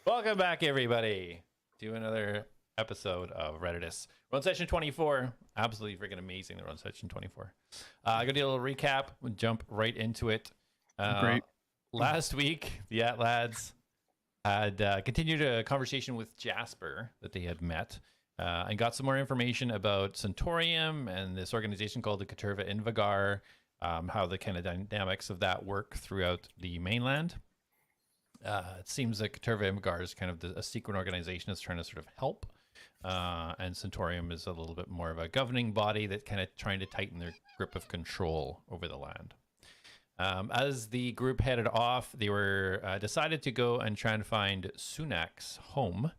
Welcome back, everybody, to another episode of Reditus. We're on session 24. Absolutely freaking amazing that we're on session 24. I'm going to do a little recap. We'll jump right into it. Great. Last week, the lads had continued a conversation with Jasper that they had met and got some more information about Centaurium and this organization called the Caterva Invagar, how the kind of dynamics of that work throughout the mainland. It seems that Caterva Invagar is kind of a secret organization that's trying to sort of help. And Centaurium is a little bit more of a governing body that kind of trying to tighten their grip of control over the land. As the group headed off, they were decided to go and try and find Sunak's home,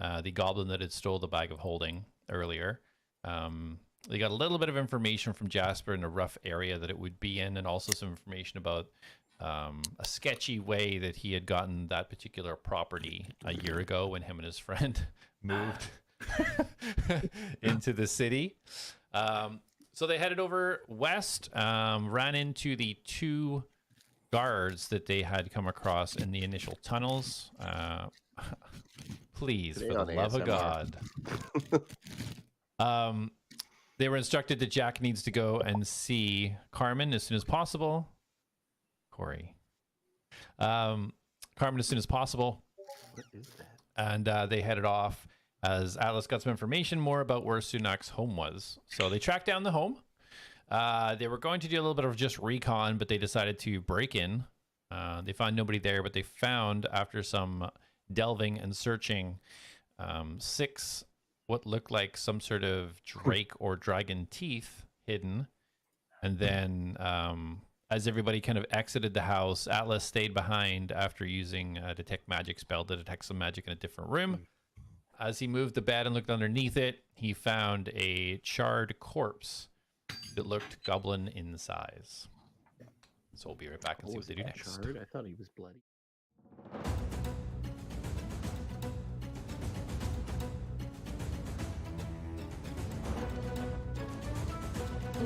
the goblin that had stole the bag of holding earlier. They got a little bit of information from Jasper in a rough area that it would be in, and also some information about a sketchy way that he had gotten that particular property a year ago when him and his friend moved into the city. So they headed over west, ran into the two guards that they had come across in the initial tunnels. Please, for the love of God. They were instructed that Jack needs to go and see Carmen as soon as possible. Corey. Carmen as soon as possible. What is that? And they headed off as Atlas got some information more about where Sunak's home was. So they tracked down the home. They were going to do a little bit of just recon, but they decided to break in. They found nobody there, but they found, after some delving and searching, 6 what looked like some sort of drake or dragon teeth hidden. And then as everybody kind of exited the house, Atlas stayed behind after using a detect magic spell to detect some magic in a different room. As he moved the bed and looked underneath it, he found a charred corpse that looked goblin in size. So we'll be right back and see what they do next. Charred? I thought he was bloody.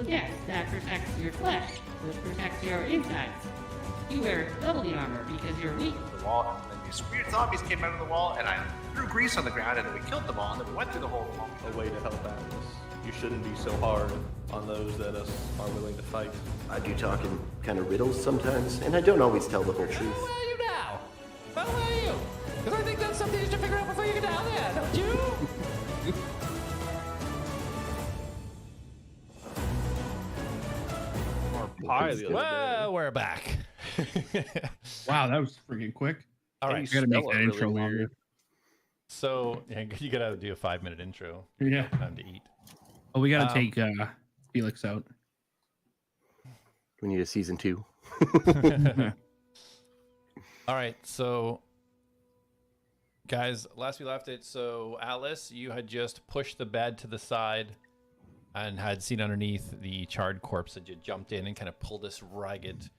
Yes, that protects your flesh. It protects your insides. You wear doubly armor because you're weak. The wall, and then these weird zombies came out of the wall, and I threw grease on the ground, and then we killed them all, and then we went through the whole wall. A way to help Atlas. You shouldn't be so hard on those that are willing to fight. I do talk in kind of riddles sometimes, and I don't always tell the whole truth. How are you now? How are you? Because I think that's something you should figure out before you get down there, don't you? Pie the other Well, we're back. Wow, that was freaking quick. All day. right. I gotta make that Really intro weird. longer. So yeah, you gotta do a 5-minute intro. Yeah. Time to eat. Oh, we gotta take Felix out. We need a season 2. All right, so guys, last we left it, so Alice, you had just pushed the bed to the side and had seen underneath the charred corpse that you jumped in and kind of pulled this ragged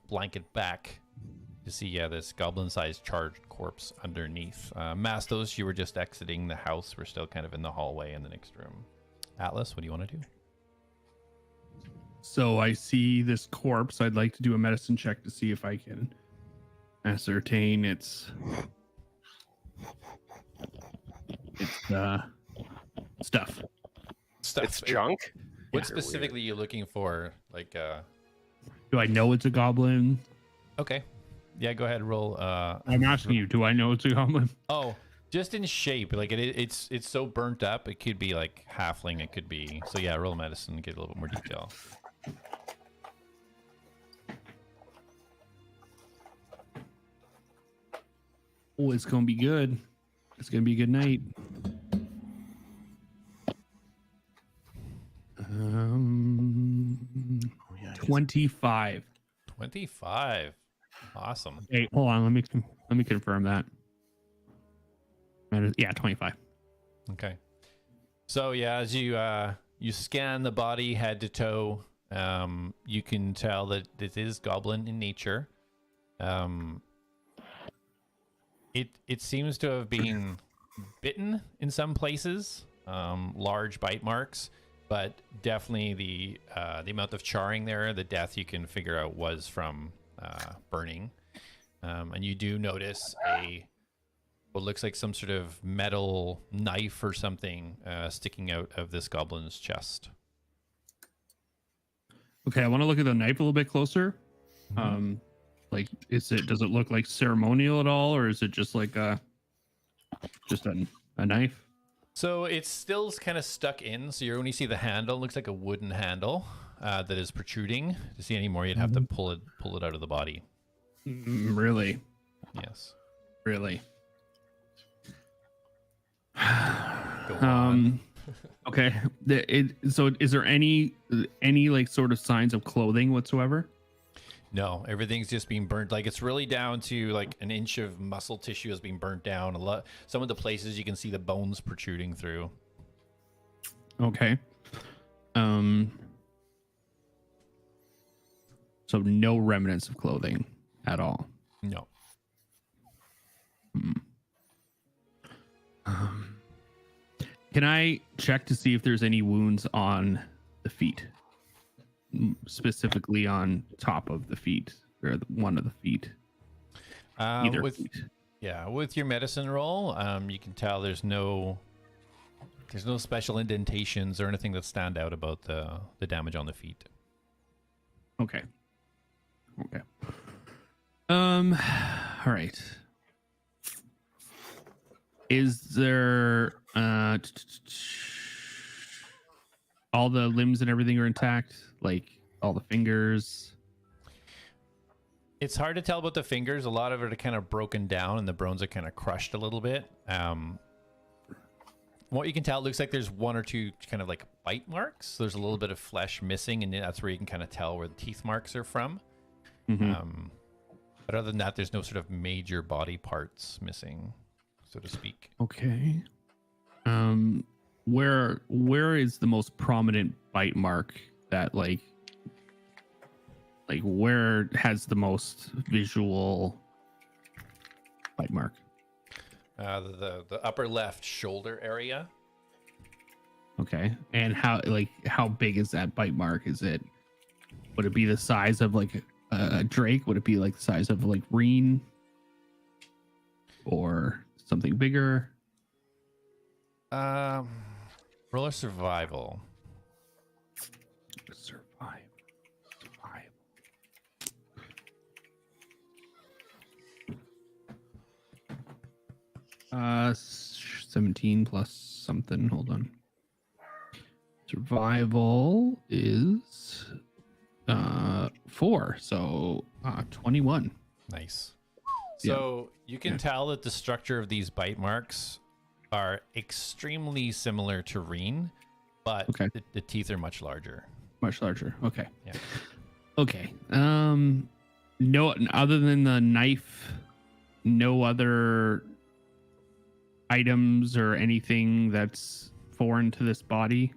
blanket back to see, this goblin-sized charred corpse underneath. Mastos, you were just exiting the house. We're still kind of in the hallway in the next room. Atlas, what do you want to do? So I see this corpse. I'd like to do a medicine check to see if I can ascertain its stuff. Stuff. It's junk. What specifically are you looking for? Like, Do I know it's a goblin? okay. Yeah, go ahead, roll. I'm asking you, do I know it's a goblin? Oh, just in shape. Like it's so burnt up. It could be like halfling. It could be. So yeah, roll medicine and get a little bit more detail. Oh, it's gonna be good. It's gonna be a good night. Oh, yeah, 25. 25. Awesome. Hey, hold on. Let me confirm that. Yeah, 25. Okay. So yeah, as you scan the body head to toe, you can tell that it is goblin in nature. It seems to have been bitten in some places, large bite marks, but definitely the amount of charring there, the death you can figure out was from burning. And you do notice a what looks like some sort of metal knife or something sticking out of this goblin's chest. Okay, I want to look at the knife a little bit closer. Mm-hmm. Like, does it look like ceremonial at all, or is it just like just a knife? So it's still kind of stuck in. So you only see the handle. It looks like a wooden handle that is protruding. To see any more, you'd have to pull it out of the body. Really? Yes. Really? Go on. Okay. So is there any like sort of signs of clothing whatsoever? No, everything's just being burnt. Like it's really down to like an inch of muscle tissue has been burnt down. A lot. Some of the places you can see the bones protruding through. Okay. So no remnants of clothing at all. No. Can I check to see if there's any wounds on the feet? Specifically on top of the feet, or one of the feet. Either feet. Yeah, with your medicine roll, you can tell there's no special indentations or anything that stand out about the damage on the feet. Okay. All right. Is there all the limbs and everything are intact? Like all the fingers? It's hard to tell about the fingers. A lot of it are kind of broken down and the bones are kind of crushed a little bit. What you can tell, it looks like there's one or two kind of like bite marks. There's a little bit of flesh missing, and that's where you can kind of tell where the teeth marks are from. Mm-hmm. But other than that, there's no sort of major body parts missing, so to speak. Okay. Where is the most prominent bite mark that like where has the most visual bite mark? The upper left shoulder area. Okay. And how big is that bite mark? Would it be the size of like a drake? Would it be like the size of like Reen? Or something bigger? Roll a survival. Survival. 17 plus something. Hold on. Survival is 4, so 21. Nice. So you can tell that the structure of these bite marks are extremely similar to Reen, but the teeth are much larger. Much larger. Okay. Yeah. Okay. No, other than the knife, no other items or anything that's foreign to this body.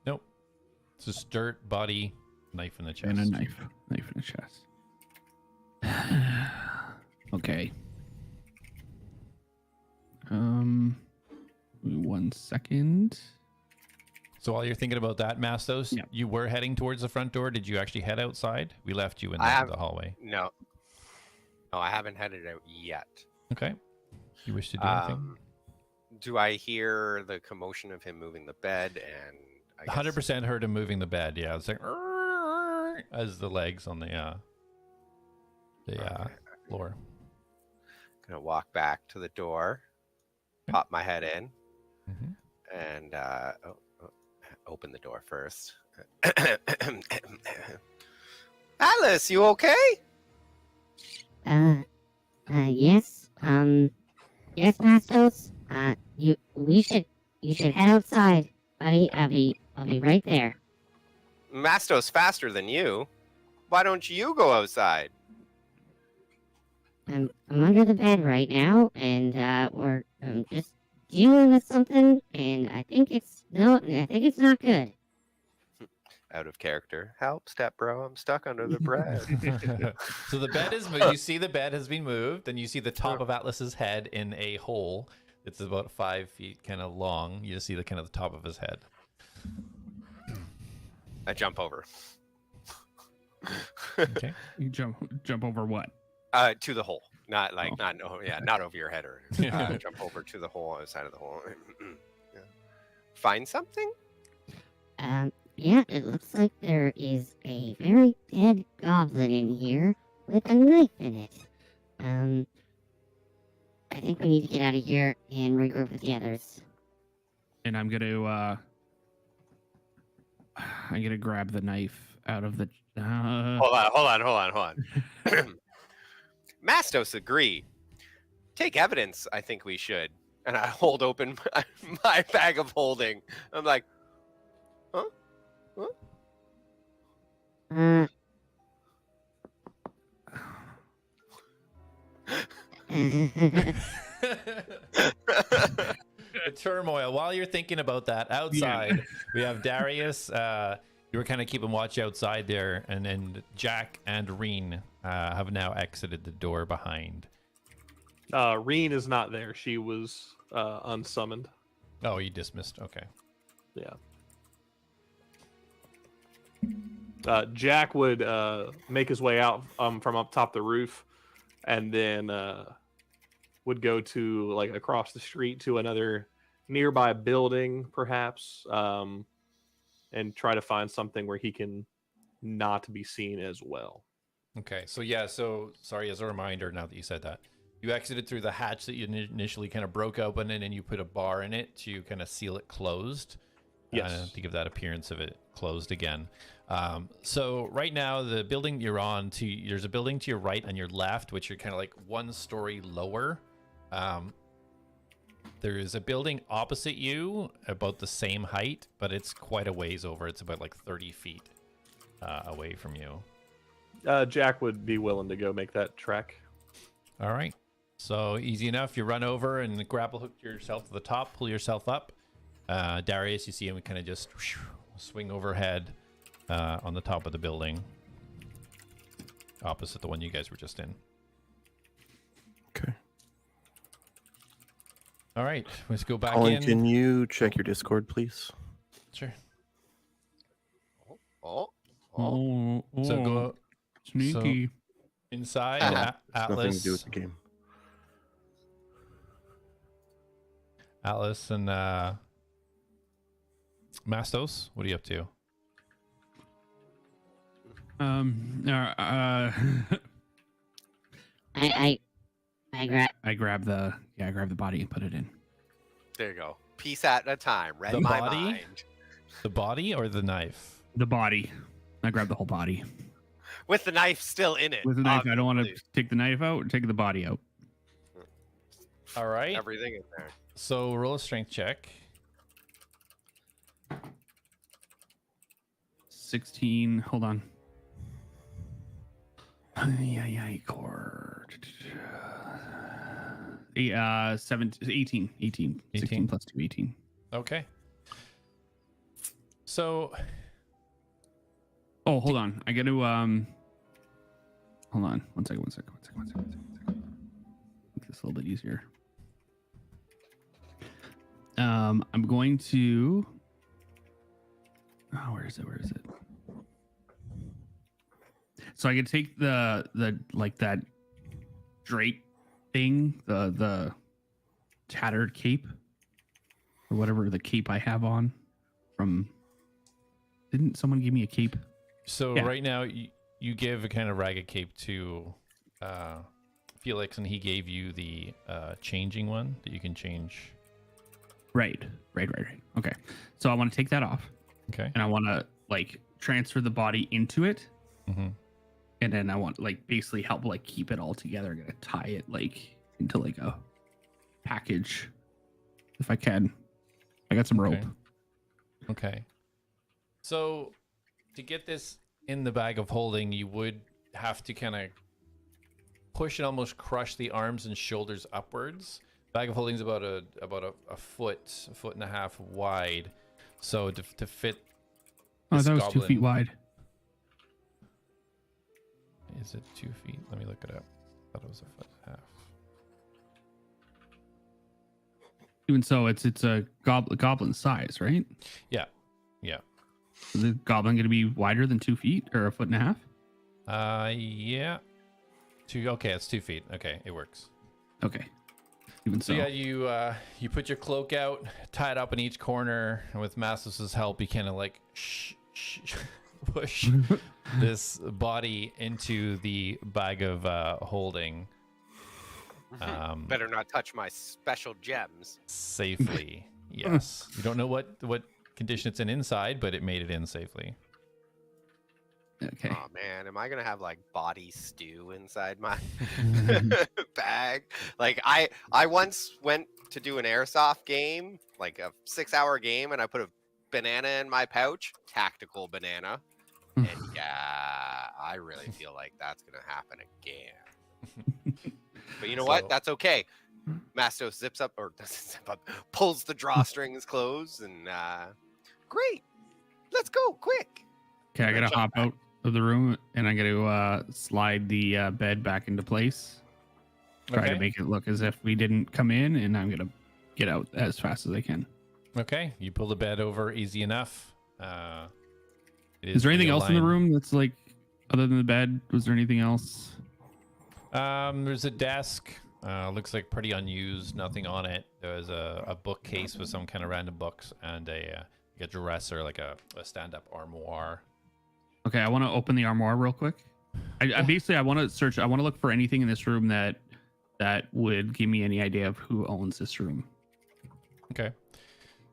Nope. It's just dirt, body, knife in the chest. And a knife in the chest. Okay. 1 second. So while you're thinking about that, Mastos, you were heading towards the front door. Did you actually head outside? We left you in the hallway. No, I haven't headed out yet. Okay. You wish to do anything? Do I hear the commotion of him moving the bed? And I 100% heard him moving the bed. Yeah, it's like as the legs on the floor. Gonna walk back to the door, pop my head in, and open the door first. Alice, you okay? Yes. Yes, Mastos. You should head outside, buddy. I'll be right there. Mastos faster than you. Why don't you go outside? I'm under the bed right now, and we're just dealing with something, and I think it's not good. Out of character. Help, step bro. I'm stuck under the bread. So the bed is moved. You see the bed has been moved, and you see the top of Atlas's head in a hole. It's about 5 feet kind of long. You just see the kind of the top of his head. I jump over. Okay. You jump over what? To the hole Not like Oh. not over your head or jump over to the hole on the side of the hole. Yeah. Find something? Yeah, it looks like there is a very dead goblin in here with a knife in it. I think we need to get out of here and regroup with the others. And I'm gonna grab the knife out of the. Hold on. Mastos agreed. Take evidence. I think we should. And I hold open my bag of holding. I'm like, huh? The turmoil. While you're thinking about that, outside we have Darius. You were kind of keeping watch outside there, and then Jack and Reen have now exited the door behind. Reen is not there. She was unsummoned. Oh, you dismissed. Okay. Yeah. Jack would make his way out from up top the roof, and then would go to like across the street to another nearby building, perhaps, and try to find something where he can not be seen as well. Okay. So yeah. So sorry. As a reminder, now that you said that, you exited through the hatch that you initially kind of broke open, and then you put a bar in it to kind of seal it closed. Yes. To give that appearance of it closed again. So right now, the building you're on, there's a building to your right and your left, which are kind of like one story lower. There is a building opposite you, about the same height, but it's quite a ways over. It's about like 30 feet away from you. Jack would be willing to go make that trek. All right. So easy enough. You run over and grapple hook yourself to the top, pull yourself up. Darius, you see him kind of just swing overhead on the top of the building, opposite the one you guys were just in. Okay. All right, let's go back Colin, in. can you check your Discord, please? Sure. Oh. So go sneaky. inside. Nothing Atlas, to do with the game. Atlas, and Mastos. What are you up to? I grab the body and put it in. There you go. Piece at a time. Read The my body? mind. The body or the knife? The body. I grab the whole body. With the knife still in it. With the knife, I don't want to obviously. take the knife out or take the body out. All right. Everything in there. So roll a strength check. 16. Hold on. Yeah, core. 18. 16 plus 2, 18. Okay. So Oh, hold on. I got to hold on. One second. Make this a little bit easier. I'm going to where is it? So I can take the like that drape thing, the tattered cape or whatever the cape I have on from. Didn't someone give me a cape? So Yeah. right now you give a kind of ragged cape to Felix, and he gave you the changing one that you can change. Right. Okay. So I want to take that off. Okay. And I want to like transfer the body into it. Mm-hmm. And then I want like basically help like keep it all together. I'm gonna tie it like into like a package if I can. I got some rope. Okay. So to get this in the bag of holding, you would have to kind of push and almost crush the arms and shoulders upwards. Bag of holding is about a foot and a half wide. So to fit Oh, this that was goblin, 2 feet wide. Is it 2 feet? Let me look it up. I thought it was a foot and a half. Even so, it's a goblin size, right? Yeah. Is the goblin going to be wider than 2 feet or a foot and a half? Yeah. Okay, it's 2 feet. Okay, it works. Okay. Even So so. yeah, you put your cloak out, tie it up in each corner, and with Mastos' help, you kind of like push this body into the bag of holding. Better not touch my special gems. Safely. Yes. You don't know what condition it's in inside, but it made it in safely. Okay. Oh man, am I gonna have like body stew inside my bag? Like I once went to do an airsoft game, like a 6-hour game, and I put a banana in my pouch, tactical banana. And yeah, I really feel like that's gonna happen again. But you know what? That's okay. Mastos zips up or doesn't zip up, pulls the drawstrings closed, and great. Let's go quick. Okay, I gotta hop out of the room and I gotta slide the bed back into place. Try to make it look as if we didn't come in, and I'm gonna get out as fast as I can. Okay, you pull the bed over easy enough. Is there anything else in the room that's like, other than the bed? Was there anything else? There's a desk. Looks like pretty unused. Nothing on it. There's a bookcase with some kind of random books and a dresser, like a stand-up armoire. Okay, I want to open the armoire real quick. I basically I want to search. I want to look for anything in this room that would give me any idea of who owns this room. Okay.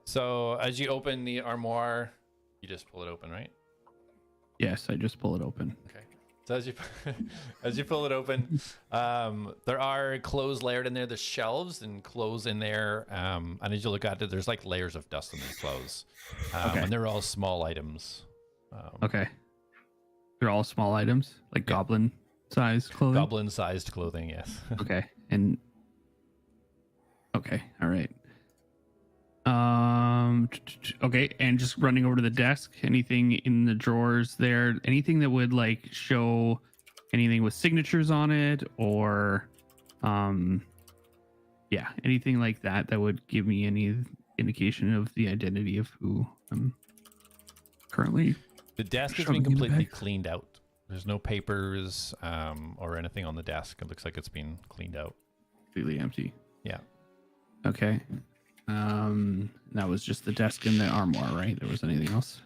So as you open the armoire, you just pull it open, right? Yes, I just pull it open. Okay. So as you pull it open, there are clothes layered in there. There's shelves and clothes in there. And as you look at it, there's like layers of dust in these clothes. Okay. And they're all small items. Okay. They're all small items, like goblin sized clothing. Goblin sized clothing, yes. Okay. And okay, all right. Okay, and just running over to the desk, anything in the drawers there, anything that would like show anything with signatures on it, or yeah, anything like that would give me any indication of the identity of who I'm currently. The desk has been completely cleaned out. There's no papers or anything on the desk. It looks like it's been cleaned out. Completely empty. Yeah. Okay. That was just the desk and the armoire, right? There was anything else?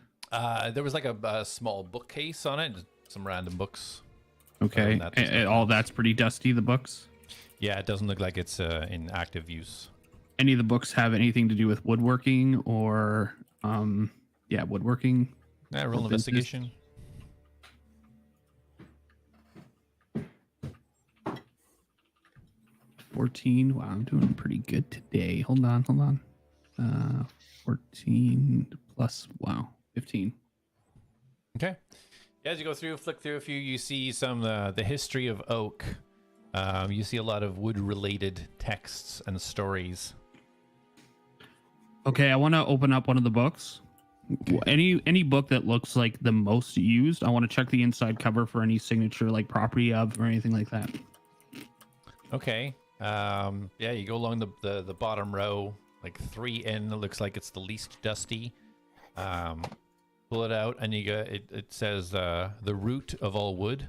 There was like a small bookcase on it, some random books. Okay. And all that's pretty dusty, the books? Yeah, it doesn't look like it's in active use. Any of the books have anything to do with woodworking or, woodworking? Yeah, roll investigation. $14. Wow, I'm doing pretty good today. Hold on. 14 plus, wow, 15. Okay. Yeah, as you go through, flick through a few, you see some the history of oak. You see a lot of wood-related texts and stories. Okay, I want to open up one of the books. Okay. Any book that looks like the most used, I want to check the inside cover for any signature, like property of or anything like that. Okay. Yeah, you go along the bottom row, like 3 in. It looks like it's the least dusty. Pull it out, and you get it says the root of all wood,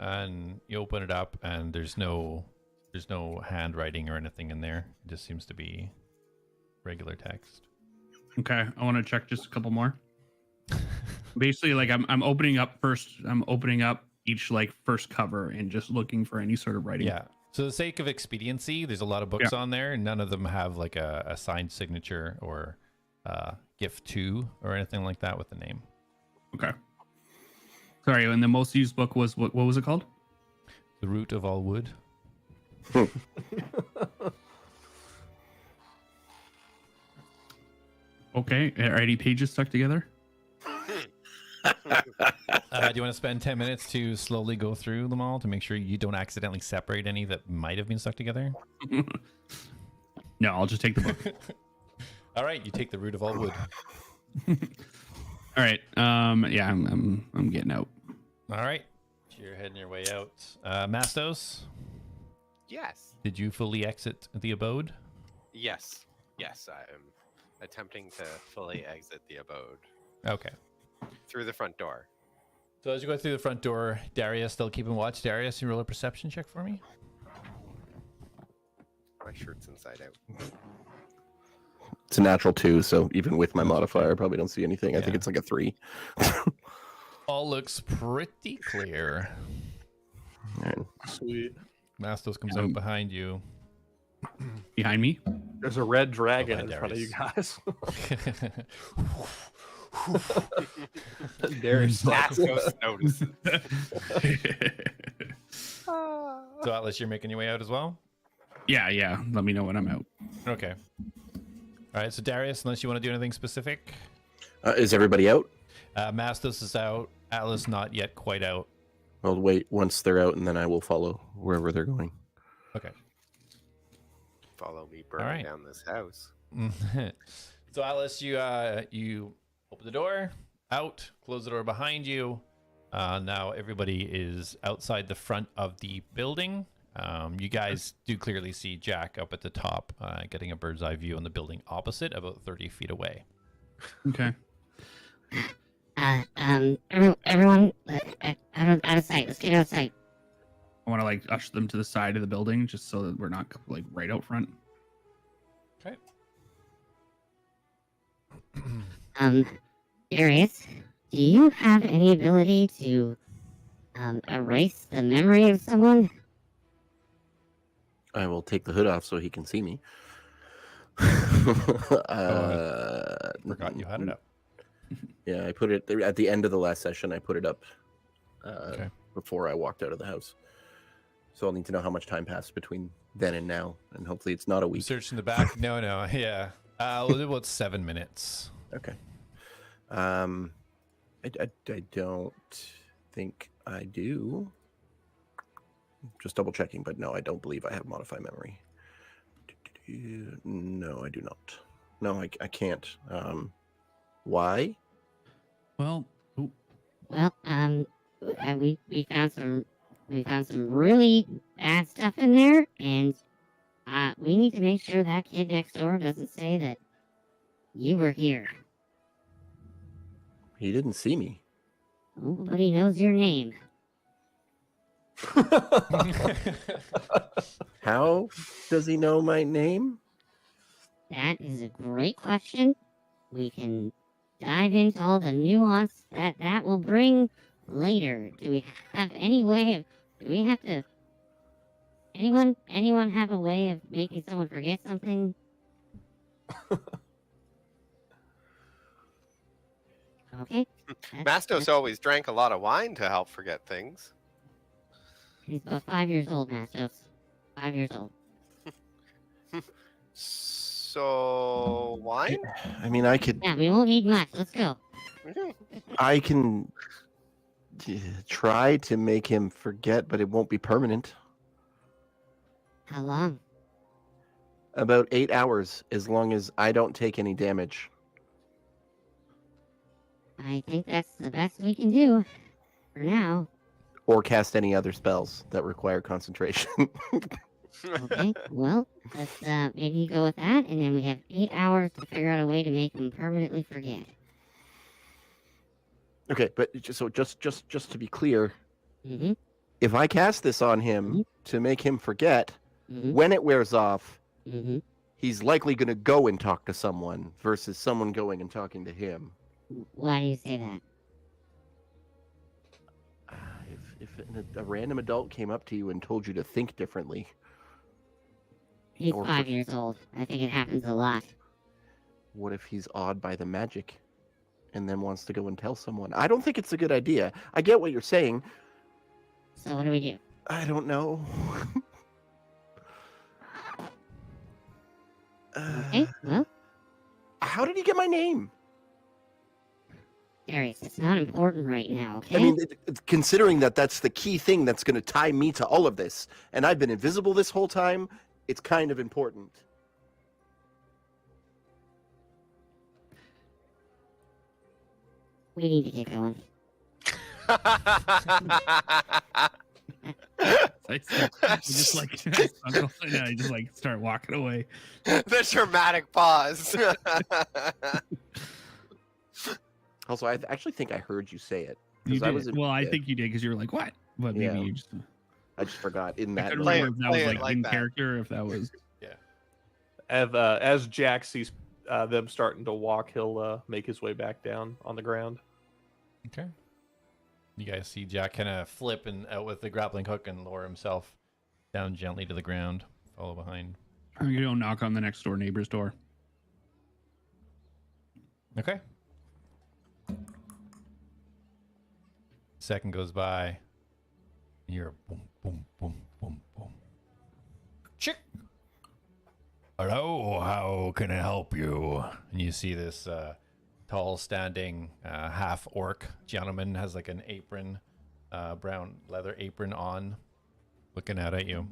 and you open it up, and there's no handwriting or anything in there. It just seems to be regular text. Okay, I want to check just a couple more. Basically, like I'm opening up first. I'm opening up each like first cover and just looking for any sort of writing. Yeah. So for the sake of expediency, there's a lot of books on there, and none of them have like a signed signature or gift to or anything like that with the name. Okay. Sorry, and the most used book was what was it called? The Root of All Wood. Okay, are any pages stuck together? Do you want to spend 10 minutes to slowly go through them all to make sure you don't accidentally separate any that might have been stuck together? No, I'll just take the book. All right, you take the Root of All Wood. All right. Yeah, I'm getting out. All right. You're heading your way out. Mastos? Yes. Did you fully exit the abode? Yes, I am attempting to fully exit the abode. Okay. Through the front door. So as you go through the front door, Darius still keeping watch. Darius, you roll a perception check for me. My shirt's inside out. It's a natural 2, so even with my modifier, I probably don't see anything. I think Yeah. it's like a 3. All looks pretty clear. Alright. Sweet. Mastos comes out behind you. Behind me? There's a red dragon Behind in front of you guys. Okay. Darius. Mastos notices. So Atlas, you're making your way out as well? Yeah. Let me know when I'm out. Okay. All right, so Darius, unless you want to do anything specific. Is everybody out? Mastos is out. Atlas not yet quite out. I'll wait once they're out, and then I will follow wherever they're going. Okay. Follow me burning right. down this house. So Atlas, you open the door, out, close the door behind you. Now everybody is outside the front of the building. You guys do clearly see Jack up at the top, getting a bird's eye view on the building opposite, about 30 feet away. Okay. Everyone, out of sight. Let's get out of sight. I want to like usher them to the side of the building just so that we're not like right out front. Okay. Darius, do you have any ability to erase the memory of someone? I will take the hood off so he can see me. Forgot you had it up. Yeah, I put it at the end of the last session. I put it up Okay. before I walked out of the house. So I'll need to know how much time passed between then and now, and hopefully it's not a week. Search in the back. No, yeah. We'll do about 7 minutes. Okay. I don't think I do. Just double checking, but no, I don't believe I have modify memory. No, I do not. No, I can't. Why? Well, Well, we found some really bad stuff in there, and we need to make sure that kid next door doesn't say that you were here. He didn't see me. Nobody knows your name. How does he know my name? That is a great question. We can dive into all the nuance that will bring later. Do we have any way of... Do we have to... Anyone have a way of making someone forget something? Okay. Mastos always drank a lot of wine to help forget things. He's about 5 years old, Mastos. 5 years old. So wine? I mean, I could. Yeah, we won't need much. Let's go. I can try to make him forget, but it won't be permanent. How long? About 8 hours, as long as I don't take any damage. I think that's the best we can do. For now. Or cast any other spells that require concentration. Okay, well, let's maybe go with that, and then we have 8 hours to figure out a way to make him permanently forget. Okay, but just to be clear, Mm-hmm. if I cast this on him to make him forget, when it wears off, he's likely going to go and talk to someone versus someone going and talking to him. Why do you say that? If a random adult came up to you and told you to think differently, He's Or 5 for- years old. I think it happens a lot. what if he's awed by the magic and then wants to go and tell someone? I don't think it's a good idea. I get what you're saying. So what do we do? I don't know. Okay, well, How did he get my name? Darius, it's not important right now, okay? I mean, considering that that's the key thing that's going to tie me to all of this, and I've been invisible this whole time, it's kind of important. We need to get going. I just like I just like start walking away. The dramatic pause. Also, I actually think I heard you say it. You 'Cause I did. was in- Well, I yeah. think you did because you were like, "What?" But maybe Yeah. you just. I just forgot in I that. couldn't Play remember if that play was it like like in that. character, or if that was. As Jack sees them starting to walk, he'll make his way back down on the ground. Okay. You guys see Jack kind of flip and out with the grappling hook and lower himself down gently to the ground. Follow behind. I'm gonna go knock on the next door neighbor's door. Okay. Second goes by. You're boom, boom, boom, boom, boom. Chick. Hello, how can I help you? And you see this tall, standing, half orc gentleman has like an apron, brown leather apron on, looking out at you.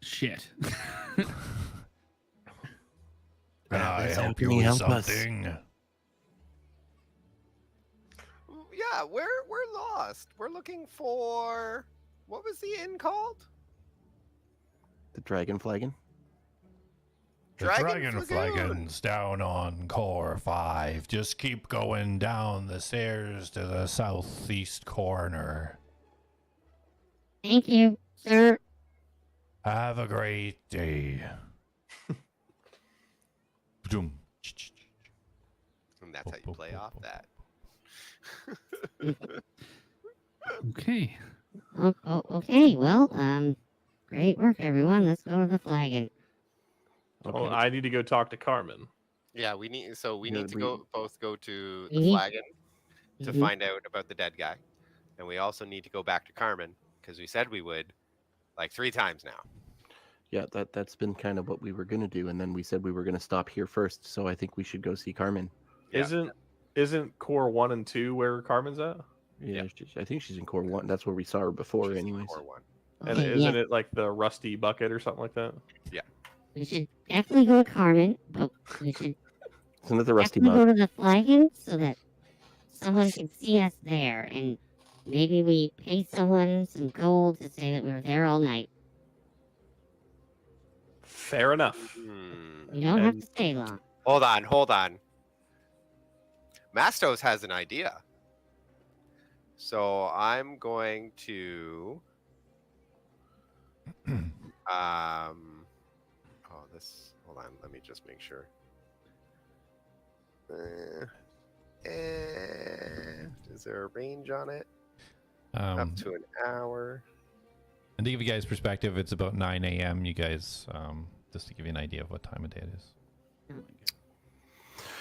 Shit. Can I Alice, how help can you you with help us? something? Yeah, we're lost. We're looking for what was the inn called? The dragon flagon. The Dragon Dragon Flagoon. Flagon's down on Core 5. Just keep going down the stairs to the southeast corner. Thank you, sir. Have a great day. Boom. And that's how you play off that. Okay. Okay, well, great work, everyone. Let's go to the flagon. Well, I need to go talk to Carmen. Yeah, we need to we- both go to the Mhm. flagon to Mhm. find out about the dead guy. And we also need to go back to Carmen because we said we would like 3 times now. Yeah, that's been kind of what we were gonna do, and then we said we were gonna stop here first. So I think we should go see Carmen. Yeah. Isn't core 1 and 2 where Carmen's at? Yeah, Yeah. I think she's in core 1. That's where we saw her before, She's in anyways. core 1. And Okay, isn't yeah, it like the rusty bucket or something like that? we should definitely go to Carmen, but we should Isn't it the rusty definitely mug? go to the flagon so that someone can see us there, and maybe we pay someone some gold to say that we were there all night. Fair enough. We don't have And- to stay long. Hold on. Mastos has an idea. So I'm going to hold on, let me just make sure. Is there a range on it? Up to an hour. And to give you guys perspective, it's about 9 a.m. You guys, just to give you an idea of what time of day it is.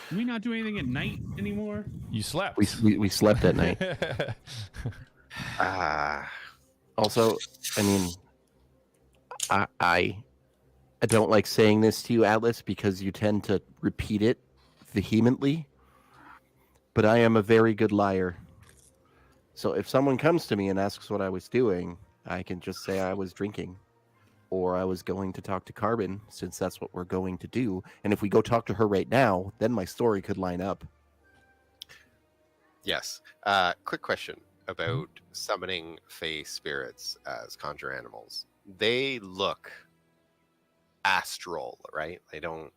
Can we not do anything at night anymore? You slept. We slept at night. Ah, Also, I mean, I don't like saying this to you, Atlas, because you tend to repeat it vehemently. But I am a very good liar. So if someone comes to me and asks what I was doing, I can just say I was drinking. Or I was going to talk to Carbon, since that's what we're going to do. And if we go talk to her right now, then my story could line up. yes. Quick question about summoning Fey spirits as conjure animals. They look astral, right? They don't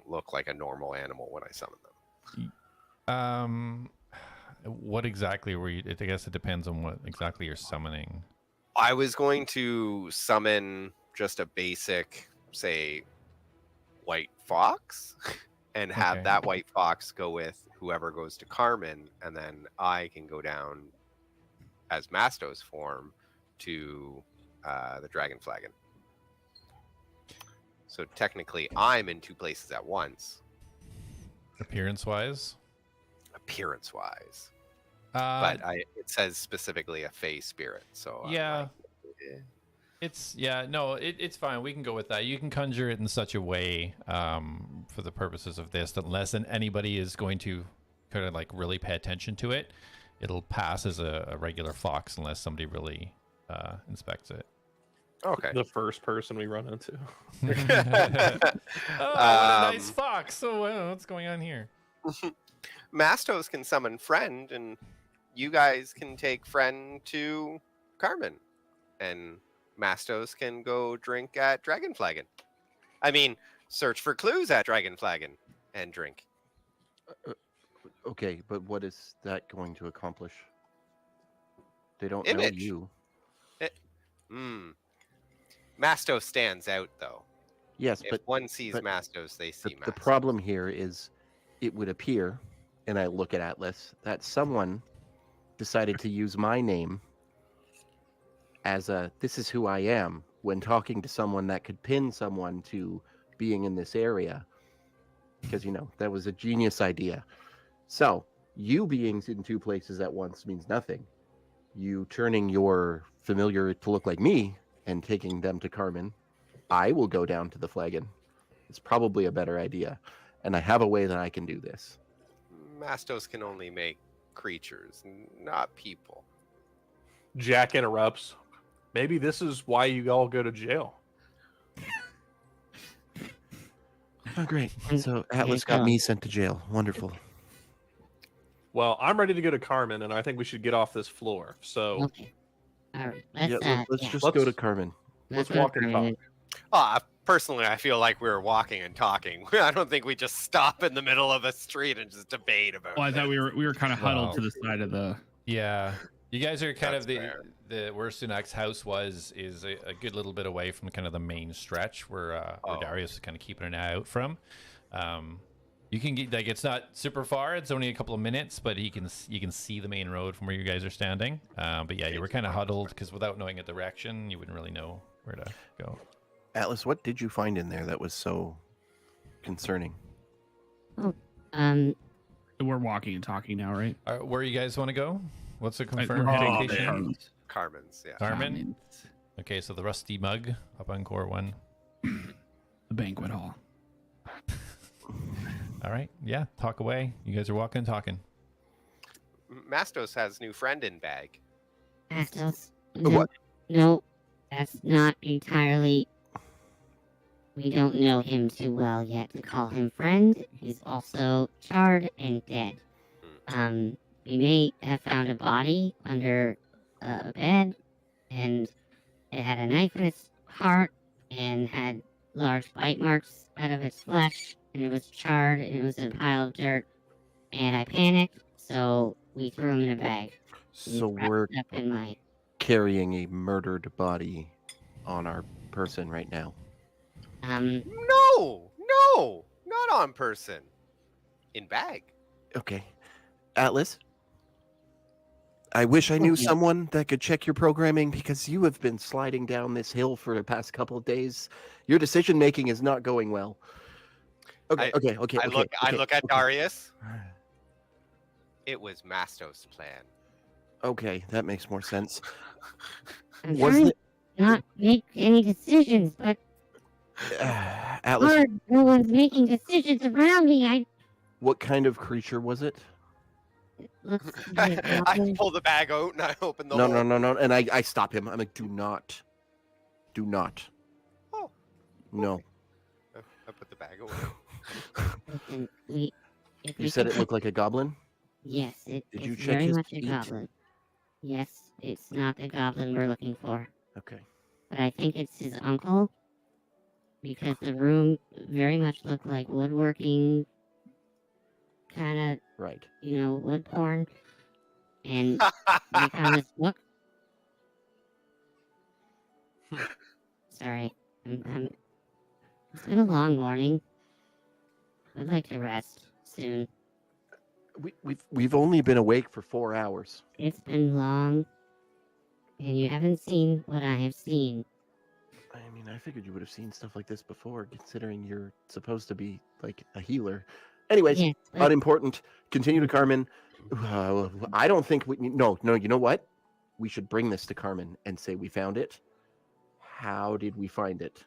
look like a normal animal when I summon them. What exactly were you? I guess it depends on what exactly you're summoning. I was going to summon just a basic, say, white fox, and have Okay. that white fox go with whoever goes to Carmen, and then I can go down as Mastos form to the Dragon Flagon. So technically, I'm in 2 places at once, Appearance-wise, appearance-wise. But it says specifically a Fey spirit, so I'm yeah. like, eh. It's fine. We can go with that. You can conjure it in such a way for the purposes of this that unless anybody is going to kind of like really pay attention to it, it'll pass as a regular fox unless somebody really inspects it. Okay. The first person we run into. Oh, what a nice fox. So what's going on here? Mastos can summon friend, and you guys can take friend to Carmen, and Mastos can go drink at Dragon Flagon. I mean, search for clues at Dragon Flagon and drink. Okay, but what is that going to accomplish? They don't know Image. you. Mastos stands out, though. Yes, If one sees but Mastos, they see Mastos. the problem here is it would appear, and I look at Atlas, that someone decided to use my name as this is who I am when talking to someone that could pin someone to being in this area. Because, that was a genius idea. So, you being in two places at once means nothing. You turning your familiar to look like me and taking them to Carmen, I will go down to the flagon. It's probably a better idea. And I have a way that I can do this. Mastos can only make creatures, not people. Jack interrupts. Maybe this is why you all go to jail. Oh, great. So Atlas got me sent to jail. Wonderful. Well, I'm ready to go to Carmen, and I think we should get off this floor. So Okay. All right. Let's just go to Carmen. Let's walk and talk. Personally, I feel like we were walking and talking. I don't think we just stop in the middle of a street and just debate about Well, I it. thought we were kind of huddled Wow. to the side of the. Yeah. You guys are kind That's of fair. the where Sunak's house is a good little bit away from kind of the main stretch where Darius is kind of keeping an eye out from. You can get it's not super far. It's only a couple of minutes, but you can see the main road from where you guys are standing. But yeah, you were kind of huddled because without knowing a direction, you wouldn't really know where to go. Atlas, what did you find in there that was so concerning? We're walking and talking now, right? Where you guys want to go? What's the confirmed We're heading location? to Carmen's. Carmen's, yeah. Carmen? Okay, so the Rusty Mug up on Core 1. The banquet hall. All right, yeah, talk away. You guys are walking and talking. Mastos has new friend in bag. Astos. What? No, that's not entirely. We don't know him too well yet to call him friend. He's also charred and dead. We may have found a body under a bed, and it had a knife in its heart and had large bite marks out of its flesh, and it was charred and it was in a pile of dirt. And I panicked, so we threw him in a bag. So Wrapped we're it up in my. carrying a murdered body on our person right now. No, not on person. In bag. Okay. Atlas, I wish I knew someone that could check your programming because you have been sliding down this hill for the past couple of days. Your decision making is not going well. Okay. I look at Darius. It was Mastos' plan. Okay, that makes more sense. I'm Was trying it- to not make any decisions, but Atlas, hard. No one's making decisions around me. what kind of creature was it? Looks to be a I goblin. pull the bag out and I open the No, hole. no. And I stop him. I'm like, do not. Oh. No. I put the bag away. Listen, if You we said could it looked like a goblin? Yes, Did it's you check very his much a feet? goblin. Yes, it's not the goblin we're looking for, Okay. but I think it's his uncle, because the room very much looked like woodworking, kind of, Right. wood porn, and we found this book. Sorry, it's been a long morning. I'd like to rest soon. We've only been awake for 4 hours. It's been long, and you haven't seen what I have seen. I mean, I figured you would have seen stuff like this before, considering you're supposed to be like a healer. Anyways, Yes, but unimportant. Continue to Carmen. I don't think we. No. You know what? We should bring this to Carmen and say we found it. How did we find it?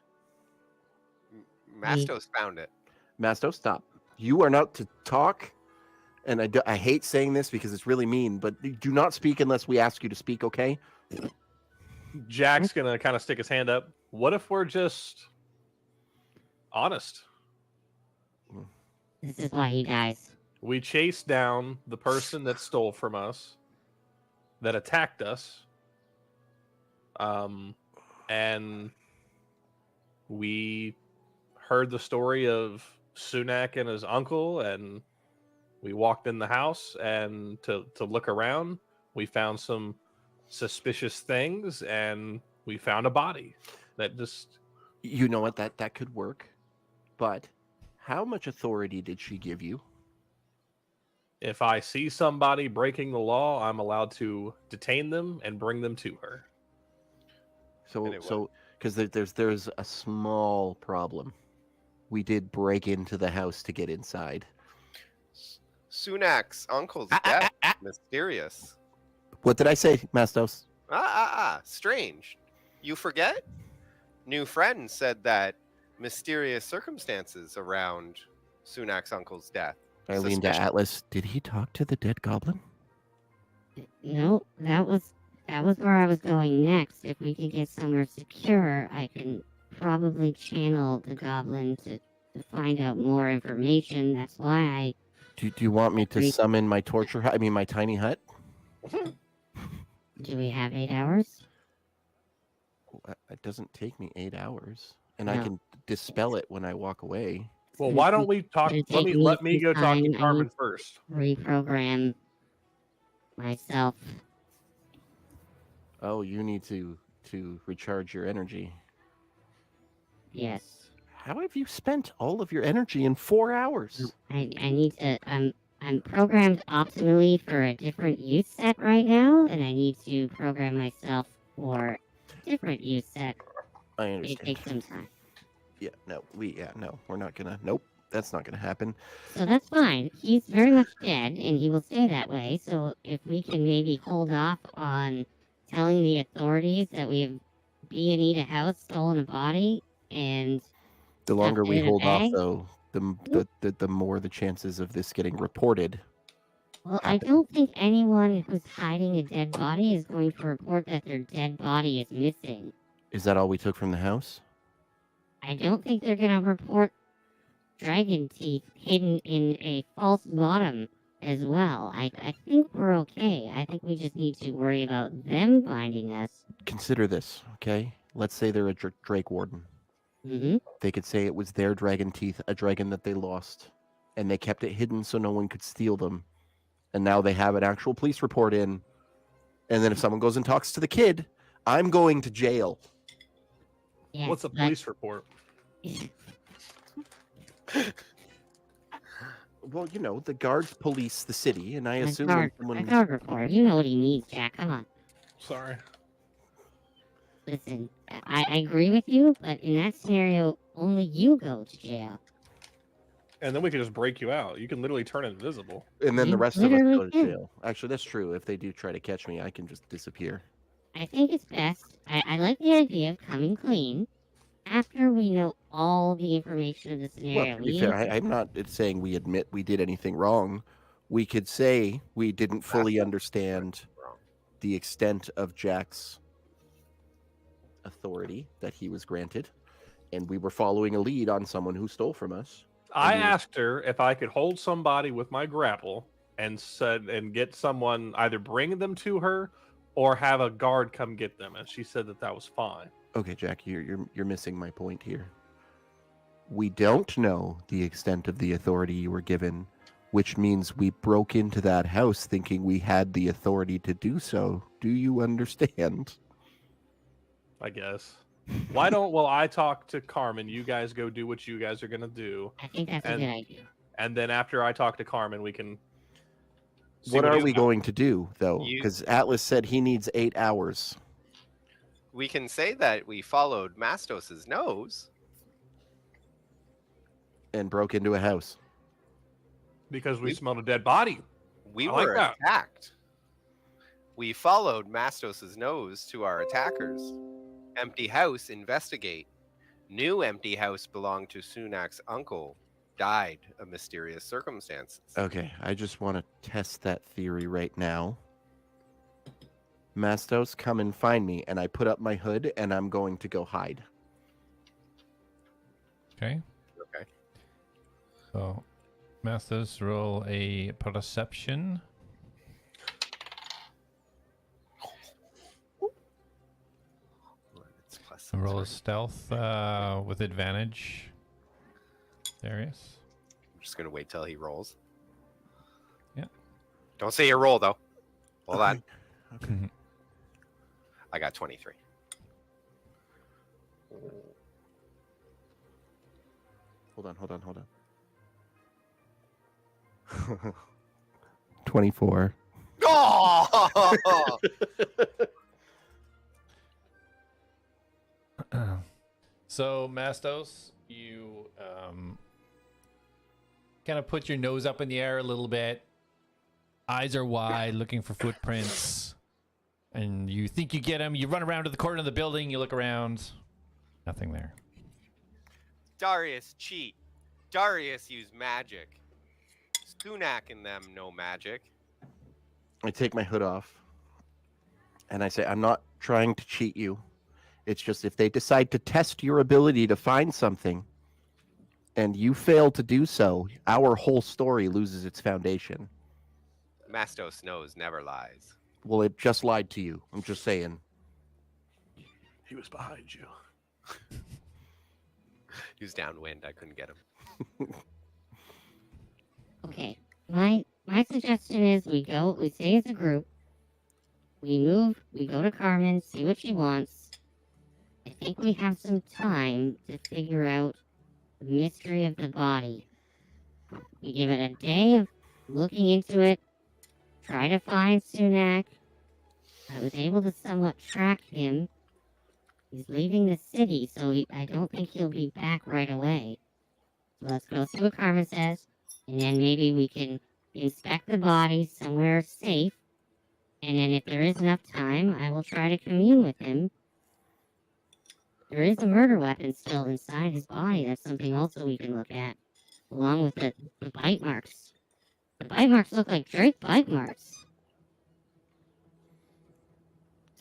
Mastos found it. Masto, stop. You are not to talk. And I hate saying this because it's really mean, but do not speak unless we ask you to speak, okay? Jack's gonna kind of stick his hand up. What if we're just honest? this is why he dies. We chased down the person that stole from us, that attacked us, and we heard the story of Sunak and his uncle, and We walked in the house and to look around. We found some suspicious things, and we found a body that just. You know what? That could work. But how much authority did she give you? If I see somebody breaking the law, I'm allowed to detain them and bring them to her. So because there's a small problem. We did break into the house to get inside. Sunak's uncle's death. Mysterious. What did I say, Mastos? Strange. You forget? New friend said that mysterious circumstances around Sunak's uncle's death. I leaned to Atlas. Did he talk to the dead goblin? No, that was where I was going next. If we could get somewhere secure, I can probably channel the goblin to find out more information. That's why I... Do you want me to summon my torture hut? I mean, my tiny hut? Do we have 8 hours? It doesn't take me 8 hours. And I can dispel it when I walk away. Well, why don't we talk? Let me go talk to Carmen first. Reprogram myself. Oh, you need to recharge your energy. Yes. How have you spent all of your energy in 4 hours? I need to. I'm programmed optimally for a different use set right now, and I need to program myself for a different use set. I understand. It takes some time. We're not gonna. Nope, that's not gonna happen. So that's fine. He's very much dead, and he will stay that way. So if we can maybe hold off on telling the authorities that we've B&E'd a house, stolen a body, and The longer we in a hold off, bag? though, the more the chances of this getting reported. well, I don't think anyone who's hiding a dead body is going to report that their dead body is missing. Is that all we took from the house? I don't think they're going to report dragon teeth hidden in a false bottom as well. I think we're okay. I think we just need to worry about them finding us. Consider this, okay? Let's say they're a Drake Warden. Mm-hmm. They could say it was their dragon teeth, a dragon that they lost, and they kept it hidden so no one could steal them. And now they have an actual police report in. And then if someone goes and talks to the kid, I'm going to jail. Yes, What's a police report? Well, you know, the guards police the city, and I assume a guard report. You know what he needs, Jack. Come on. Sorry. Listen, I agree with you, but in that scenario, only you go to jail. And then we can just break you out. You can literally turn invisible. And then the You rest of us literally go to can. jail. Actually, that's true. If they do try to catch me, I can just disappear. I think it's best. I like the idea of coming clean after we know all the information of the scenario. Well, to be fair, I'm not saying we admit we did anything wrong. We could say we didn't fully understand the extent of Jack's authority that he was granted, and we were following a lead on someone who stole from us. I asked her if I could hold somebody with my grapple and get someone, either bring them to her or have a guard come get them, and she said that was fine. Okay, Jack, you're missing my point here. We don't know the extent of the authority you were given, which means we broke into that house thinking we had the authority to do so. Do you understand? I guess. Why don't I talk to Carmen? You guys go do what you guys are gonna do. I think that's a good idea. And then after I talk to Carmen, we can. What are we going to do, though? Because Atlas said he needs 8 hours. We can say that we followed Mastos's nose. And broke into a house. Because we smelled a dead body. We I were like that. attacked. We followed Mastos's nose to our attackers. Empty house, investigate. New empty house belonged to Sunak's uncle. Died of mysterious circumstances. Okay, I just want to test that theory right now. Mastos, come and find me, and I put up my hood, and I'm going to go hide. Okay. Okay. So, Masters, roll a perception. And roll a stealth with advantage. Darius. I'm just gonna wait till he rolls. Don't say your roll though. Hold on. Okay. I got 23. Hold on. 24. Oh! So, Mastos, you kind of put your nose up in the air a little bit. Eyes are wide, looking for footprints. And you think you get them. You run around to the corner of the building. You look around. Nothing there. Darius cheat. Darius use magic. Sunak and them no magic. I take my hood off and I say, I'm not trying to cheat you. It's just if they decide to test your ability to find something and you fail to do so, our whole story loses its foundation. Mastos knows never lies. Well, it just lied to you. I'm just saying. He was behind you. He was downwind. I couldn't get him. Okay, my suggestion is we stay as a group, we move, we go to Carmen, see what she wants. I think we have some time to figure out the mystery of the body. We give it a day of looking into it, try to find Sunak. I was able to somewhat track him. He's leaving the city, so I don't think he'll be back right away. So let's go see what Carmen says. And then maybe we can inspect the body somewhere safe. And then if there is enough time, I will try to commune with him. There is a murder weapon still inside his body. That's something also we can look at. Along with the bite marks. The bite marks look like Drake bite marks.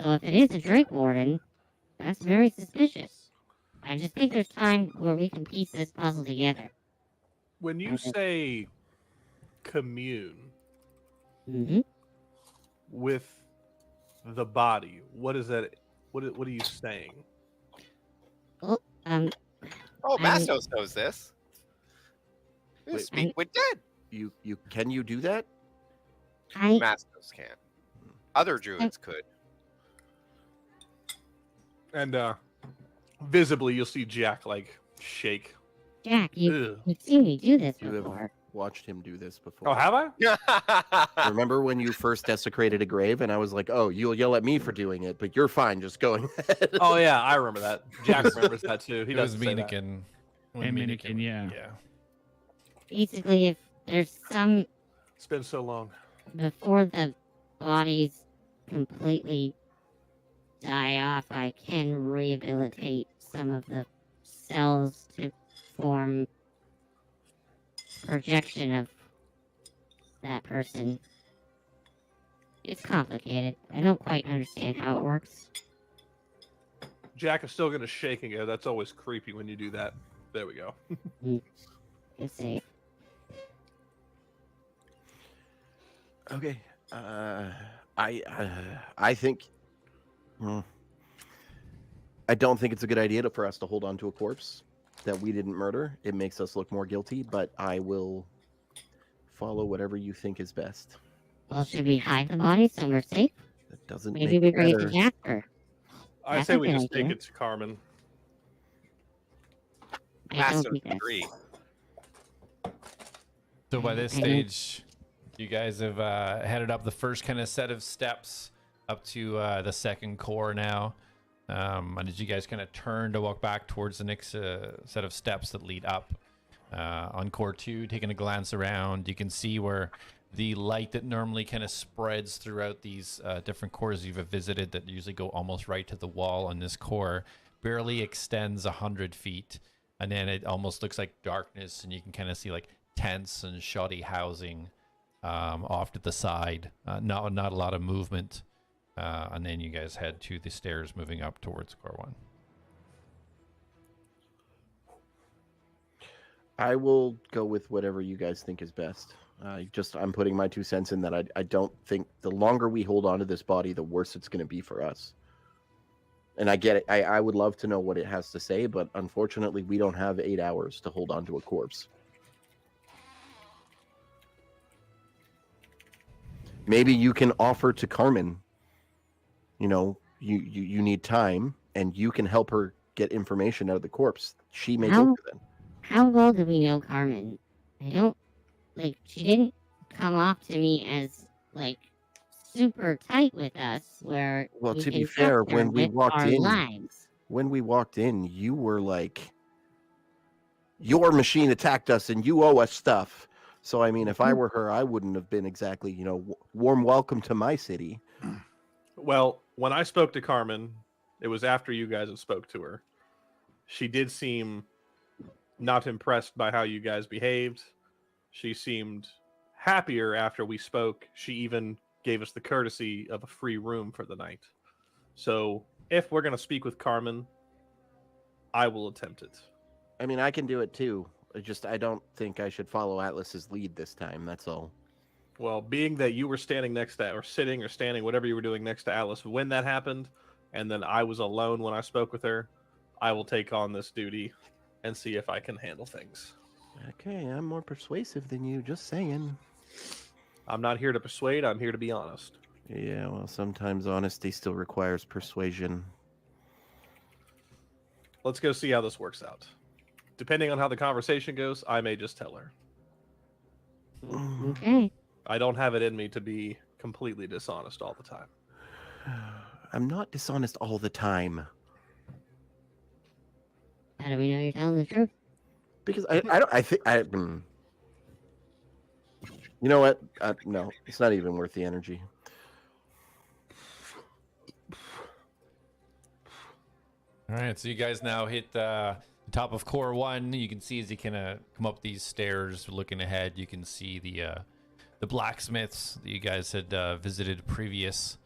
So if it is a Drake Warden, that's very suspicious. I just think there's time where we can piece this puzzle together. When you say commune with the body, what is that? What are you saying? Well, Oh, Mastos knows this. Wait, Speak with dead. Can you do that? Mastos can't. Other druids could. And visibly, you'll see Jack like shake. Jack, you've seen me do this You have before. watched him do this before. Oh, have I? Remember when you first desecrated a grave and I was like, oh, you'll yell at me for doing it, but you're fine just going ahead. Oh, yeah, I remember that. Jack remembers that too. He It was doesn't say that. Minikin. And Minikin, yeah. Yeah. Basically, if there's some It's been so long. before the bodies completely die off, I can rehabilitate some of the cells to form projection of that person. It's complicated. I don't quite understand how it works. Jack is still going to shake and go, that's always creepy when you do that. There we go. Let's see. Okay. I think. I don't think it's a good idea for us to hold on to a corpse that we didn't murder. It makes us look more guilty, but I will follow whatever you think is best. Well, should we hide the body somewhere safe? That doesn't Maybe make we it bring it better. to Jasper. I That's say a we good just take idea. it to Carmen. I don't Mastos think that's... agree. So by this I don't- stage, you guys have headed up the first kind of set of steps up to the second core now. And as you guys kind of turn to walk back towards the next set of steps that lead up on core 2, taking a glance around, you can see where the light that normally kind of spreads throughout these different cores you've visited that usually go almost right to the wall on this core barely extends 100 feet. And then it almost looks like darkness, and you can kind of see like tents and shoddy housing off to the side. Not a lot of movement. And then you guys head to the stairs moving up towards core 1. I will go with whatever you guys think is best. I'm putting my 2 cents in that I don't think the longer we hold on to this body, the worse it's going to be for us. And I get it. I would love to know what it has to say, but unfortunately, we don't have 8 hours to hold on to a corpse. Maybe you can offer to Carmen, you know, you need time, and you can help her get information out of the corpse. She may go for them. How well do we know Carmen? I don't, like, she didn't come off to me as, like, super tight with us, where Well, we to can be fair, trust her when we with walked our in, lives. you were like, your machine attacked us and you owe us stuff. So, I mean, if I were her, I wouldn't have been exactly, you know, warm welcome to my city. Well, when I spoke to Carmen, it was after you guys had spoke to her. She did seem not impressed by how you guys behaved. She seemed happier after we spoke. She even gave us the courtesy of a free room for the night. So, if we're going to speak with Carmen, I will attempt it. I mean, I can do it too. I don't think I should follow Atlas's lead this time. That's all. Well, being that you were standing next to, or sitting or standing, whatever you were doing next to Atlas when that happened, and then I was alone when I spoke with her, I will take on this duty and see if I can handle things. Okay, I'm more persuasive than you, just saying. I'm not here to persuade, I'm here to be honest. Yeah, well, sometimes honesty still requires persuasion. Let's go see how this works out. Depending on how the conversation goes, I may just tell her. Okay. I don't have it in me to be completely dishonest all the time. I'm not dishonest all the time. How do we know you're telling the truth? Because you know what? No, it's not even worth the energy. All right, so you guys now hit the top of Core 1. You can see as you kind of come up these stairs, looking ahead, you can see the blacksmiths that you guys had visited previous.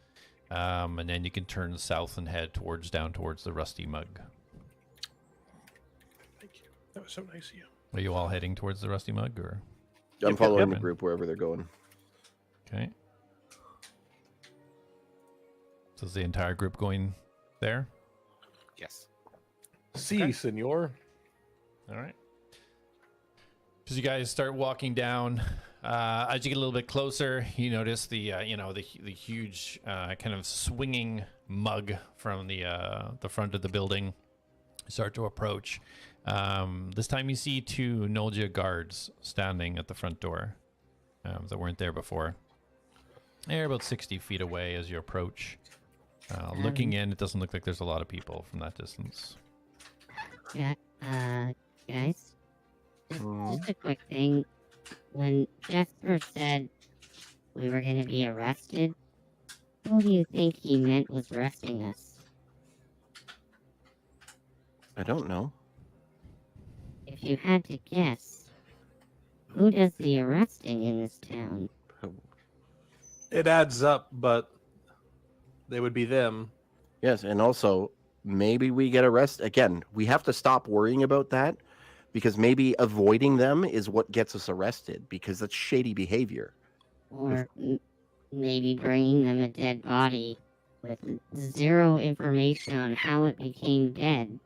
And then you can turn south and head down towards the Rusty Mug. Thank you. That was so nice of you. Are you all heading towards the Rusty Mug, or? I'm following the yep. group wherever they're going. Okay. So is the entire group going there? Yes. Si, senor. All right. As you guys start walking down, as you get a little bit closer, you notice the huge kind of swinging mug from the front of the building start to approach. This time you see two Nolja guards standing at the front door that weren't there before. They're about 60 feet away as you approach. Looking in, it doesn't look like there's a lot of people from that distance. Yeah, guys, just a quick thing. When Jasper said we were going to be arrested, who do you think he meant was arresting us? I don't know. If you had to guess, who does the arresting in this town? It adds up, but they would be them. Yes, and also, maybe we get arrested. Again, we have to stop worrying about that, because maybe avoiding them is what gets us arrested, because that's shady behavior. Or maybe bringing them a dead body with zero information on how it became dead.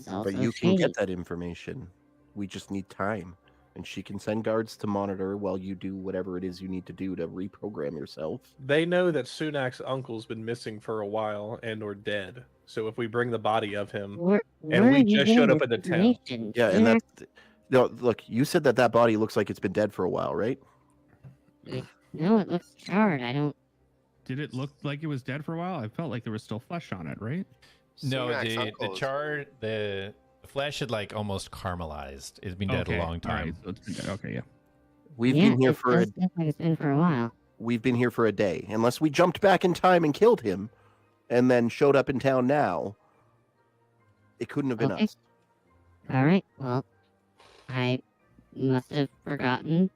But you can get that information. We just need time. And she can send guards to monitor while you do whatever it is you need to do to reprogram yourself. They know that Sunak's uncle's been missing for a while and or dead. So if we bring the body of him, and we just showed up at the town. Yeah, and that's... No, look, you said that body looks like it's been dead for a while, right? No, it looks charred. I don't... Did it look like it was dead for a while? I felt like there was still flesh on it, right? No, Sunak's the char, the flesh had like almost caramelized. It's been dead a long time. Right, so it's been dead. Okay, yeah. We've been here it for does look like it's been for a while. We've been here for a day. Unless we jumped back in time and killed him, and then showed up in town now, it couldn't have been us. All right. Well, I must have forgotten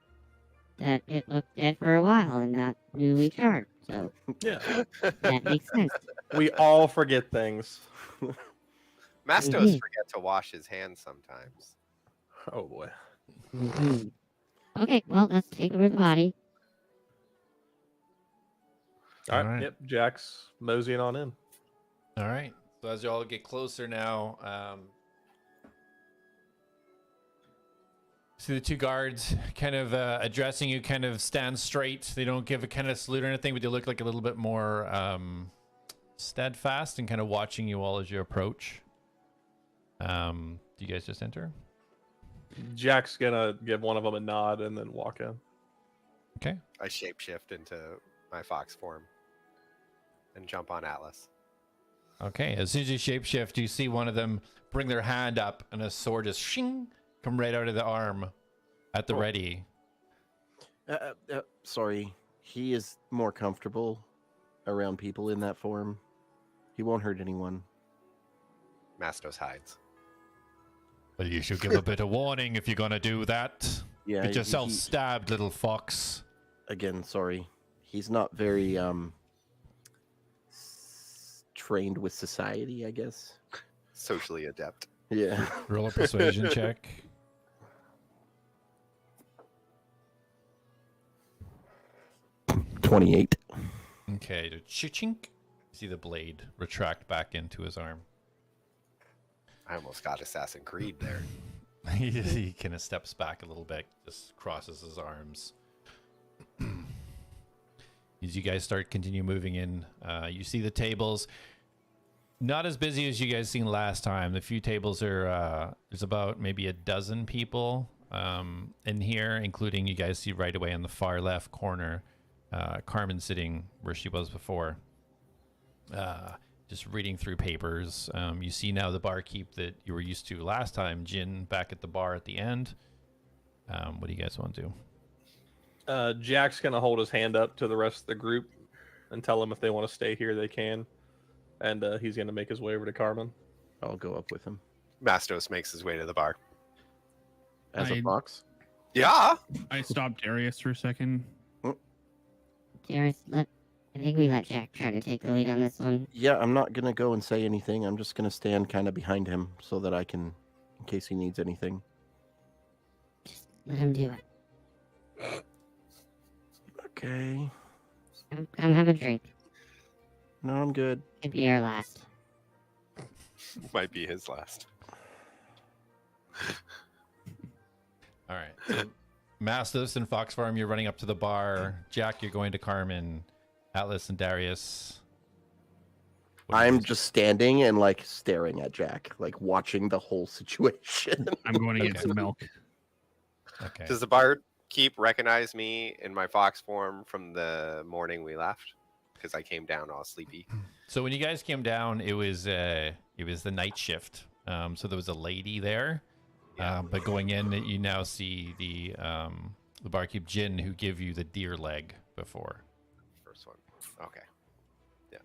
that it looked dead for a while and not newly charred. So Yeah, that makes sense. we all forget things. Mastos Mhm. forget to wash his hands sometimes. Oh boy. Mhm. Okay. Well, let's take over the body. All right. All right. Yep. Jack's moseying on in. All right. So as you all get closer now, See the two guards kind of addressing you, kind of stand straight. They don't give a kind of salute or anything, but they look like a little bit more steadfast and kind of watching you all as you approach. Do you guys just enter? Jack's gonna give one of them a nod and then walk in. Okay. I shapeshift into my fox form and jump on Atlas. Okay. As soon as you shapeshift, you see one of them bring their hand up and a sword just shing, come right out of the arm at the ready. Sorry. He is more comfortable around people in that form. He won't hurt anyone. Mastos hides. Well, you should give a bit of warning if you're going to do that. Yeah. Get yourself stabbed, little fox. Again, sorry. He's not very trained with society, I guess. Socially adept. Yeah. Roll a persuasion check. $28. Okay, chink. See the blade retract back into his arm. I almost got Assassin's Creed there. He kind of steps back a little bit, just crosses his arms. As you guys continue moving in, you see the tables. Not as busy as you guys seen last time. The few tables are, there's about maybe a dozen people in here, including you guys see right away on the far left corner, Carmen sitting where she was before. Just reading through papers. You see now the barkeep that you were used to last time, Jin, back at the bar at the end. What do you guys want to do? Jack's gonna hold his hand up to the rest of the group and tell them if they want to stay here, they can. And he's gonna make his way over to Carmen. I'll go up with him. Mastos makes his way to the bar. As a fox? Yeah. I stopped Darius for a second. Darius, I think we let Jack try to take the lead on this one. Yeah, I'm not going to go and say anything. I'm just going to stand kind of behind him so that I can, in case he needs anything. Just let him do it. Okay. Come have a drink. No, I'm good. Could be our last. Might be his last. All right. So Mastos and Fox Farm, you're running up to the bar. Jack, you're going to Carmen. Atlas and Darius. I'm just standing and like staring at Jack, like watching the whole situation. I'm going to get some milk. Okay. Does the barkeep recognize me in my fox form from the morning we left? Because I came down all sleepy. So when you guys came down, it was the night shift. So there was a lady there. But going in, you now see the barkeep Jin, who gave you the deer leg before. First one. Okay. Yeah.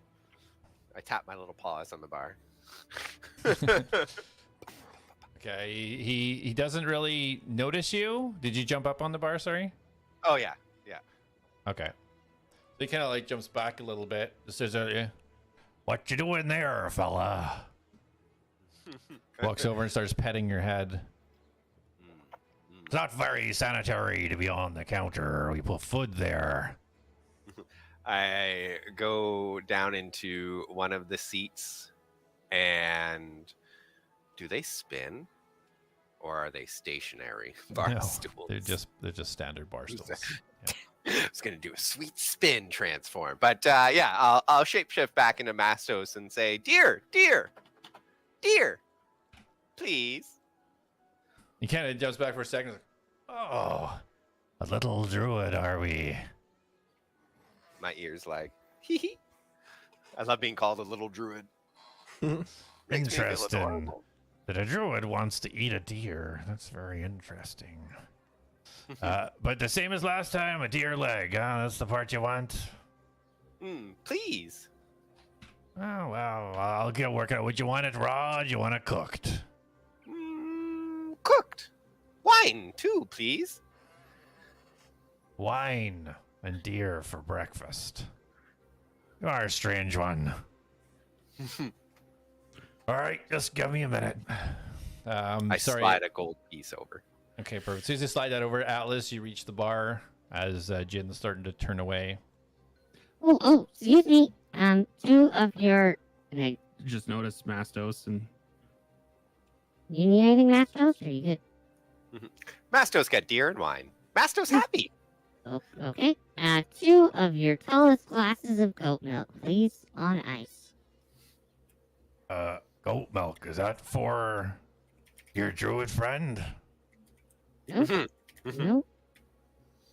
I tap my little paws on the bar. Okay. He doesn't really notice you. Did you jump up on the bar? Sorry. Oh yeah. Yeah. Okay. So he kind of like jumps back a little bit. Just says, "What you doing there, fella?" Walks over and starts petting your head. It's not very sanitary to be on the counter. We put food there. I go down into one of the seats, and do they spin, or are they stationary bar No, stools? they're just standard bar stools. Yeah. I was gonna do a sweet spin transform, but yeah, I'll shapeshift back into Mastos and say, "Dear, please." He kind of jumps back for a second. Like, oh, a little druid, are we? My ears like, hee hee. I love being called a little druid. Makes me feel Interesting. adorable. That a druid wants to eat a deer. That's very interesting. But the same as last time, a deer leg, huh? That's the part you want? Please. Oh, well, I'll get working on it. Would you want it raw or do you want it cooked? Cooked. Wine, too, please. Wine and deer for breakfast. You are a strange one. All right, just give me a minute. I sorry. slide a gold piece over. Okay, perfect. As soon as you slide that over, Atlas, you reach the bar as Jin's starting to turn away. Oh, excuse me. Two of your... Okay, Just noticed Mastos and you need anything, Mastos? Or are you good? Mastos got deer and wine. Mastos happy. Okay. 2 of your tallest glasses of goat milk, please, on ice. Goat milk, is that for your druid friend? Nope. Nope.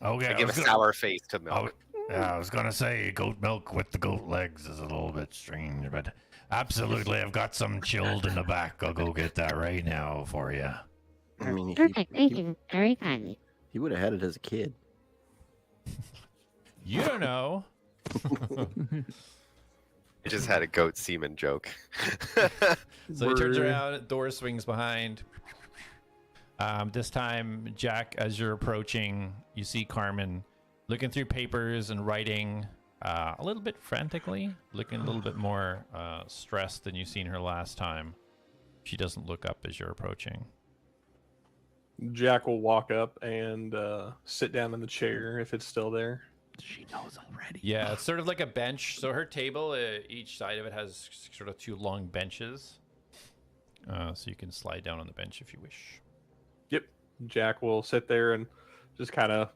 Okay. I give a sour face to milk. I was gonna say goat milk with the goat legs is a little bit strange, but absolutely, I've got some chilled in the back. I'll go get that right now for you. I mean, Perfect. Thank you very kindly. he would have had it as a kid. You don't know. I just had a goat semen joke. So he turns around, door swings behind. This time, Jack, as you're approaching, you see Carmen looking through papers and writing a little bit frantically, looking a little bit more stressed than you've seen her last time. She doesn't look up as you're approaching. Jack will walk up and sit down in the chair if it's still there. She knows already. Yeah, it's sort of like a bench. So her table, each side of it has sort of 2 long benches. So you can slide down on the bench if you wish. Yep. Jack will sit there and just kind of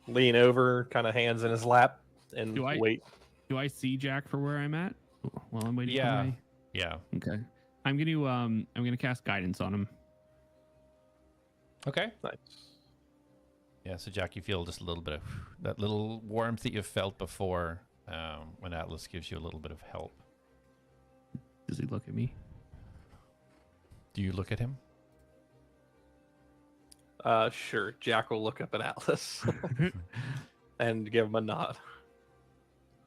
lean over, kind of hands in his lap, and wait. Do I see Jack for where I'm at while I'm waiting? Yeah. For my... Yeah. Okay. I'm gonna cast guidance on him. Okay. Nice. Yeah, so Jack, you feel just a little bit of that little warmth that you felt before when Atlas gives you a little bit of help. Does he look at me? Do you look at him? Sure. Jack will look up at Atlas and give him a nod.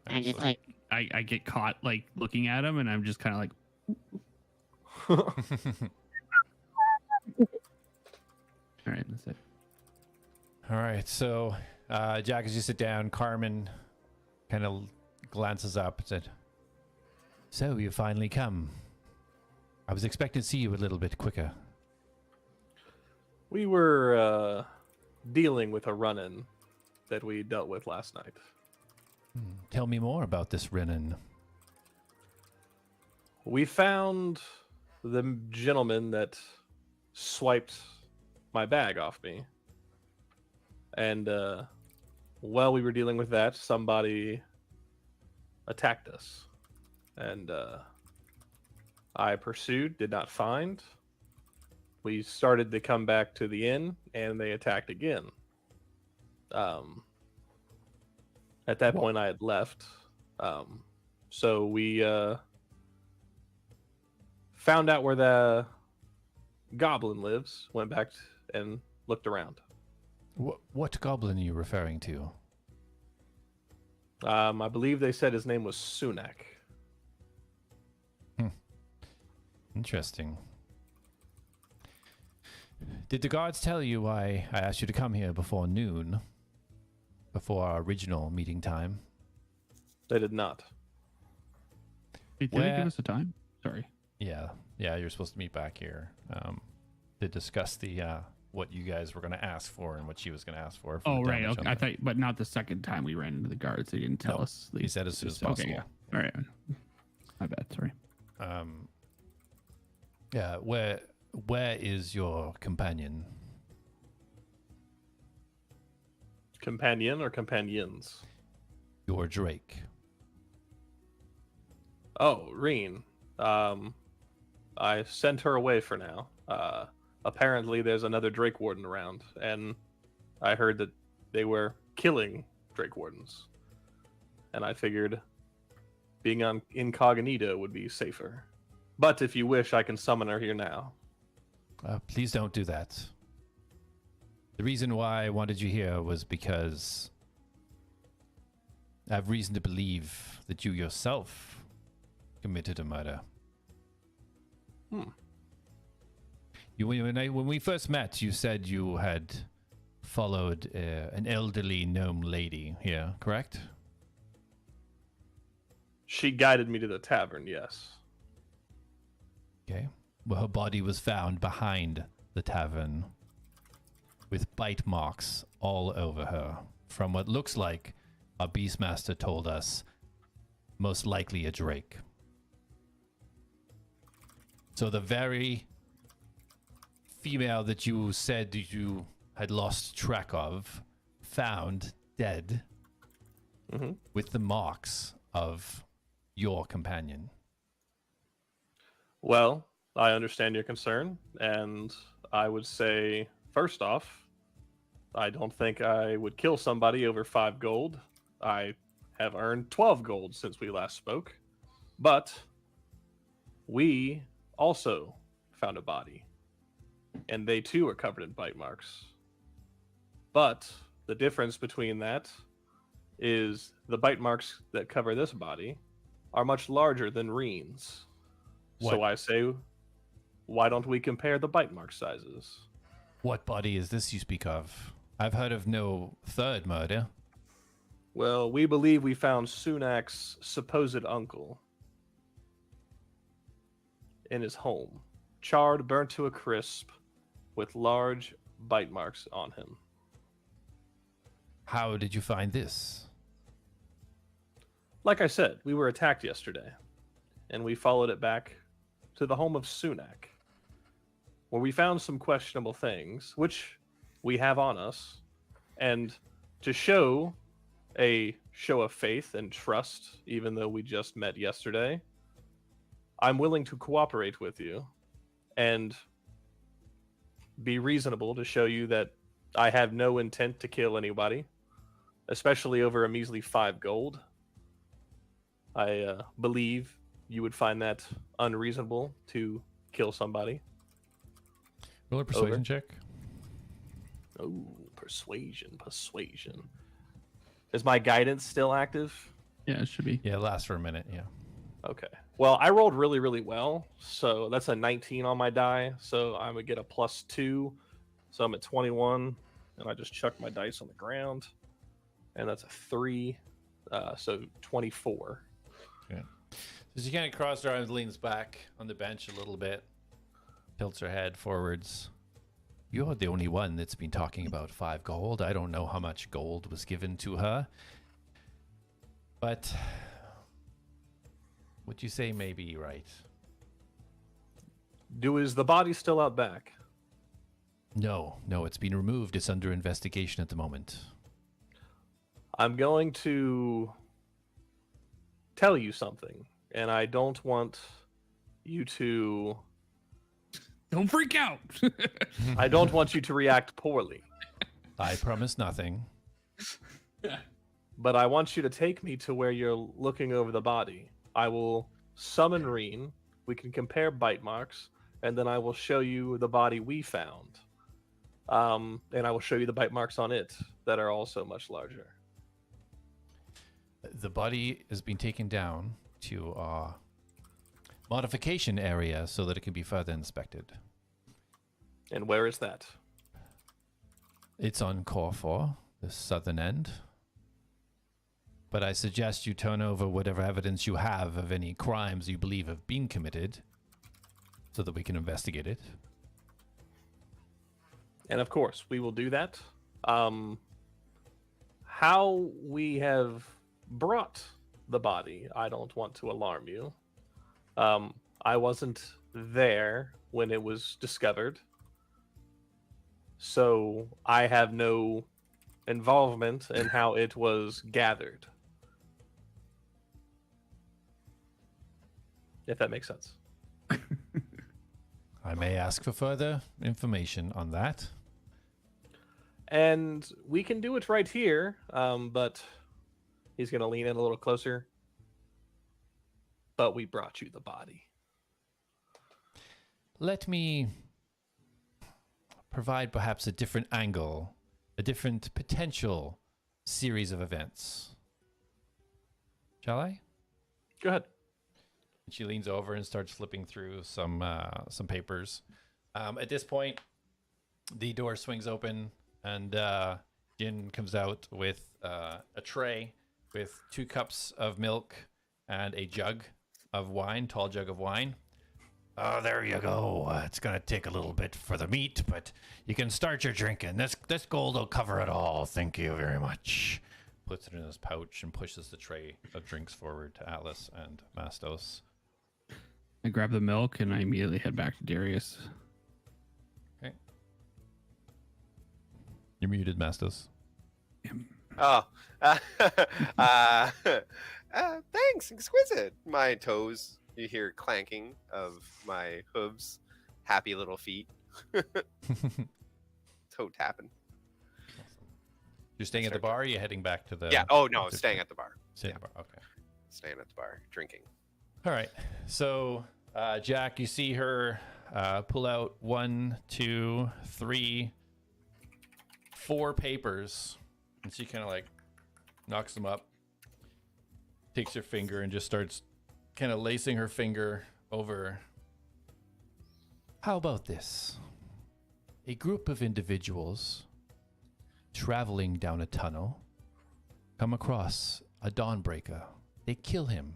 I just like I get caught like looking at him, and I'm just kind of like. All right, that's it. All right, so Jack, as you sit down, Carmen kind of glances up and said, "So you finally come. I was expecting to see you a little bit quicker." We were dealing with a run-in that we dealt with last night. Tell me more about this run-in. We found the gentleman that swiped my bag off me. And while we were dealing with that, somebody attacked us. And I pursued, did not find. We started to come back to the inn, and they attacked again. At that point, I had left. So we found out where the goblin lives, went back and looked around. What goblin are you referring to? I believe they said his name was Sunak. Interesting. Did the guards tell you why I asked you to come here before noon? Before our original meeting time? They did not. Wait, did they give us a time? Sorry. Yeah, you're supposed to meet back here to discuss the what you guys were going to ask for and what she was going to ask for. Oh, right. Okay. I thought, but not the second time we ran into the guards. They didn't tell us. He said as soon as possible. Okay, yeah. All right. My bad. Sorry. Yeah. Where is your companion? Companion or companions? Your Drake. Oh, Reen. I sent her away for now. Apparently there's another Drake Warden around, and I heard that they were killing Drake Wardens. And I figured being on incognito would be safer. But if you wish, I can summon her here now. Please don't do that. The reason why I wanted you here was because I have reason to believe that you yourself committed a murder. When we first met, you said you had followed an elderly gnome lady here, correct? She guided me to the tavern, yes. Okay. Well, her body was found behind the tavern with bite marks all over her. From what looks like, our Beastmaster told us, most likely a Drake. So the very female that you said you had lost track of found dead with the marks of your companion. Well, I understand your concern, and I would say, first off, I don't think I would kill somebody over 5 gold. I have earned 12 gold since we last spoke. But we also found a body, and they too are covered in bite marks. But the difference between that is the bite marks that cover this body are much larger than Reen's. So I say, why don't we compare the bite mark sizes? What body is this you speak of? I've heard of no third murder. Well, we believe we found Sunak's supposed uncle in his home, charred, burnt to a crisp, with large bite marks on him. How did you find this? Like I said, we were attacked yesterday, and we followed it back to the home of Sunak, where we found some questionable things, which we have on us, and to show a show of faith and trust, even though we just met yesterday, I'm willing to cooperate with you and be reasonable to show you that I have no intent to kill anybody, especially over a measly 5 gold. I believe you would find that unreasonable to kill somebody. Roll a persuasion check. Oh, persuasion. Is my guidance still active? Yeah, it should be. Yeah, it lasts for a minute, yeah. Okay. Well, I rolled really, really well. So that's a 19 on my die. So I would get a +2. So I'm at 21. And I just chucked my dice on the ground. And that's a 3. So 24. Okay. So she kind of crossed her arms, leans back on the bench a little bit, tilts her head forwards. You're the only one that's been talking about 5 gold. I don't know how much gold was given to her. But what you say may be right. Is the body still out back? No, it's been removed. It's under investigation at the moment. I'm going to tell you something, and I don't want you to... Don't freak out. I don't want you to react poorly. I promise nothing. But I want you to take me to where you're looking over the body. I will summon Reen. We can compare bite marks, and then I will show you the body we found. And I will show you the bite marks on it that are also much larger. The body has been taken down to our modification area so that it can be further inspected. And where is that? It's on core 4, the southern end. But I suggest you turn over whatever evidence you have of any crimes you believe have been committed so that we can investigate it. And of course, we will do that. How we have brought the body, I don't want to alarm you. I wasn't there when it was discovered. So I have no involvement in how it was gathered. If that makes sense. I may ask for further information on that. And we can do it right here, but he's going to lean in a little closer. But we brought you the body. Let me provide perhaps a different angle, a different potential series of events. Shall I? Go ahead. She leans over and starts flipping through some papers. At this point, the door swings open, and Jin comes out with a tray with 2 cups of milk and a jug of wine, tall jug of wine. Oh, there you go. It's gonna take a little bit for the meat, but you can start your drinking. This gold will cover it all. Thank you very much. Puts it in his pouch and pushes the tray of drinks forward to Atlas and Mastos. I grab the milk and I immediately head back to Darius. Okay. You're muted, Mastos. Oh, thanks, exquisite. My toes, you hear clanking of my hooves, happy little feet. Toe tapping. You're staying at the bar, or are you heading back to the... Yeah, oh no, staying at the bar. Staying at the bar, okay. Staying at the bar, drinking. All right. So, Jack, you see her pull out 1, 2, 3, 4 papers, and she kind of like knocks them up, takes her finger, and just starts kind of lacing her finger over. How about this? A group of individuals traveling down a tunnel come across a dawnbreaker. They kill him.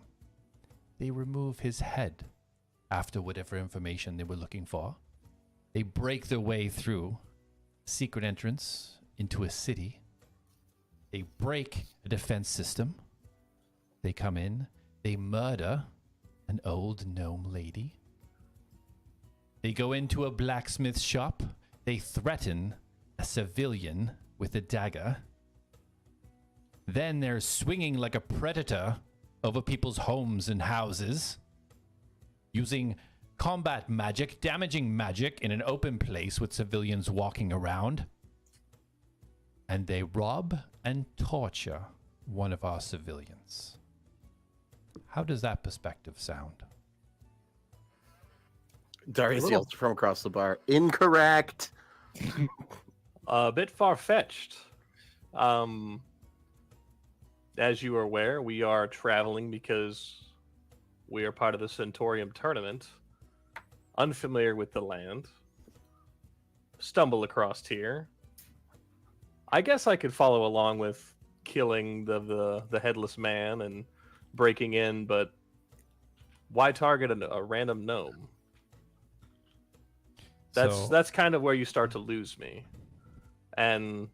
They remove his head after whatever information they were looking for. They break their way through secret entrance into a city. They break a defense system. They come in. They murder an old gnome lady. They go into a blacksmith shop. They threaten a civilian with a dagger. Then they're swinging like a predator over people's homes and houses, using combat magic, damaging magic in an open place with civilians walking around. And they rob and torture one of our civilians. How does that perspective sound? Darius yells from across the bar. Incorrect. A bit far-fetched. As you are aware, we are traveling because we are part of the Centaurium tournament. Unfamiliar with the land. Stumble across here. I guess I could follow along with killing the headless man and breaking in, but why target a random gnome? That's kind of where you start to lose me. And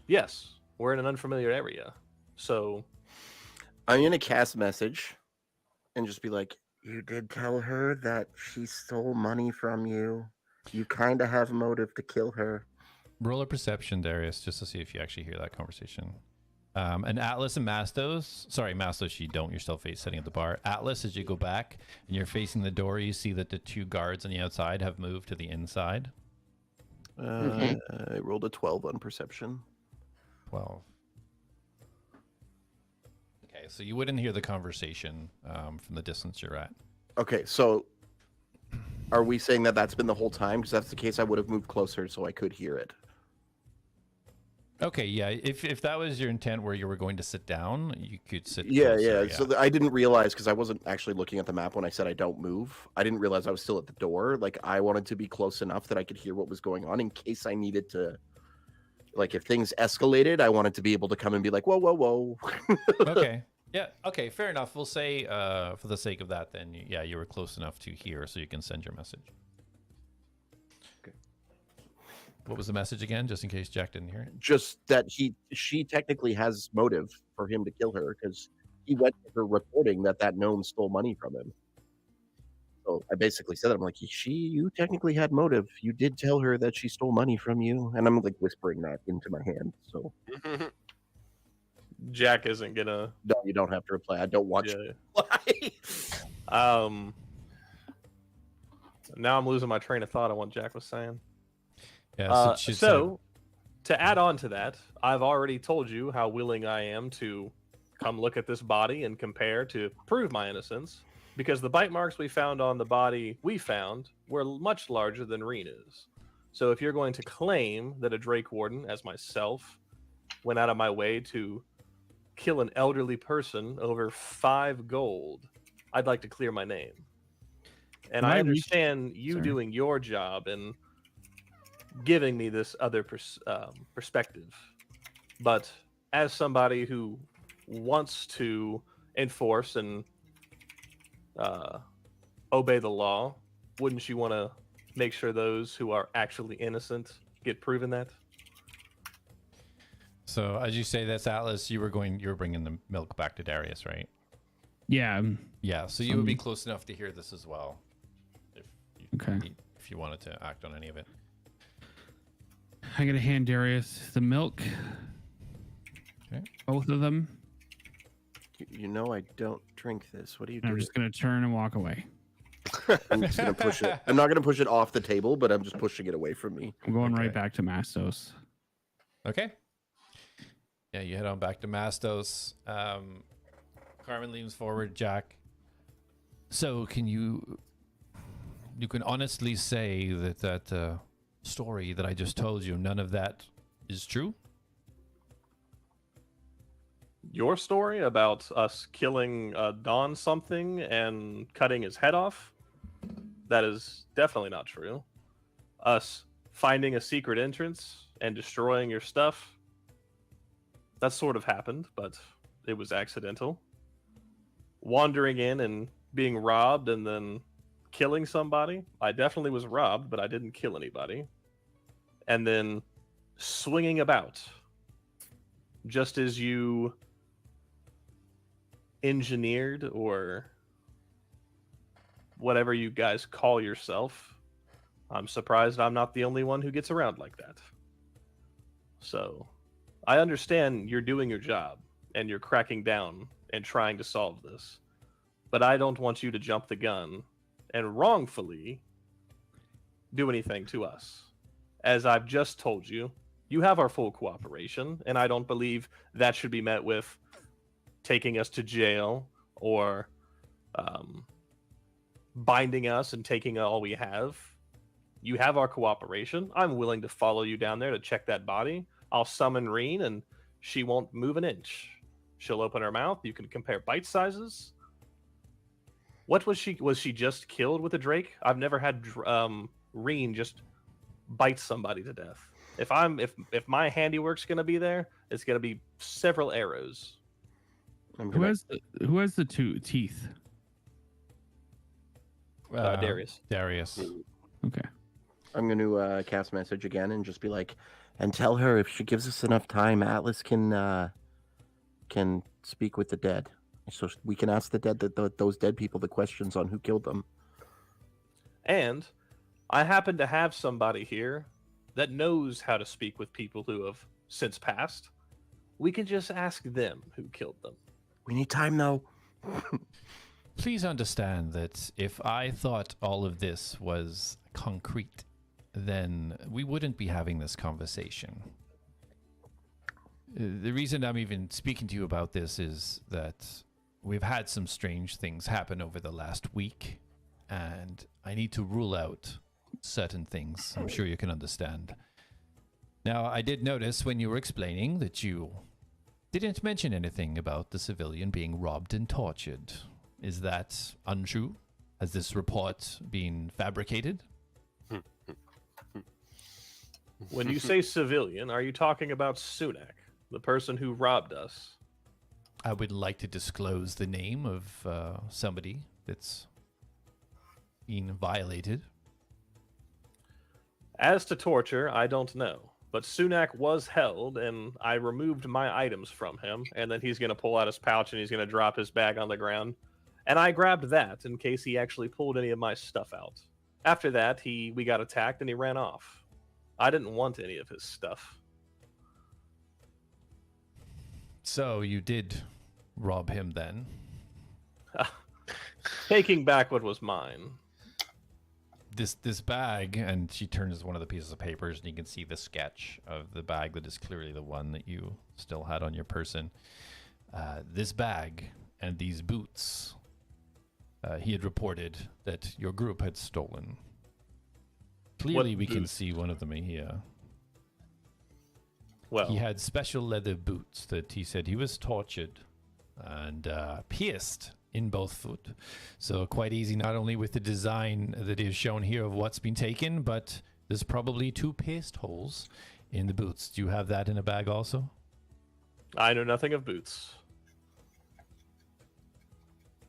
yes, we're in an unfamiliar area. So I'm going to cast message and just be like, you did tell her that she stole money from you. You kind of have motive to kill her. Roll a perception, Darius, just to see if you actually hear that conversation. And Atlas and Mastos, sorry, Mastos, you don't. You're still sitting at the bar. Atlas, as you go back and you're facing the door, you see that the 2 guards on the outside have moved to the inside. I rolled a 12 on perception. 12. Okay, so you wouldn't hear the conversation from the distance you're at. Okay, so are we saying that that's been the whole time? Because that's the case, I would have moved closer so I could hear it. Okay, yeah. If that was your intent where you were going to sit down, you could sit Yeah, closer, yeah. So I didn't realize, because I wasn't actually looking at the map when I said I don't move. I didn't realize I was still at the door. Like, I wanted to be close enough that I could hear what was going on in case I needed to... Like, if things escalated, I wanted to be able to come and be like, whoa, whoa, whoa. Okay. Yeah, okay, fair enough. We'll say, for the sake of that, then, yeah, you were close enough to hear, so you can send your message. What was the message again, just in case Jack didn't hear it? Just that she technically has motive for him to kill her, because he went to her reporting that gnome stole money from him. So I basically said that. I'm like, you technically had motive. You did tell her that she stole money from you. And I'm like whispering that into my hand. So Jack isn't gonna... No, you don't have to reply. I don't want you to reply. Now I'm losing my train of thought on what Jack was saying. Yeah, so to add on to that, I've already told you how willing I am to come look at this body and compare to prove my innocence, because the bite marks we found on the body we found were much larger than Rena's. So if you're going to claim that a Drake Warden, as myself, went out of my way to kill an elderly person over 5 gold, I'd like to clear my name. And I understand you doing your job and giving me this other perspective. But as somebody who wants to enforce and obey the law, wouldn't you want to make sure those who are actually innocent get proven that? So as you say this, Atlas, you were bringing the milk back to Darius, right? Yeah. Yeah, so you would be close enough to hear this as well, if you wanted to act on any of it. I'm gonna hand Darius the milk. Okay. Both of them. You know I don't drink this. What are you And I'm doing? just gonna turn and walk away. I'm just gonna push it. I'm not gonna push it off the table, but I'm just pushing it away from me. I'm going Okay. right back to Mastos. Okay. Yeah, you head on back to Mastos. Carmen leans forward. Jack. So, can you can honestly say that story that I just told you, none of that is true? Your story about us killing Don something and cutting his head off? That is definitely not true. Us finding a secret entrance and destroying your stuff? That sort of happened, but it was accidental. Wandering in and being robbed and then killing somebody? I definitely was robbed, but I didn't kill anybody. And then swinging about. Just as you engineered or whatever you guys call yourself. I'm surprised I'm not the only one who gets around like that. So, I understand you're doing your job and you're cracking down and trying to solve this. But I don't want you to jump the gun and wrongfully do anything to us. As I've just told you, you have our full cooperation, and I don't believe that should be met with taking us to jail or binding us and taking all we have. You have our cooperation. I'm willing to follow you down there to check that body. I'll summon Reen, and she won't move an inch. She'll open her mouth. You can compare bite sizes. What was she? Was she just killed with a drake? I've never had Reen just bite somebody to death. If my handiwork's gonna be there, it's gonna be several arrows. Who has the two teeth? Darius. Darius. Okay. I'm going to cast message again and just be like, and tell her if she gives us enough time, Atlas can speak with the dead, so we can ask the dead those dead people the questions on who killed them. And I happen to have somebody here that knows how to speak with people who have since passed. We can just ask them who killed them. We need time, though. Please understand that if I thought all of this was concrete, then we wouldn't be having this conversation. The reason I'm even speaking to you about this is that we've had some strange things happen over the last week, and I need to rule out certain things. I'm sure you can understand. Now, I did notice when you were explaining that you didn't mention anything about the civilian being robbed and tortured. Is that untrue? Has this report been fabricated? When you say civilian, are you talking about Sunak, the person who robbed us? I would like to disclose the name of somebody that's being violated. As to torture, I don't know. But Sunak was held, and I removed my items from him, and then he's going to pull out his pouch and he's going to drop his bag on the ground. And I grabbed that in case he actually pulled any of my stuff out. After that, we got attacked and he ran off. I didn't want any of his stuff. So you did rob him then? Taking back what was mine. This bag, and she turns one of the pieces of papers, and you can see the sketch of the bag that is clearly the one that you still had on your person. This bag and these boots, he had reported that your group had stolen. Clearly, we can see one of them here. Well, he had special leather boots that he said he was tortured and pierced in both foot. So quite easy, not only with the design that is shown here of what's been taken, but there's probably 2 pierced holes in the boots. Do you have that in a bag also? I know nothing of boots.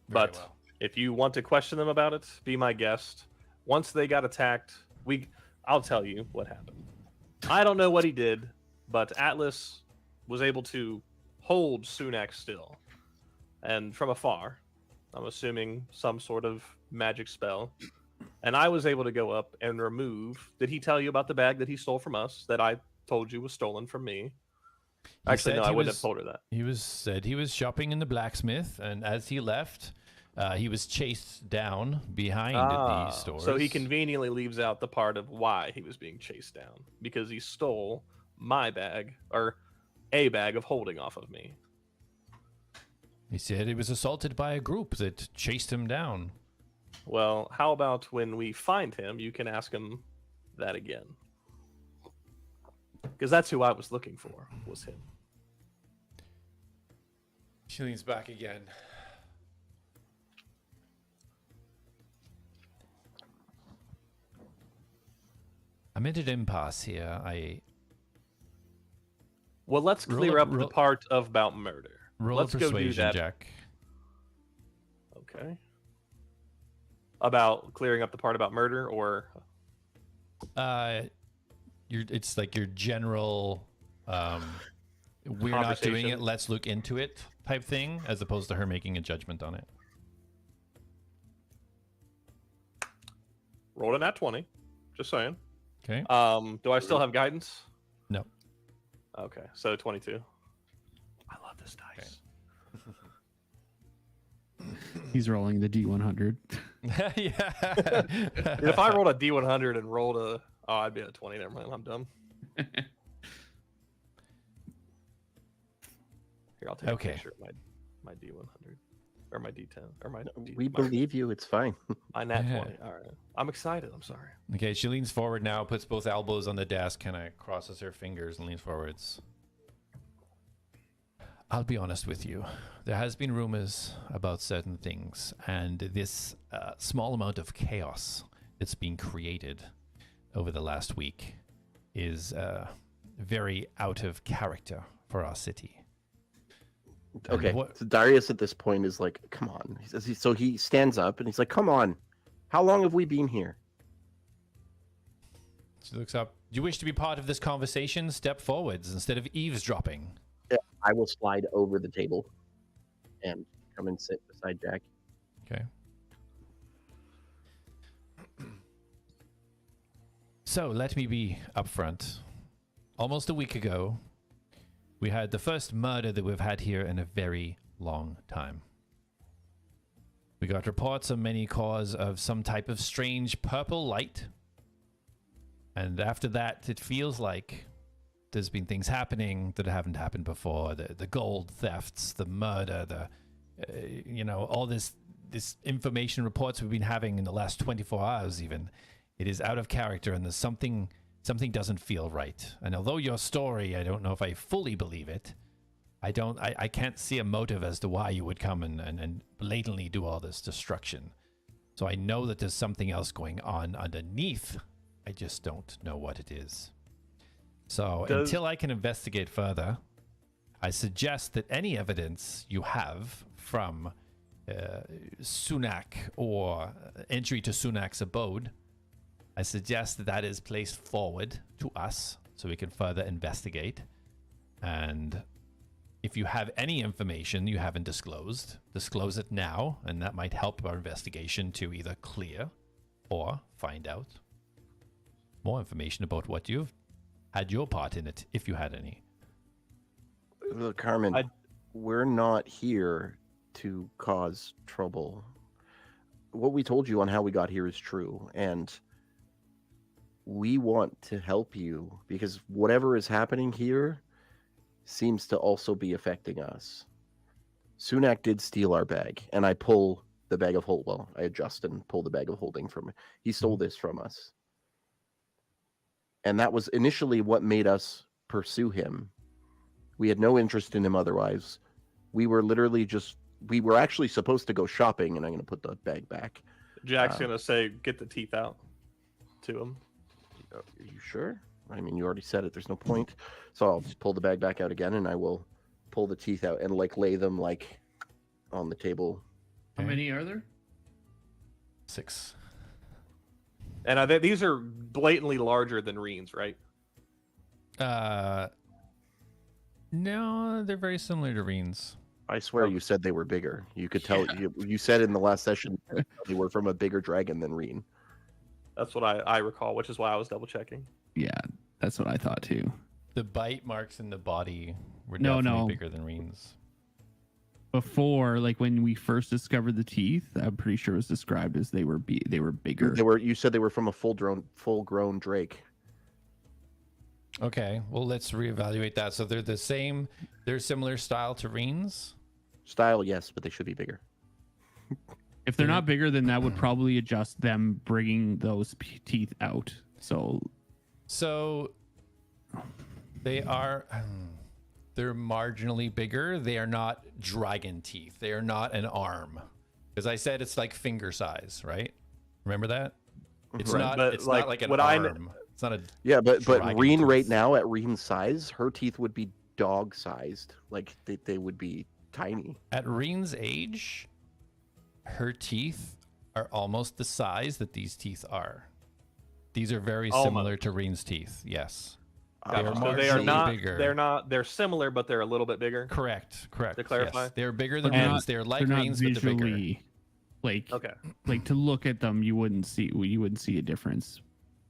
Very But well. if you want to question them about it, be my guest. Once they got attacked, I'll tell you what happened. I don't know what he did, but Atlas was able to hold Sunak still. And from afar, I'm assuming some sort of magic spell. And I was able to go up and remove... Did he tell you about the bag that he stole from us that I told you was stolen from me. He Actually, said no, I he wouldn't was- have told her that. He said he was shopping in the blacksmith, and as he left, he was chased down behind the stores. So he conveniently leaves out the part of why he was being chased down, because he stole my bag, or a bag of holding off of me. He said he was assaulted by a group that chased him down. Well, how about when we find him, you can ask him that again. Because that's who I was looking for, was him. She leans back again. I'm at an impasse here. Well, let's Roll clear up- up the roll- part about murder. Roll Let's a go do persuasion, that. Jack. Okay. About clearing up the part about murder, or It's like your general, we're not doing it, Conversation. let's look into it type thing, as opposed to her making a judgment on it. roll a nat 20. Just saying. Okay. Do I still have guidance? No. Okay, so 22. I love this dice. He's rolling the D100. Yeah. If I rolled a D100 and rolled a... Oh, I'd be at 20. Never mind, I'm dumb. Here, I'll take Okay. a picture of my D100. Or my D10. Or my We believe you. It's fine. my nat 20. All right. I'm excited. I'm sorry. Okay, she leans forward now, puts both elbows on the desk, kind of crosses her fingers and leans forwards. I'll be honest with you. There has been rumors about certain things, and this small amount of chaos that's been created over the last week is very out of character for our city. And Okay. what- So Darius at this point is like, come on. He says, so he stands up and he's like, come on. How long have we been here? She looks up. Do you wish to be part of this conversation? Step forwards instead of eavesdropping. I will slide over the table and come and sit beside Jack. Okay. So let me be upfront. Almost a week ago, we had the first murder that we've had here in a very long time. We got reports of many cause of some type of strange purple light. And after that, it feels like there's been things happening that haven't happened before. The gold thefts, the murder, all this information reports we've been having in the last 24 hours even. It is out of character, and there's something doesn't feel right. And although your story, I don't know if I fully believe it, I can't see a motive as to why you would come and blatantly do all this destruction. So I know that there's something else going on underneath. I just don't know what it is. So until I can investigate further, I suggest that any evidence you have from Sunak or entry to Sunak's abode, I suggest that is placed forward to us so we can further investigate. And if you have any information you haven't disclosed, disclose it now, and that might help our investigation to either clear or find out more information about what you've had your part in it, if you had any. Look, Carmen, we're not here to cause trouble. What we told you on how we got here is true, and we want to help you because whatever is happening here seems to also be affecting us. Sunak did steal our bag, and I pull the bag of hold. Well, I adjust and pull the bag of holding from him. He stole this from us. And that was initially what made us pursue him. We had no interest in him otherwise. We were actually supposed to go shopping, and I'm going to put the bag back. Jack's going to say, get the teeth out to him. Are you sure? I mean, you already said it. There's no point. So I'll just pull the bag back out again, and I will pull the teeth out and lay them on the table. How many are there? 6. And these are blatantly larger than Reen's, right? No, they're very similar to Reen's. I swear you said they were bigger. You could tell. You said in the last session they were from a bigger dragon than Reen. That's what I recall, which is why I was double checking. Yeah, that's what I thought too. The bite marks in the body were No, definitely no. bigger than Reen's. Before, like when we first discovered the teeth, I'm pretty sure it was described as they were bigger. They were. You said they were from a full-grown drake. Okay, well, let's reevaluate that. So they're the same. They're similar style to Reen's. Style, yes, but they should be bigger. If they're not bigger, then that would probably adjust them bringing those teeth out. So they are. They're marginally bigger. They are not dragon teeth. They are not an arm. Because I said it's like finger size, right? Remember that? It's Right. not. But, It's like, not like an what I arm. It's not a. Yeah, but dragon Reen right teeth. now at Reen's size, her teeth would be dog-sized. Like they would be tiny. At Reen's age, her teeth are almost the size that these teeth are. These are very similar to Reen's teeth. Yes. They are So they are marginally not. bigger. They're not. They're similar, but they're a little bit bigger. Correct. To clarify? Yes. They're bigger than But they're Reen's. not- They're like they're not Reen's, but they're bigger. visually like Okay. like to look at them, you wouldn't see a difference.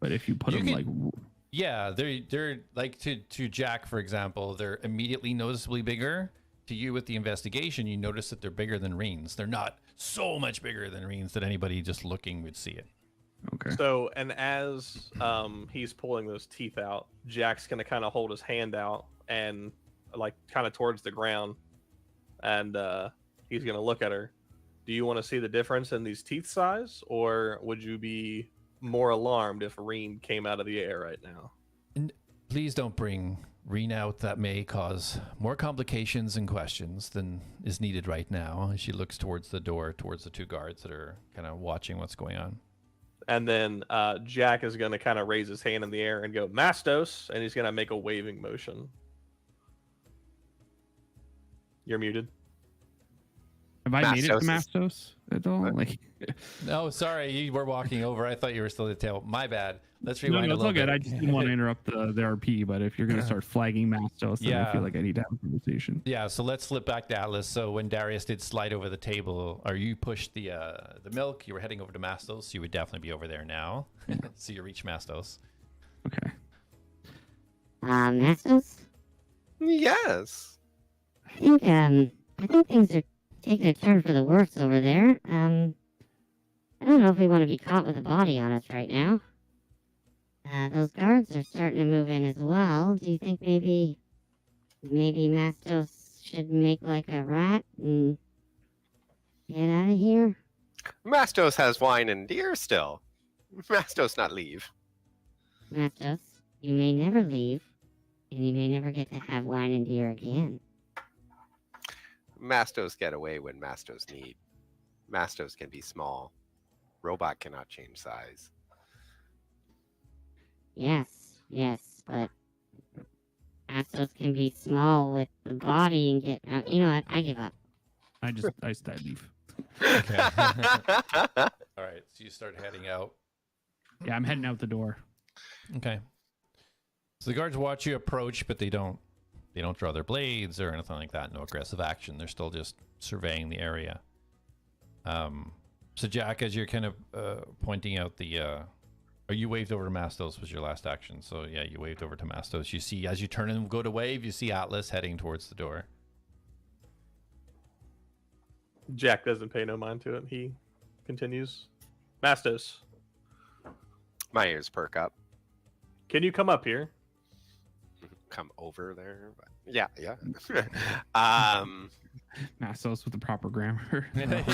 But if you put You them could- like Yeah, they're like to Jack, for example, they're immediately noticeably bigger. To you with the investigation, you notice that they're bigger than Reen's. They're not so much bigger than Reen's that anybody just looking would see it. okay, So, and as he's pulling those teeth out, Jack's gonna kind of hold his hand out and like kind of towards the ground, and he's gonna look at her. Do you want to see the difference in these teeth size, or would you be more alarmed if Reen came out of the air right now? Please don't bring Reen out. That may cause more complications and questions than is needed right now. As she looks towards the door, towards the two guards that are kind of watching what's going on. And then Jack is gonna kind of raise his hand in the air and go Mastos, and he's gonna make a waving motion. You're muted. have I made it to Mastos Mastos at all? Like, No, sorry, you were walking over. I thought you were still at the tail. My bad. Let's no, rewind no, a it's little all good. bit. I just didn't want to interrupt the RP, but if you're gonna start flagging Mastos, then I Yeah. feel like I need to have a conversation. Yeah, so let's flip back to Atlas. So when Darius did slide over the table, or you pushed the milk, you were heading over to Mastos. So you would definitely be over there now. So you reach Mastos. Okay. Mastos? Yes. I think things are taking a turn for the worse over there. I don't know if we want to be caught with a body on us right now. Those guards are starting to move in as well. Do you think maybe Mastos should make like a rat and get out of here? Mastos has wine and deer still. Mastos not leave. Mastos, you may never leave, and you may never get to have wine and beer again. Mastos get away when Mastos need. Mastos can be small. Robot cannot change size. Yes, but Mastos can be small with the body and get out. You know what? I give up. I leave. Okay. All right, so you start heading out. Yeah, I'm heading out the door. Okay. So the guards watch you approach, but they don't draw their blades or anything like that. No aggressive action. They're still just surveying the area. So Jack, as you're kind of pointing out the, or you waved over to Mastos was your last action. So yeah, you waved over to Mastos. You see, as you turn and go to wave, you see Atlas heading towards the door. Jack doesn't pay no mind to it. He continues. Mastos, My ears perk up. can you come up here? Come over there. Yeah. Mastos with the proper grammar. Mastos,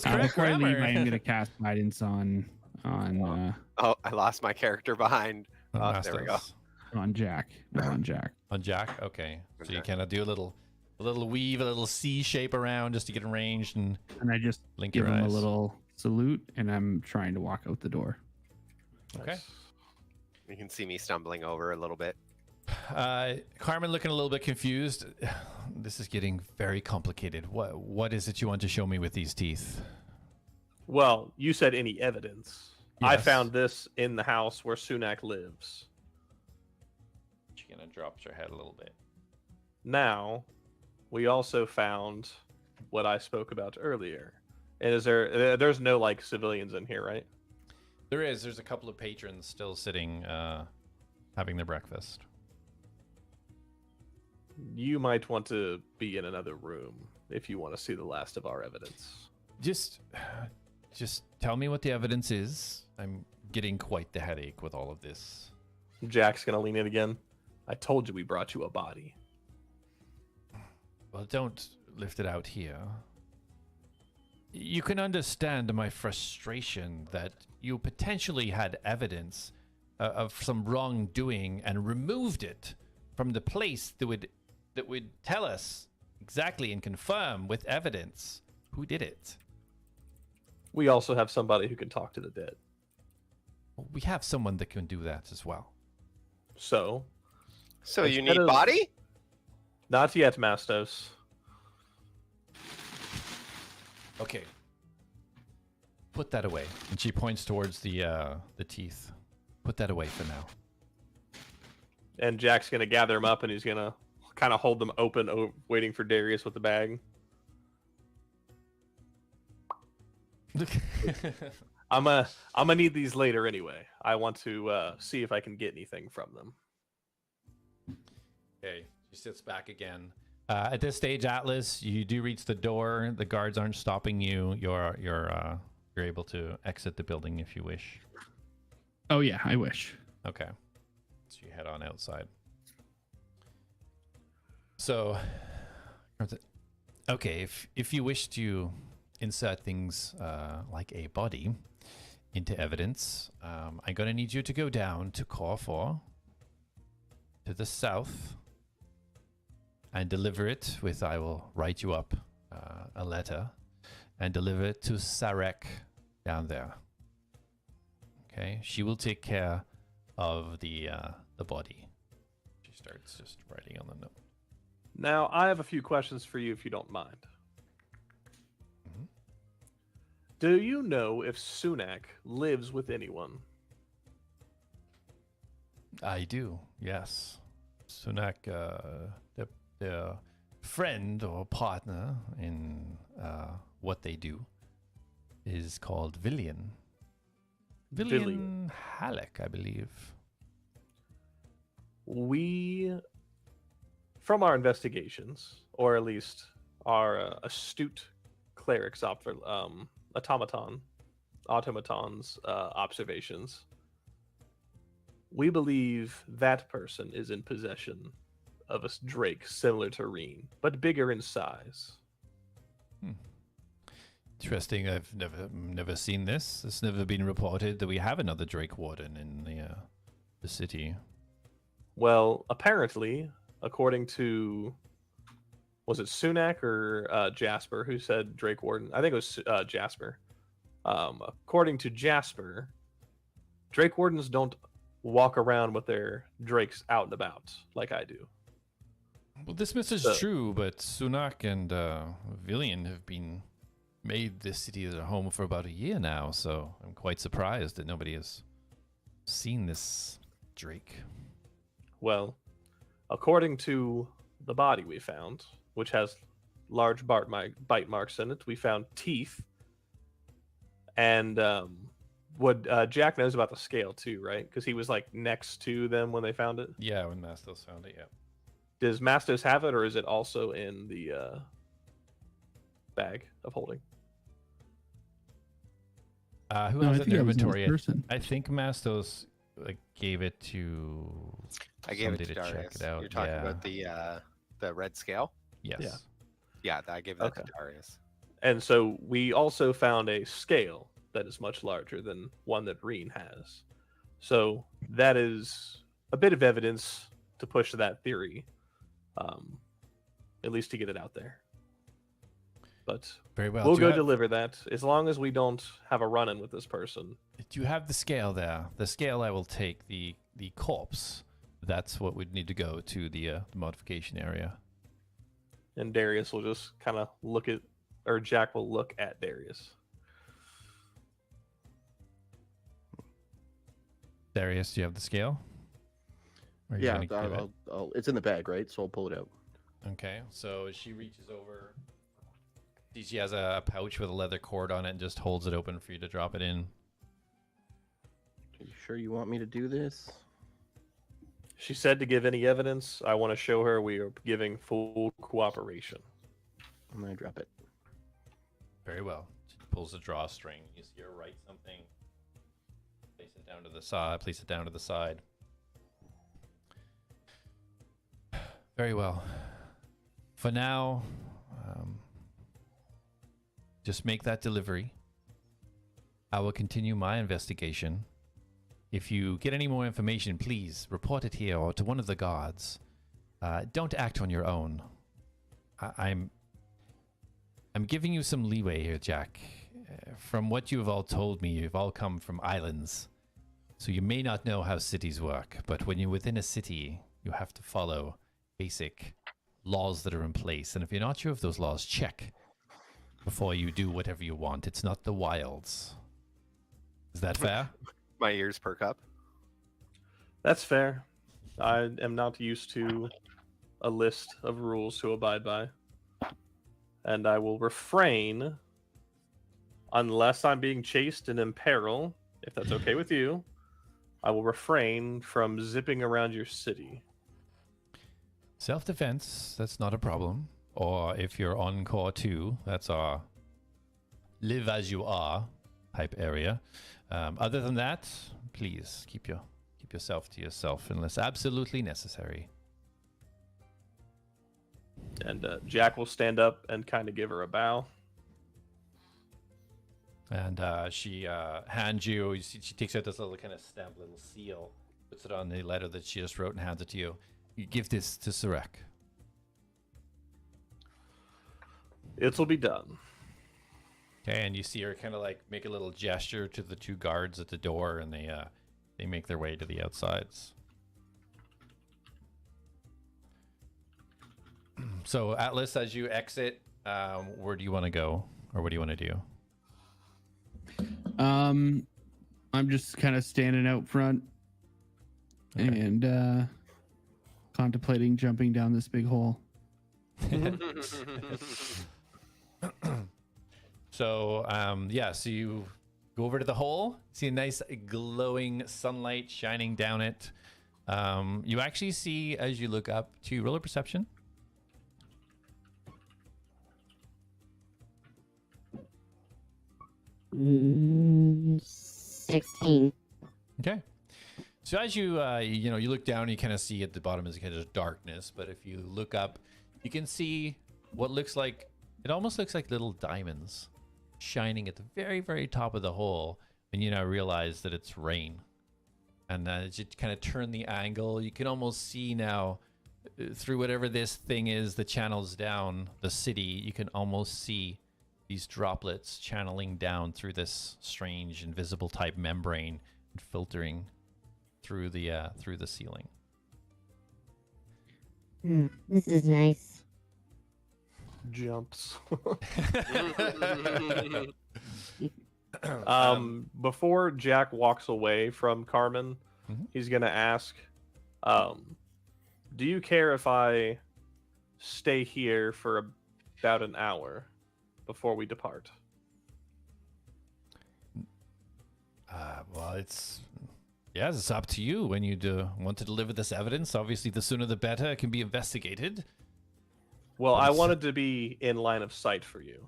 correct Before I leave, grammar. I am gonna cast guidance on Oh, I lost my character behind. Oh, there we go. Jack. No, on Jack. On Jack, okay. So you Okay. kind of do a little weave, a little C shape around just to get arranged and And I just blink give your him eyes. a little salute, and I'm trying to walk out the door. Okay. You can see me stumbling over a little bit. Carmen looking a little bit confused. This is getting very complicated. What is it you want to show me with these teeth? Well, you said any evidence. I Yes. found this in the house where Sunak lives. She kind of drops her head a little bit. Now, we also found what I spoke about earlier. And is there's no like civilians in here, right? There's a couple of patrons still sitting having their breakfast. You might want to be in another room if you want to see the last of our evidence. Just tell me what the evidence is. I'm getting quite the headache with all of this. Jack's gonna lean in again. I told you we brought you a body. Well, don't lift it out here. You can understand my frustration that you potentially had evidence of some wrongdoing and removed it from the place that would tell us exactly and confirm with evidence who did it. We also have somebody who can talk to the dead. We have someone that can do that as well. So you instead need of- body? Not yet, Mastos. Okay. Put that away. And she points towards the teeth. Put that away for now. And Jack's gonna gather them up, and he's gonna kind of hold them open, waiting for Darius with the bag. I'm gonna need these later anyway. I want to see if I can get anything from them. Okay, she sits back again. At this stage, Atlas, you do reach the door. The guards aren't stopping you. You're able to exit the building if you wish. Oh yeah, I wish. Okay, so you head on outside. So, okay, if you wish to insert things like a body into evidence, I'm gonna need you to go down to Core 4 to the south and deliver it with, I will write you up a letter and deliver it to Sarek down there. Okay, she will take care of the body. She starts just writing on the note. Now, I have a few questions for you if you don't mind. Mhm. Do you know if Sunak lives with anyone? I do, yes. Sunak, the friend or partner in what they do is called Villian. Villian Halleck, I believe. We, from our investigations, or at least our astute clerics, automatons' observations, we believe that person is in possession of a drake similar to Reen, but bigger in size. Interesting. I've never seen this. It's never been reported that we have another Drake Warden in the city. Well, apparently, according to, was it Sunak or Jasper who said Drake Warden? I think it was Jasper. According to Jasper, Drake Wardens don't walk around with their drakes out and about like I do. Well, this myth is true, but Sunak and Villian have made this city their home for about a year now, so I'm quite surprised that nobody has seen this Drake. Well, according to the body we found, which has large bite marks in it, we found teeth. And Jack knows about the scale too, right? Because he was like next to them when they found it. Yeah, when Mastos found it, yeah. Does Mastos have it, or is it also in the bag of holding? Who No, has I it in think their it was in this inventory? person. I think Mastos gave it to I gave it somebody to check Darius. it out. You're talking yeah. about the red scale? Yes. Yeah. Yeah, I gave that to Okay. Darius. And so we also found a scale that is much larger than one that Reen has. So that is a bit of evidence to push that theory, at least to get it out there. But Very well. we'll Do you go have- deliver that as long as we don't have a run-in with this person. Do you have the scale there? The scale I will take, the corpse. That's what would need to go to the modification area. And Darius will just kind of look at, or Jack will look at Darius. Darius, do you have the scale? Or are you Yeah, gonna give it? it's in the bag, right? So I'll pull it out. Okay, so she reaches over. She has a pouch with a leather cord on it and just holds it open for you to drop it in. Are you sure you want me to do this? She said to give any evidence. I want to show her we are giving full cooperation. I'm gonna drop it. Very well. She pulls the drawstring. You see her write something. Place it down to the side. Place it down to the side. Very well. For now, just make that delivery. I will continue my investigation. If you get any more information, please report it here or to one of the guards. Don't act on your own. I'm giving you some leeway here, Jack. From what you have all told me, you've all come from islands. So you may not know how cities work, but when you're within a city, you have to follow basic laws that are in place. And if you're not sure of those laws, check before you do whatever you want. It's not the wilds. Is that fair? My ears perk up. That's fair. I am not used to a list of rules to abide by. And I will refrain, unless I'm being chased and in peril, if that's okay with you, I will refrain from zipping around your city. Self-defense, that's not a problem. Or if you're on core 2, that's our live as you are type area. Other than that, please keep yourself to yourself unless absolutely necessary. And Jack will stand up and kind of give her a bow. And she hands you, she takes out this little kind of stamped little seal, puts it on the letter that she just wrote and hands it to you. You give this to Sarek. It'll be done. Okay, and you see her kind of like make a little gesture to the 2 guards at the door, and they make their way to the outsides. So Atlas, as you exit, where do you want to go, or what do you want to do? I'm just kind of standing out front and contemplating jumping down this big hole. So so you go over to the hole, see a nice glowing sunlight shining down it. You actually see, as you look up, to roll a perception. Mm, 16. Okay. So as you you look down, you kind of see at the bottom is kind of darkness, but if you look up, you can see what looks like, it almost looks like little diamonds shining at the very, very top of the hole, and you now realize that it's rain. And as you kind of turn the angle, you can almost see now through whatever this thing is that channels down the city, you can almost see these droplets channeling down through this strange invisible type membrane and filtering through the ceiling. This is nice. Jumps. Before Jack walks away from Carmen, he's gonna ask, do you care if I stay here for about an hour before we depart? Well, it's up to you when you want to deliver this evidence. Obviously, the sooner the better. It can be investigated. Well, I wanted to be in line of sight for you.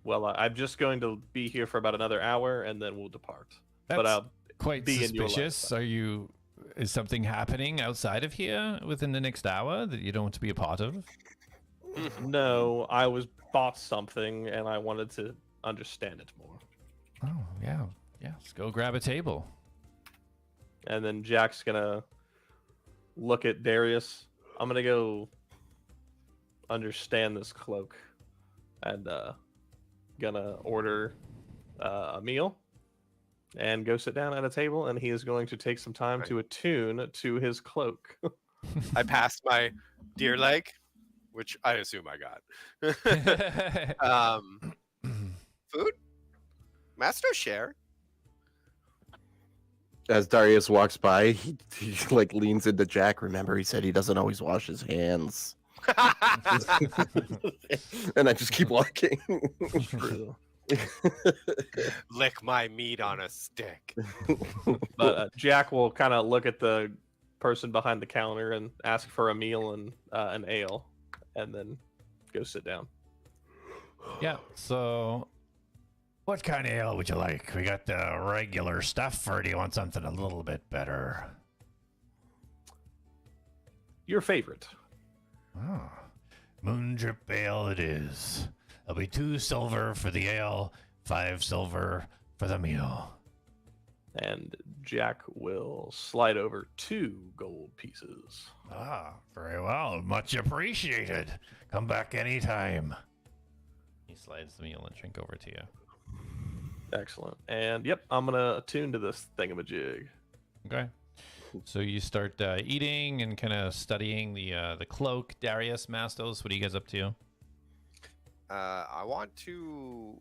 Well, I'm just going to be here for about another hour, and then we'll depart. That's but I'll quite be in your line of suspicious. sight. Is something happening outside of here within the next hour that you don't want to be a part of? No, I was bought something, and I wanted to understand it more. Oh, yeah. Let's go grab a table. And then Jack's gonna look at Darius. I'm gonna go understand this cloak, and gonna order a meal and go sit down at a table, and he is going to take some time to attune to his cloak. I passed my deer leg, which I assume I got. Food? Master share? As Darius walks by, he like leans into Jack. Remember, he said he doesn't always wash his hands. And I just keep walking. True. Lick my meat on a stick. But Jack will kind of look at the person behind the counter and ask for a meal and an ale, and then go sit down. Yeah. So, what kind of ale would you like? We got the regular stuff, or do you want something a little bit better? Your favorite. Oh, Moondrip Ale it is. There'll be 2 silver for the ale, 5 silver for the meal. And Jack will slide over 2 gold pieces. Ah, very well. Much appreciated. Come back anytime. He slides the meal and drink over to you. Excellent. And yep, I'm gonna attune to this thingamajig. Okay. So you start eating and kind of studying the cloak. Darius, Mastos, what are you guys up to? I want to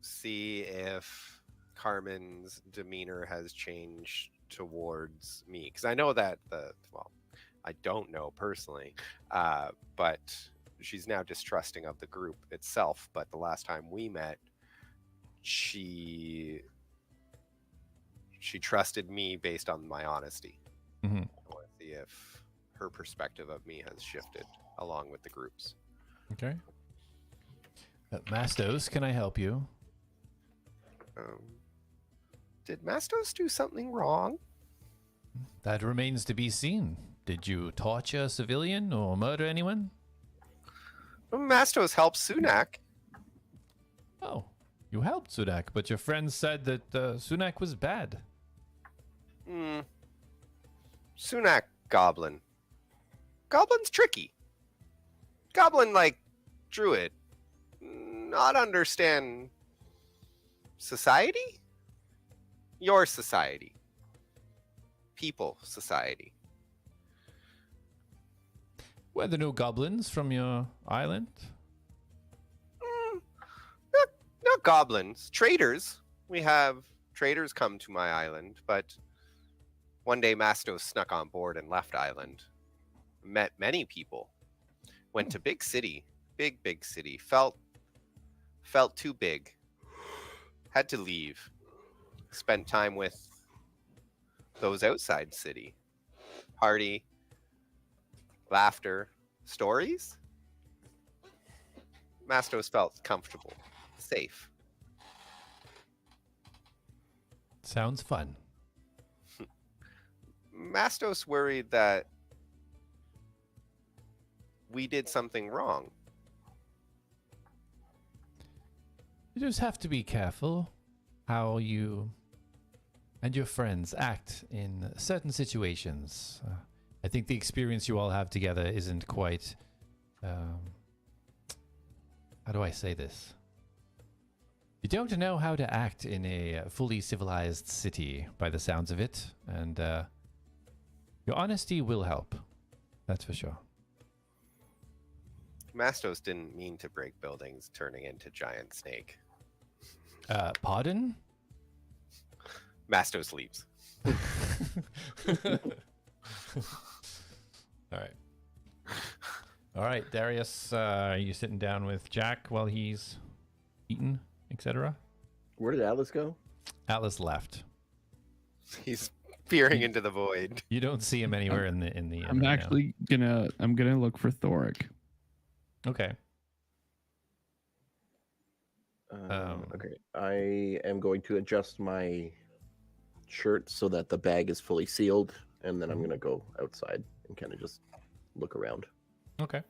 see if Carmen's demeanor has changed towards me, because I know that I don't know personally, but she's now distrusting of the group itself. But the last time we met, she trusted me based on my honesty. Mm-hmm. I want to see if her perspective of me has shifted along with the group's. Okay. Mastos, can I help you? Did Mastos do something wrong? That remains to be seen. Did you torture a civilian or murder anyone? Mastos helped Sunak. Oh, you helped Sunak, but your friends said that Sunak was bad. Sunak Goblin. Goblin's tricky. Goblin like druid. Not understand society? Your society. People society. Were there no goblins from your island? Not goblins. Traders. We have traders come to my island, but one day Mastos snuck on board and left island. Met many people. Went to big city. Big city. Felt too big. Had to leave. Spent time with those outside city. Party. Laughter. Stories. Mastos felt comfortable. Safe. Sounds fun. Mastos worried that we did something wrong. You just have to be careful how you and your friends act in certain situations. I think the experience you all have together isn't quite... how do I say this? You don't know how to act in a fully civilized city, by the sounds of it, and your honesty will help. That's for sure. Mastos didn't mean to break buildings, turning into giant snake. Pardon? Mastos leaves. All right, Darius, are you sitting down with Jack while he's eating, etc.? Where did Atlas go? Atlas left. He's peering into the void. You don't see him anywhere in the. I'm actually gonna look for Thoric. Okay. Okay, I am going to adjust my shirt so that the bag is fully sealed, and then I'm going to go outside and kind of just look around. Okay.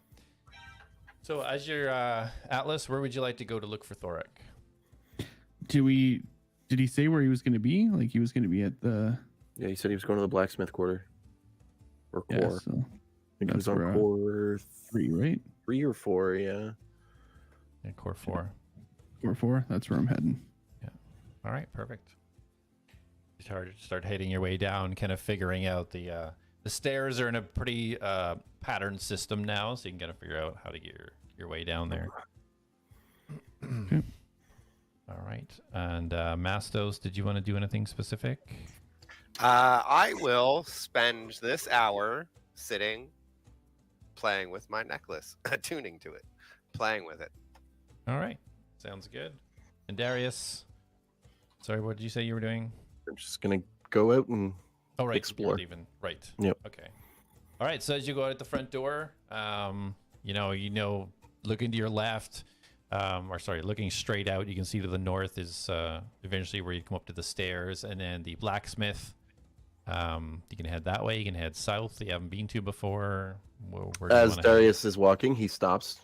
So as your Atlas, where would you like to go to look for Thoric? Did he say where he was going to be? Like he was going to be at the... Yeah, he said he was going to the blacksmith quarter. Or core. Yeah, so I think he was on core 3, right? 3 or 4, yeah. Yeah, core 4. Core 4, that's where I'm heading. Yeah. All right, perfect. You start heading your way down, kind of figuring out the stairs are in a pretty patterned system now, so you can kind of figure out how to get your way down there. Okay. All right. And Mastos, did you want to do anything specific? I will spend this hour sitting, playing with my necklace, attuning to it, playing with it. All right. Sounds good. And Darius, sorry, what did you say you were doing? I'm just going to go out and Oh, right. explore. Even right. Yep. Okay. All right. So as you go out at the front door, looking to your left, looking straight out, you can see to the north is eventually where you come up to the stairs, and then the blacksmith. You can head that way. You can head south. You haven't been to before. Where do you As wanna Darius is walking, he stops,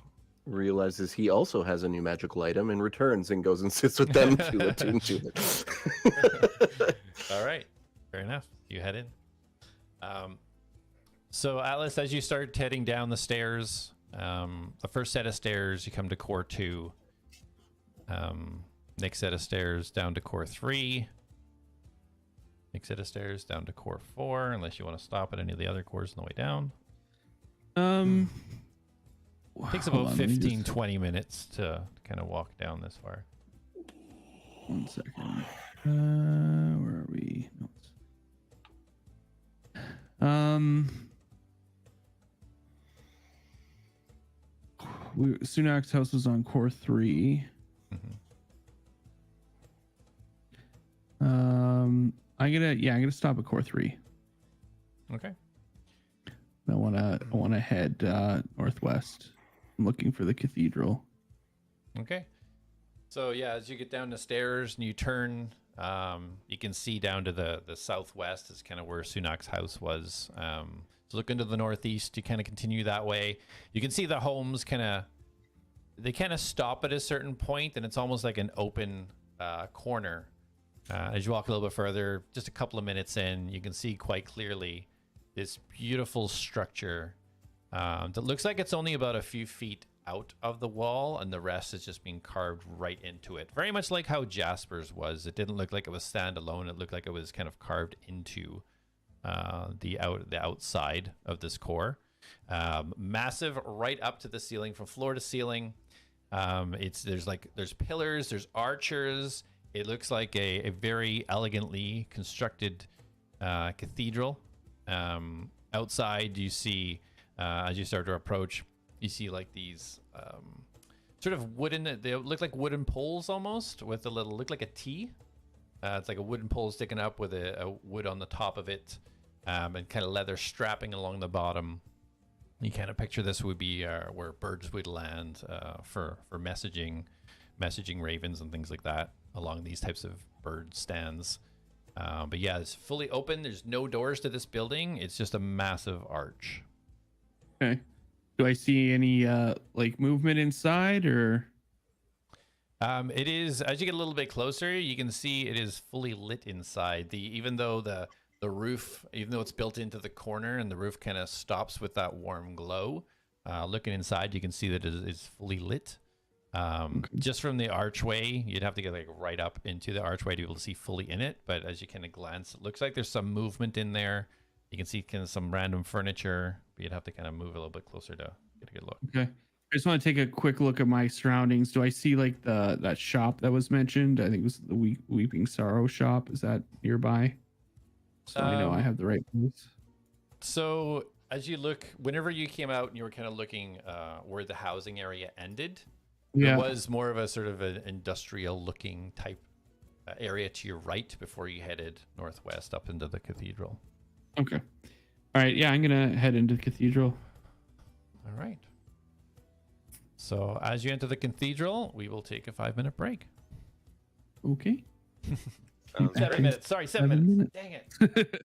realizes he also has a new magical item, and returns and goes and sits with them to attune to it. All right, fair enough. You head in. So Atlas, as you start heading down the stairs, the first set of stairs, you come to core 2. Next set of stairs down to core 3. Next set of stairs down to core 4, unless you want to stop at any of the other cores on the way down. Takes about 20 minutes to kind of walk down this far. 1 second. Where are we? Sunak's house was on core 3. I'm gonna stop at core 3. Okay. I wanna head northwest. I'm looking for the cathedral. Okay. So yeah, as you get down the stairs and you turn, you can see down to the southwest is kind of where Sunak's house was. So look into the northeast, you kind of continue that way. You can see the homes kind of stop at a certain point, and it's almost like an open corner. As you walk a little bit further, just a couple of minutes in, you can see quite clearly this beautiful structure that looks like it's only about a few feet out of the wall, and the rest is just being carved right into it. Very much like how Jasper's was. It didn't look like it was standalone. It looked like it was kind of carved into the outside of this core. Massive, right up to the ceiling, from floor to ceiling. There's pillars, there's archers. It looks like a very elegantly constructed cathedral. Outside, you see, as you start to approach, you see like these sort of wooden, they look like wooden poles almost, with a little, look like a T. It's like a wooden pole sticking up with a wood on the top of it, and kind of leather strapping along the bottom. You kind of picture this would be where birds would land for messaging ravens and things like that along these types of bird stands. But yeah, it's fully open. There's no doors to this building. It's just a massive arch. Okay. Do I see any movement inside, or? It is, as you get a little bit closer, you can see it is fully lit inside. Even though the roof, even though it's built into the corner and the roof kind of stops with that warm glow, looking inside, you can see that it is fully lit. Just from the archway, you'd have to get like right up into the archway to be able to see fully in it. But as you kind of glance, it looks like there's some movement in there. You can see kind of some random furniture, but you'd have to kind of move a little bit closer to get a good look. Okay. I just want to take a quick look at my surroundings. Do I see like that shop that was mentioned? I think it was the Weeping Sorrow shop. Is that nearby? So I know I have the right place. So as you look, whenever you came out and you were kind of looking where the housing area ended, Yeah. it was more of a sort of an industrial looking type area to your right before you headed northwest up into the cathedral. Okay. All right. Yeah, I'm going to head into the cathedral. All right. So as you enter the cathedral, we will take a 5-minute break. Okay. 7 minutes. Sorry, 7 minutes. Dang it.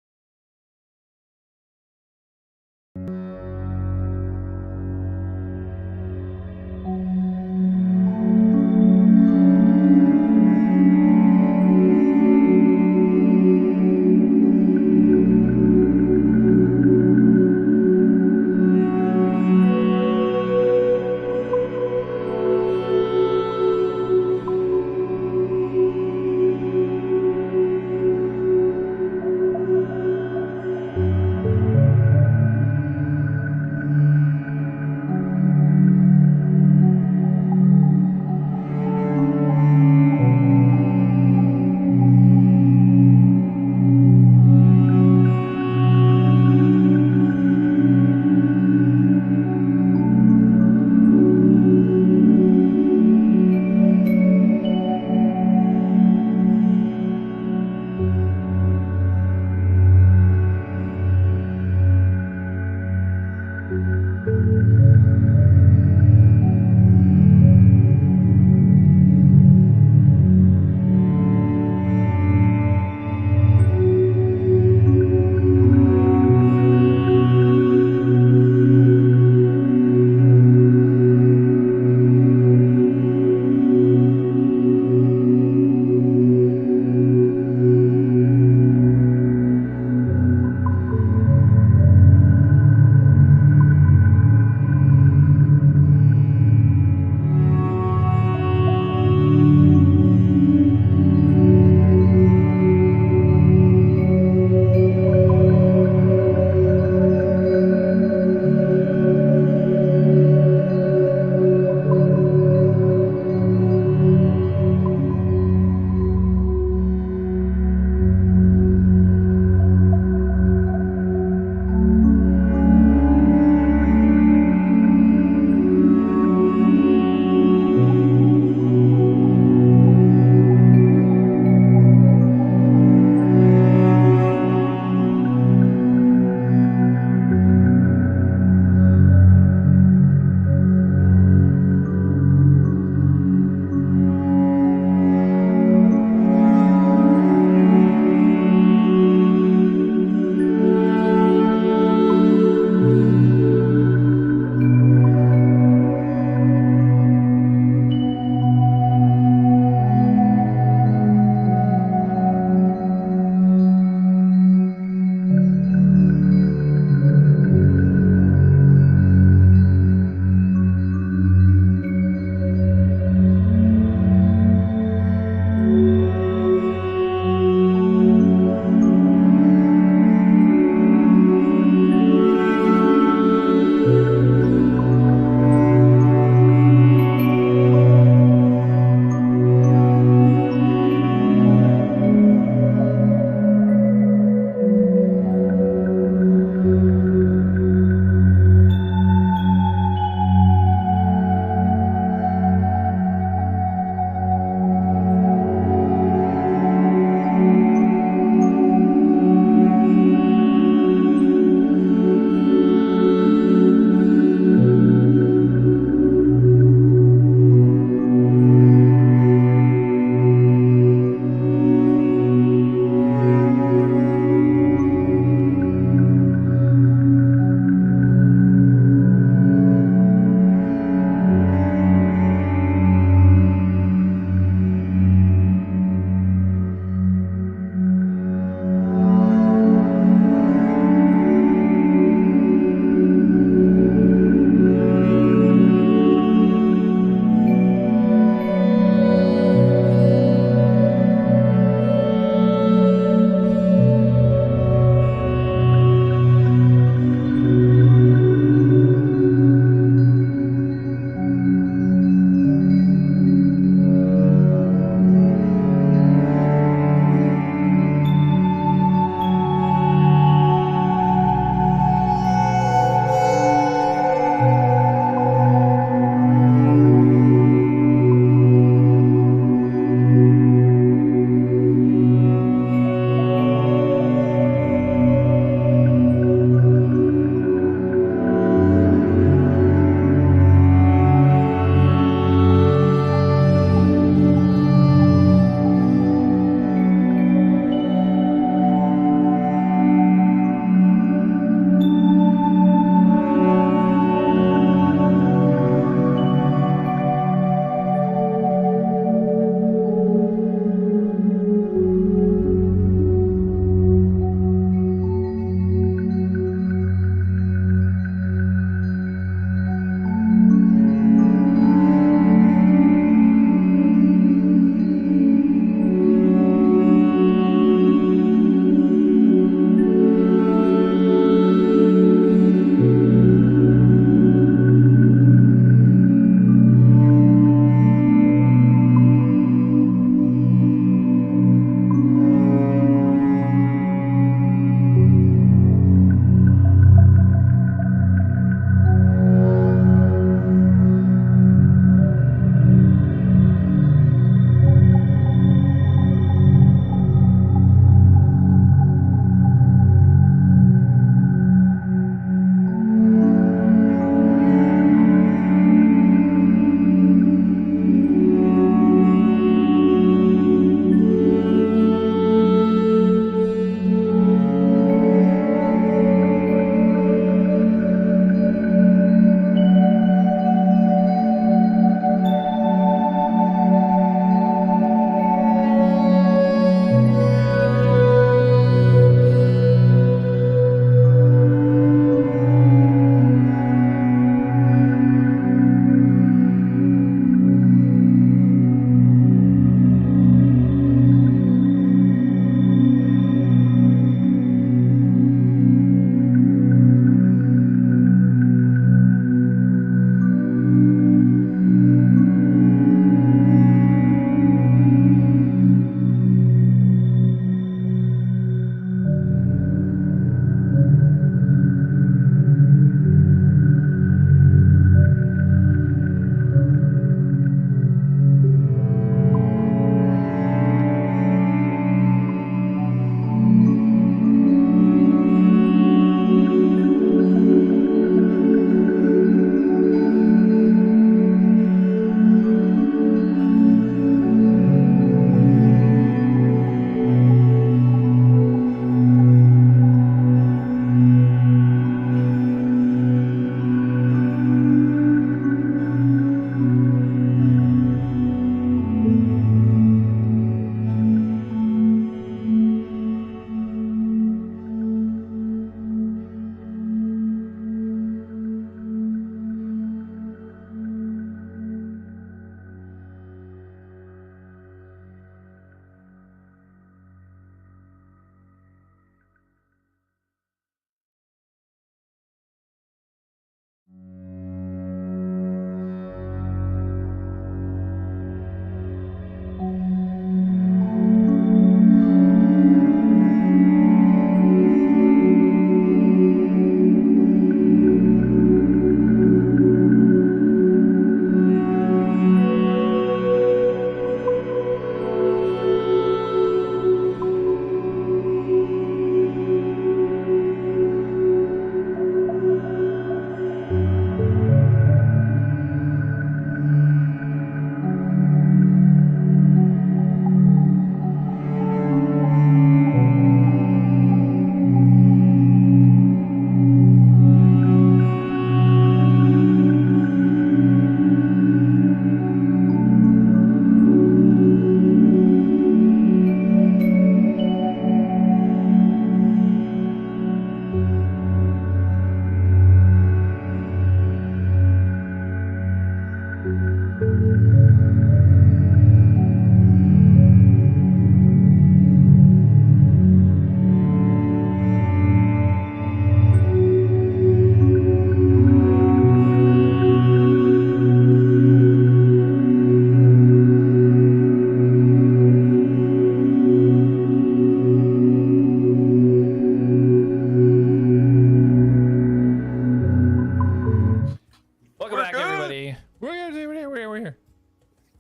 everybody. We're here.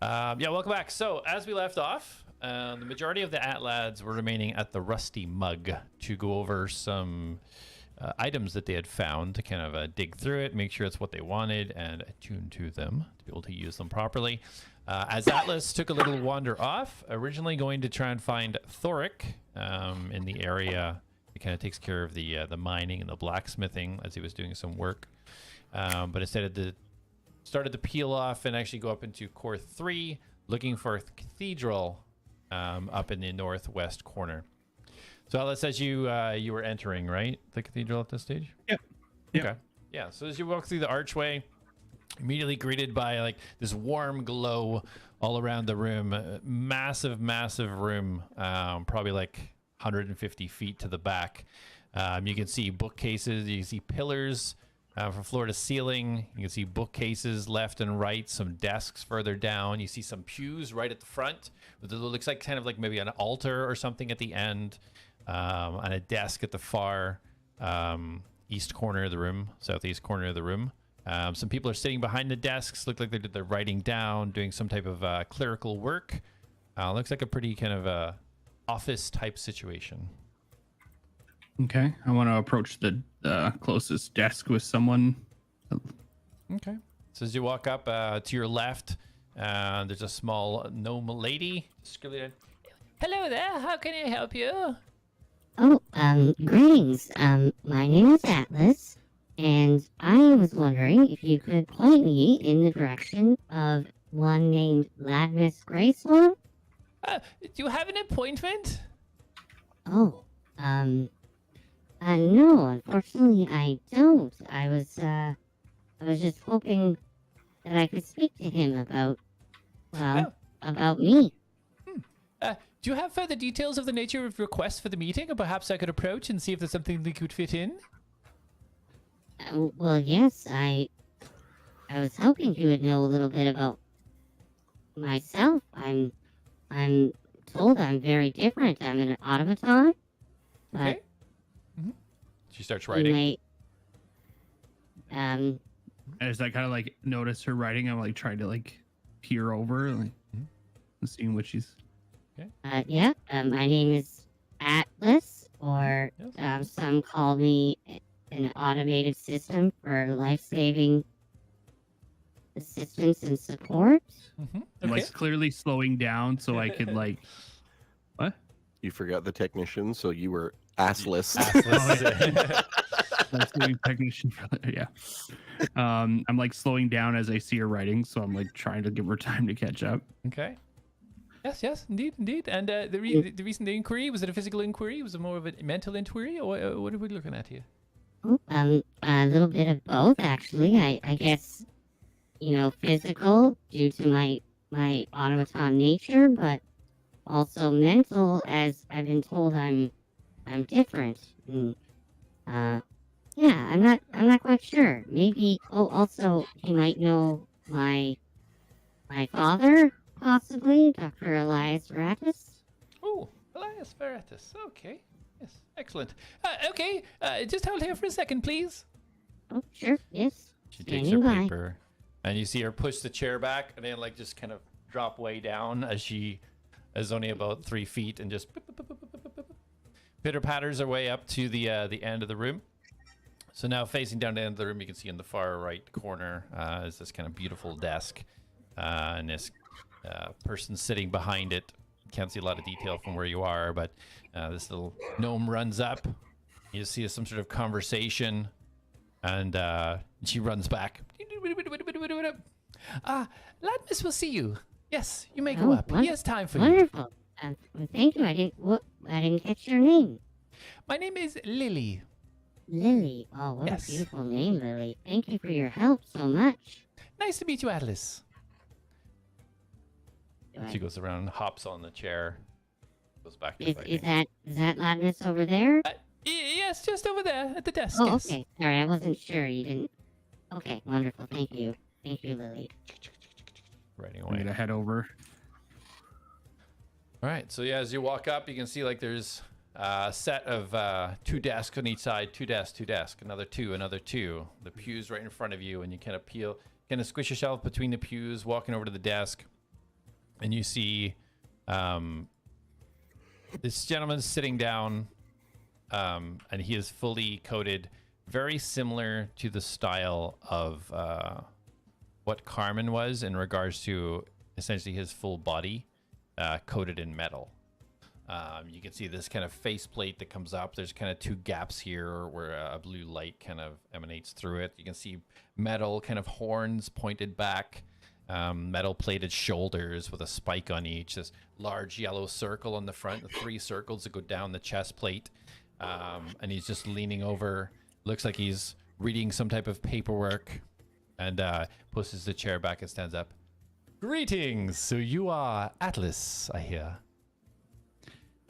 Yeah, welcome back. So, as we left off, the majority of the lads were remaining at the Rusty Mug to go over some items that they had found to kind of dig through it, make sure it's what they wanted, and attune to them to be able to use them properly. As Atlas took a little wander off, originally going to try and find Thoric in the area. He kind of takes care of the mining and the blacksmithing as he was doing some work. But instead started to peel off and actually go up into Core 3, looking for a cathedral up in the northwest corner. So Atlas, as you were entering, right, the cathedral at this stage? Yep. Okay. Yeah. So as you walk through the archway, immediately greeted by like this warm glow all around the room. Massive room, probably like 150 feet to the back. You can see bookcases, you can see pillars from floor to ceiling. You can see bookcases left and right, some desks further down. You see some pews right at the front. It looks like kind of like maybe an altar or something at the end, and a desk at the far east corner of the room, southeast corner of the room. Some people are sitting behind the desks. Look like they're writing down, doing some type of clerical work. Looks like a pretty kind of office type situation. Okay, I want to approach the closest desk with someone. Okay. So as you walk up to your left, there's a small gnome lady. Hello there. How can I help you? Oh, greetings. My name is Atlas, and I was wondering if you could point me in the direction of one named Ladmus Grayswan? Do you have an appointment? Oh, no, unfortunately I don't. I was just hoping that I could speak to him about, about me. Do you have further details of the nature of requests for the meeting, or perhaps I could approach and see if there's something that could fit in? Well, yes, I was hoping you would know a little bit about myself. I'm told I'm very different. I'm an automaton. Okay. She starts writing. As I kind of like notice her writing, I'm like trying to like peer over, like seeing what she's. Yeah. My name is Atlas, or some call me an automated system for life-saving assistance and support. I'm like clearly slowing down so I could like. What? You forgot the technician, so you were assless. Technician. Yeah. I'm like slowing down as I see her writing, so I'm like trying to give her time to catch up. Okay. Yes, indeed. And the reason the inquiry, was it a physical inquiry? Was it more of a mental inquiry, or what are we looking at here? A little bit of both, actually. I guess, physical due to my automaton nature, but also mental, as I've been told I'm different. And, yeah, I'm not quite sure. Maybe. Oh, also, you might know my father, possibly, Dr. Elias Reditus. Oh, Elias Reditus. Okay. Yes, excellent. Okay, just hold here for a second, please. Oh, sure. Yes. She takes her paper, and you see her push the chair back, and then like just kind of drop way down as she is only about 3 feet, and just pitter patters her way up to the end of the room. So now facing down the end of the room, you can see in the far right corner is this kind of beautiful desk, and this person sitting behind it. Can't see a lot of detail from where you are, but this little gnome runs up. You see some sort of conversation, and she runs back. Ladmus will see you. Yes, you may go up. He has time for you. Wonderful. Thank you. I didn't catch your name. My name is Lily. Lily. Oh, what a beautiful name, Lily. Thank you for your help so much. Nice to meet you, Atlas. She goes around and hops on the chair. Goes back to is that Ladmus over there? Yes, just over there at the desk. Oh, yes. Okay. Sorry, I wasn't sure. You didn't. Okay, wonderful. Thank you. Thank you, Lily. Writing I'm away. gonna head over. All right. So yeah, as you walk up, you can see like there's a set of 2 desks on each side. 2 desks, 2 desks. Another 2, another 2. The pew's right in front of you, and you kind of kind of squish yourself between the pews, walking over to the desk, and you see this gentleman sitting down, and he is fully coated, very similar to the style of what Carmen was in regards to essentially his full body coated in metal. You can see this kind of faceplate that comes up. There's kind of two gaps here where a blue light kind of emanates through it. You can see metal kind of horns pointed back, metal plated shoulders with a spike on each. This large yellow circle on the front, the 3 circles that go down the chest plate. And he's just leaning over. Looks like he's reading some type of paperwork, and pushes the chair back and stands up. Greetings. So you are Atlas, I hear.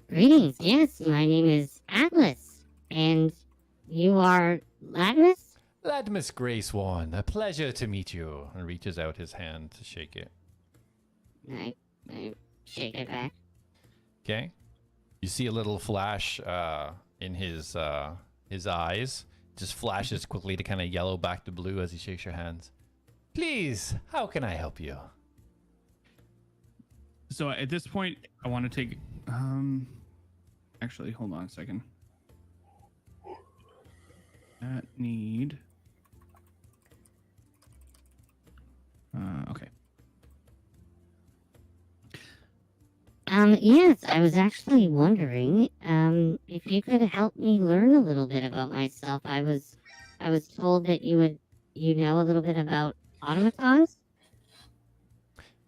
Greetings, yes, my name is Atlas, and you are Ladmus? Ladmus Gracewarn, a pleasure to meet you. And reaches out his hand to shake it. I shake it back. Okay. You see a little flash in his eyes. Just flashes quickly to kind of yellow back to blue as he shakes your hands. Please, how can I help you? So at this point, I want to take. Actually, hold on a second. Need. Okay. Yes, I was actually wondering, if you could help me learn a little bit about myself. I was told that you know a little bit about automatons?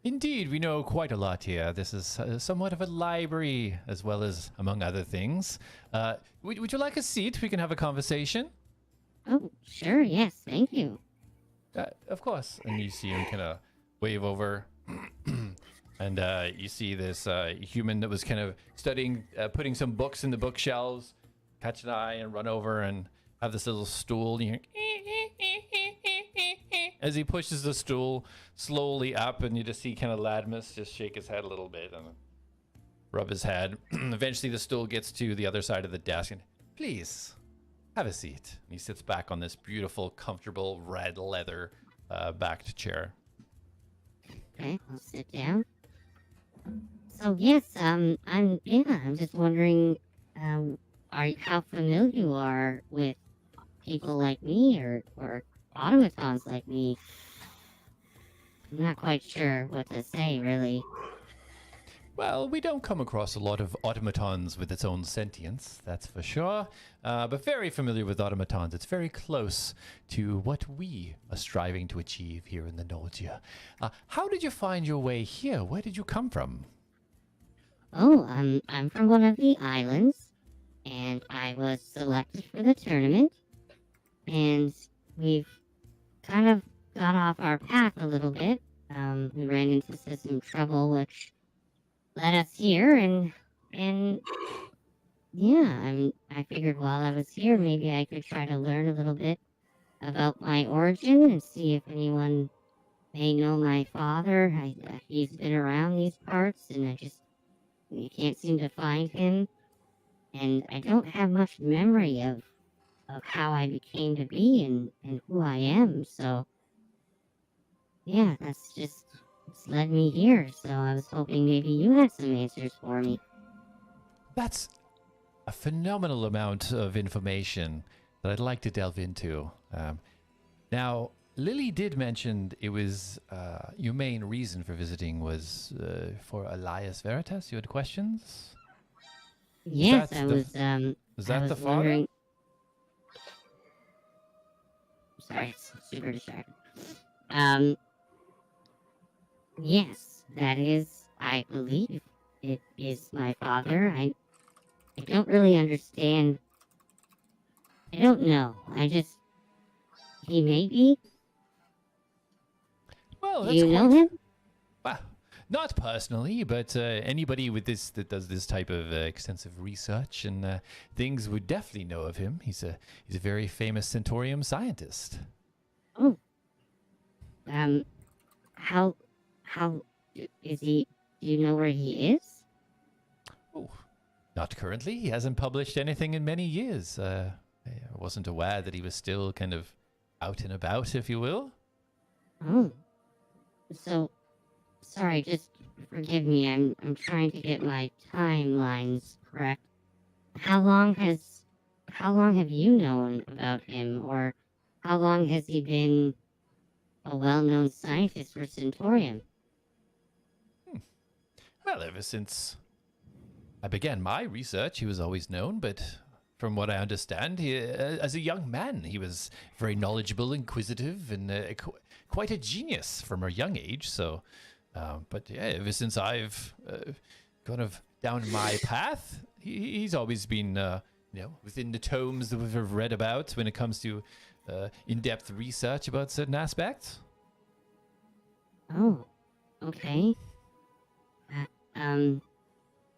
Indeed, we know quite a lot here. This is somewhat of a library, as well as, among other things. Would you like a seat? We can have a conversation. Oh, sure, yes, thank you. Of course. And you see him kind of wave over. And you see this human that was kind of studying, putting some books in the bookshelves, catch an eye and run over and have this little stool. And you hear, as he pushes the stool slowly up, and you just see kind of Ladmus just shake his head a little bit and rub his head. Eventually the stool gets to the other side of the desk, and please have a seat. And he sits back on this beautiful, comfortable red leather backed chair. Okay, I'll sit down. So yes, I'm just wondering, how familiar you are with people like me or automatons like me. I'm not quite sure what to say, really. Well, we don't come across a lot of automatons with its own sentience, that's for sure. But very familiar with automatons. It's very close to what we are striving to achieve here in the Nordia. How did you find your way here? Where did you come from? Oh, I'm from one of the islands, and I was selected for the tournament, and we've kind of got off our path a little bit. We ran into some trouble, which led us here, and yeah, I figured while I was here, maybe I could try to learn a little bit about my origin and see if anyone may know my father. He's been around these parts, and I can't seem to find him, and I don't have much memory of how I became to be and who I am, so yeah, it's led me here, so I was hoping maybe you had some answers for me. That's a phenomenal amount of information that I'd like to delve into. Now, Lily did mention it was your main reason for visiting was for Elias Veritas. You had questions? Yes, Is I was that the father? wondering... Sorry, it's super distracting. Yes, that is, I believe, it is my father. I don't really understand. I don't know. He may be. Well, Do that's you know quite... him? Well, not personally, but anybody with this that does this type of extensive research and things would definitely know of him. He's a very famous Centaurium scientist. Oh. How is he? Do you know where he is? Oh, not currently. He hasn't published anything in many years. I wasn't aware that he was still kind of out and about, if you will. Oh, so sorry. Just forgive me. I'm trying to get my timelines correct. How long have you known about him, or how long has he been a well-known scientist for Centaurium? Well, ever since I began my research, he was always known, but from what I understand, as a young man, he was very knowledgeable, inquisitive, and quite a genius from a young age. So, but yeah, ever since I've kind of down my path, he's always been, within the tomes that we've read about when it comes to in-depth research about certain aspects. Oh, okay. And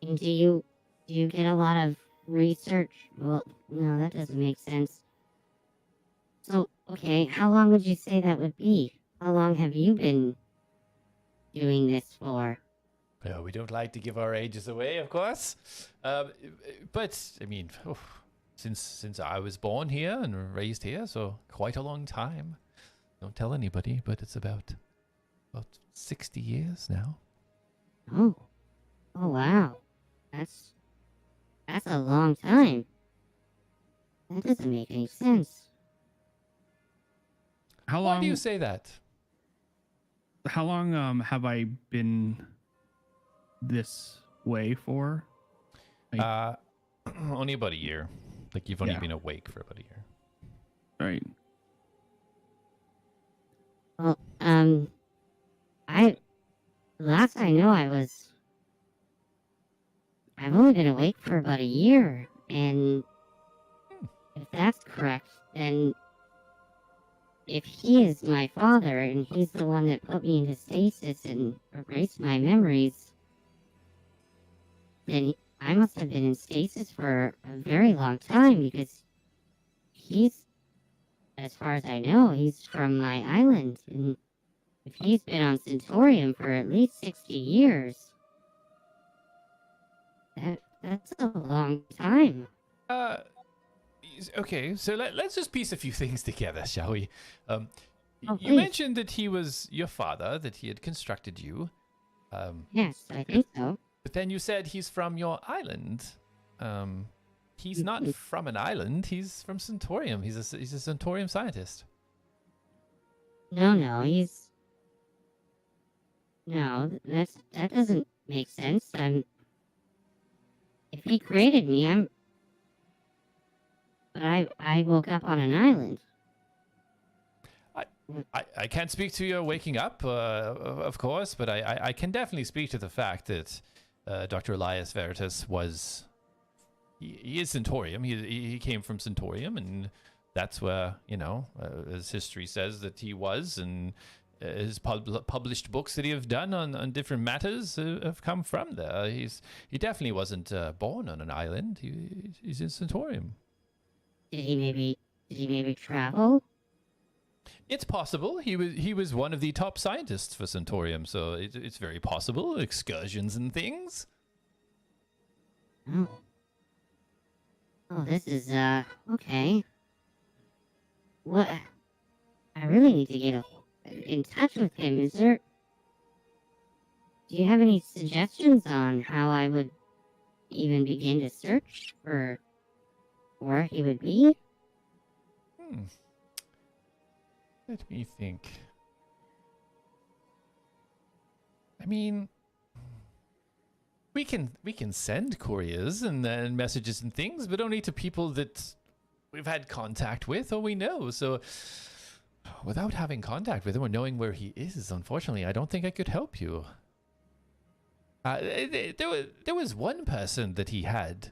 do you get a lot of research? Well, no, that doesn't make sense. So, okay, how long would you say that would be? How long have you been doing this for? Well, we don't like to give our ages away, of course. But I mean, since I was born here and raised here, so quite a long time. Don't tell anybody, but it's about 60 years now. Oh, wow, that's a long time. That doesn't make any sense. How Why long do you say that? How long have I been this way for? Only about a year. Like you've only Yeah. been awake for about a year. Right. Well, last I know I've only been awake for about a year, and if that's correct, then if he is my father and he's the one that put me into stasis and erased my memories, then I must have been in stasis for a very long time, because he's, as far as I know, he's from my island, and if he's been on Centaurium for at least 60 years, that's a long time. Okay, so let's just piece a few things together, shall we? You please. mentioned that he was your father, that he had constructed you. Yes, I think so. But then you said he's from your island. He's not from an island. He's from Centaurium. He's a Centaurium scientist. No, that doesn't make sense. If he created me, but I woke up on an island. I can't speak to your waking up, of course, but I can definitely speak to the fact that Dr. Elias Veritas was... He is Centaurium. He came from Centaurium, and that's where, as history says, that he was, and his published books that he have done on different matters have come from there. He definitely wasn't born on an island. He's in Centaurium. Did he maybe travel? It's possible. He was one of the top scientists for Centaurium, so it's very possible. Excursions and things. Oh, this is, okay. What? I really need to get in touch with him. Do you have any suggestions on how I would even begin to search for where he would be? Let me think. I mean, we can send couriers and messages and things, but only to people that we've had contact with or we know. So without having contact with him or knowing where he is, unfortunately, I don't think I could help you. There was one person that he had.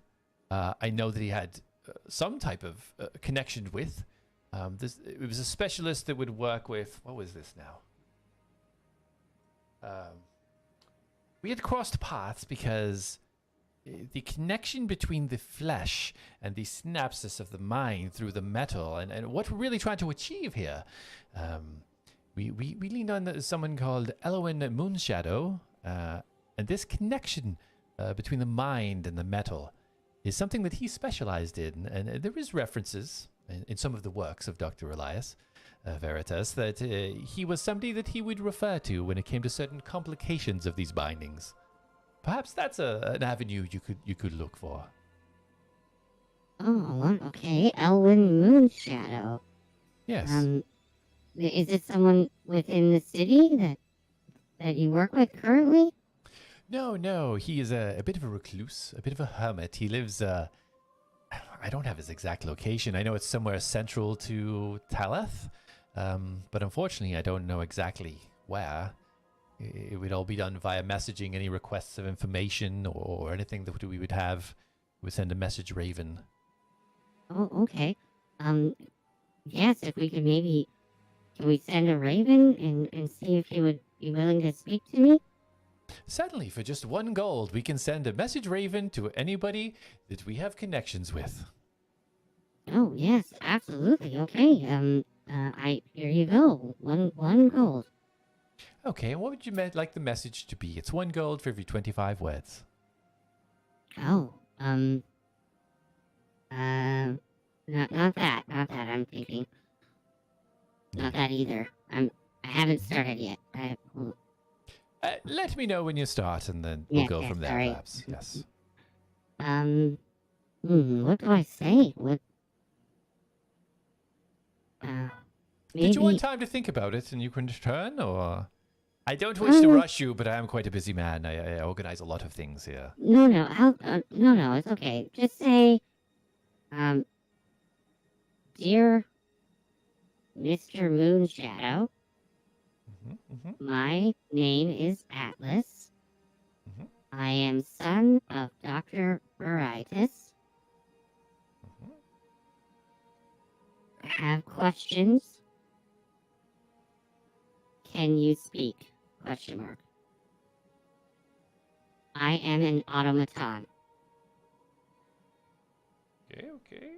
I know that he had some type of connection with. It was a specialist that would work with... What was this now? We had crossed paths because the connection between the flesh and the synapses of the mind through the metal and what we're really trying to achieve here. We leaned on someone called Elowin Moonshadow, and this connection between the mind and the metal is something that he specialized in, and there is references in some of the works of Dr. Elias Veritas, that he was somebody that he would refer to when it came to certain complications of these bindings. Perhaps that's an avenue you could look for. Oh, okay. Elwyn Moonshadow. Yes. Is it someone within the city that you work with currently? No. He is a bit of a recluse, a bit of a hermit. He lives, I don't have his exact location. I know it's somewhere central to Taleth, but unfortunately I don't know exactly where. It would all be done via messaging. Any requests of information or anything that we would have, we would send a message raven. Oh, okay. Yes, if we could maybe... Can we send a raven and see if he would be willing to speak to me? Certainly, for just 1 gold, we can send a message raven to anybody that we have connections with. Oh, yes, absolutely. Okay, here you go. One gold. Okay, and what would you like the message to be? It's 1 gold for every 25 words. Oh, not that I'm thinking. Not that either. I haven't started yet. Let me know when you start, and then we'll go from there, sorry. perhaps. Yes. What do I say? Did you want Maybe... time to think about it, and you can return, or... I don't wish to rush you, but I am quite a busy man. I organize a lot of things here. No, no, it's okay. Just say, dear Mr. Moonshadow, my name is Atlas. I am son of Dr. Reditus. Have questions? Can you speak? Question mark. I am an automaton. Okay.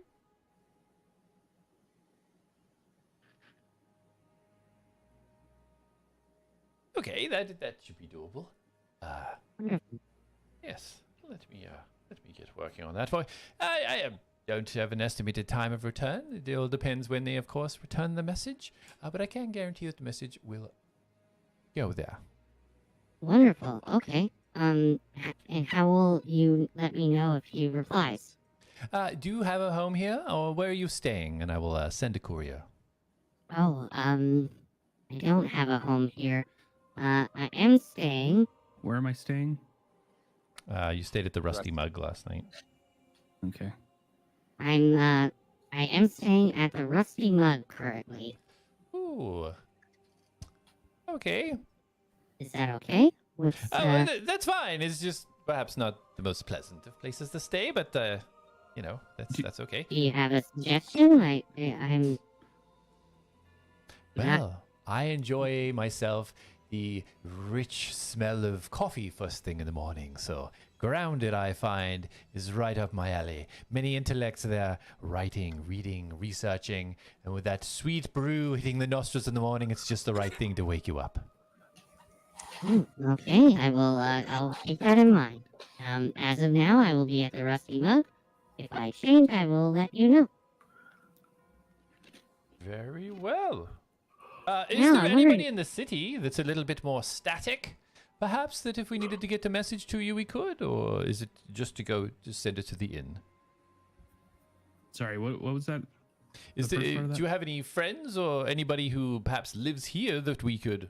Okay, that should be doable. Wonderful. Yes. Let me get working on that for you. I don't have an estimated time of return. It all depends when they, of course, return the message. But I can guarantee that the message will go there. Wonderful. Okay. And how will you let me know if he replies? Do you have a home here, or where are you staying? And I will send a courier. Oh, I don't have a home here. I am staying. Where am I staying? You stayed at the Rusty Mug last night. Okay. I am staying at the Rusty Mug currently. Ooh. Okay. Is that okay? That's fine. It's just perhaps not the most pleasant of places to stay, but that's okay. Do you have a suggestion? I'm. Well, I enjoy myself the rich smell of coffee first thing in the morning. So grounded, I find, is right up my alley. Many intellects there, writing, reading, researching, and with that sweet brew hitting the nostrils in the morning, it's just the right thing to wake you up. Okay, I'll keep that in mind. As of now, I will be at the Rusty Mug. If I change, I will let you know. Very well. Is Yeah, there I anybody wondered- in the city that's a little bit more static? Perhaps that if we needed to get a message to you, we could? Or is it just to send it to the inn? Sorry, what was that? Do The first part of that? you have any friends or anybody who perhaps lives here that we could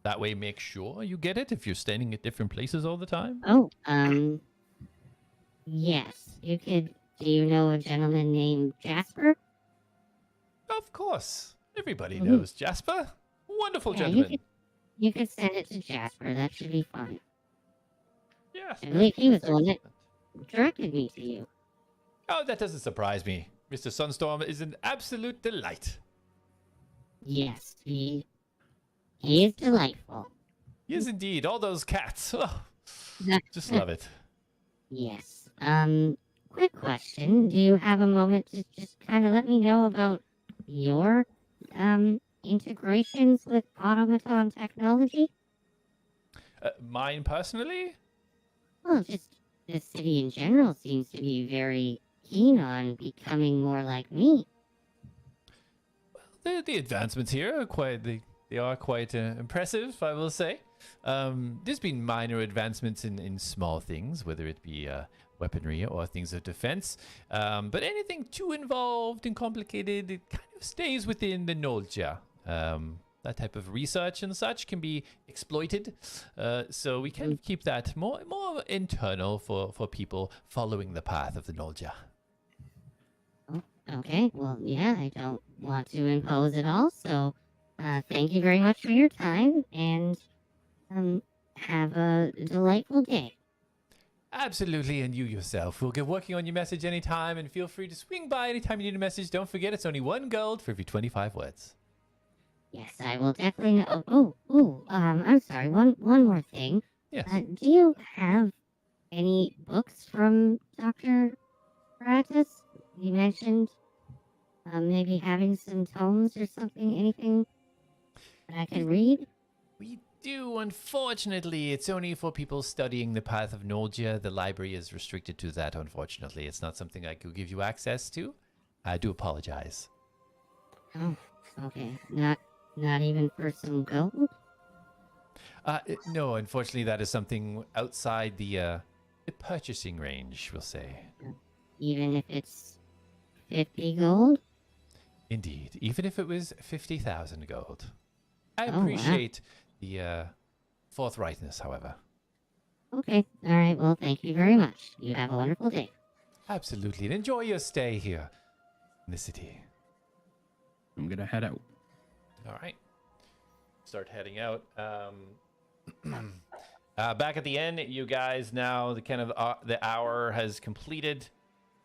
that way make sure you get it if you're staying at different places all the time? Oh, yes. You could. Do you know a gentleman named Jasper? Of course. Everybody Mhm. knows Jasper. Wonderful Yeah, gentleman. You could send it to Jasper. That should be fun. Yes. I believe he was the one that directed me to you. Oh, that doesn't surprise me. Mr. Sunstorm is an absolute delight. Yes, he is delightful. Yes, indeed. All those cats. Oh, just love it. Yes. Quick question. Do you have a moment to just kind of let me know about your, integrations with Automaton technology? Mine personally? Well, just the city in general seems to be very keen on becoming more like me. the advancements here are quite impressive, I will say. There's been minor advancements in small things, whether it be weaponry or things of defense. But anything too involved and complicated, it kind of stays within the Nolja. That type of research and such can be exploited. So we kind of keep that more internal for people following the path of the Nolja. Oh, okay, well, yeah, I don't want to impose at all, so thank you very much for your time, and have a delightful day. Absolutely, and you yourself. We'll get working on your message anytime, and feel free to swing by anytime you need a message. Don't forget, it's only 1 gold for every 25 words. Yes, I will definitely. I'm sorry. One more thing. Yes. Do you have any books from Dr. Reditus? You mentioned maybe having some tomes or something. Anything that I can read? We do. Unfortunately, it's only for people studying the path of Nolja. The library is restricted to that. Unfortunately, it's not something I could give you access to. I do apologize. Oh, okay. Not even for some gold? No, unfortunately, that is something outside the purchasing range, we'll say. Even if it's 50 gold? Indeed, even if it was 50,000 gold. I Oh, wow. appreciate the forthrightness, however. Okay. All right. Well, thank you very much. You have a wonderful day. Absolutely, and enjoy your stay here in the city. I'm gonna head out. All right. Start heading out. Back at the inn, you guys now the hour has completed.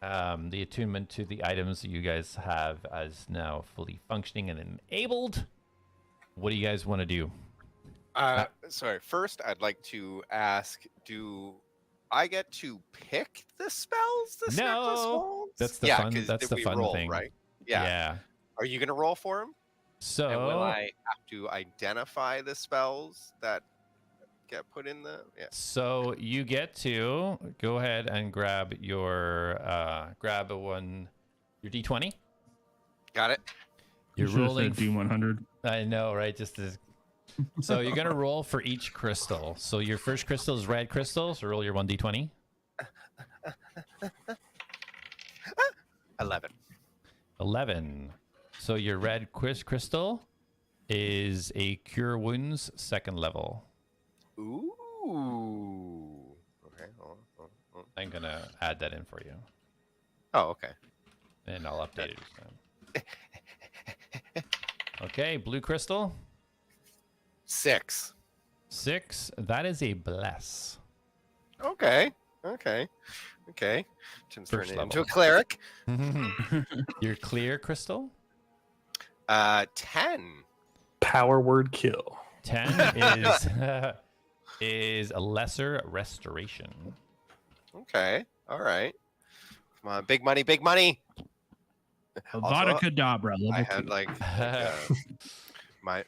The attunement to the items you guys have is now fully functioning and enabled. What do you guys want to do? Sorry. First, I'd like to ask: do I get to pick the spells this necklace holds? That's the fun. That's the fun roll, thing, right? Yeah. Are you gonna roll for him? So And will I have to identify the spells that get put in the? Yeah. So you get to go ahead and grab your your D20. Got it. You're rolling D100. I know, right? So you're gonna roll for each crystal. So your first crystal is red crystal. So roll your 1d20. 11. 11. So your red crystal is a cure wounds 2nd level. Ooh. Okay. Hold on. I'm gonna add that in for you, Oh, okay. and I'll update it each time. Okay, blue crystal 6. 6. That is a bless. Okay. Tim's First turning level. into a cleric. Your clear crystal 10. Power word kill. 10 is a lesser restoration. Okay. All right. Come on, big money, big money. Avada Kedavra. I Level had 2. like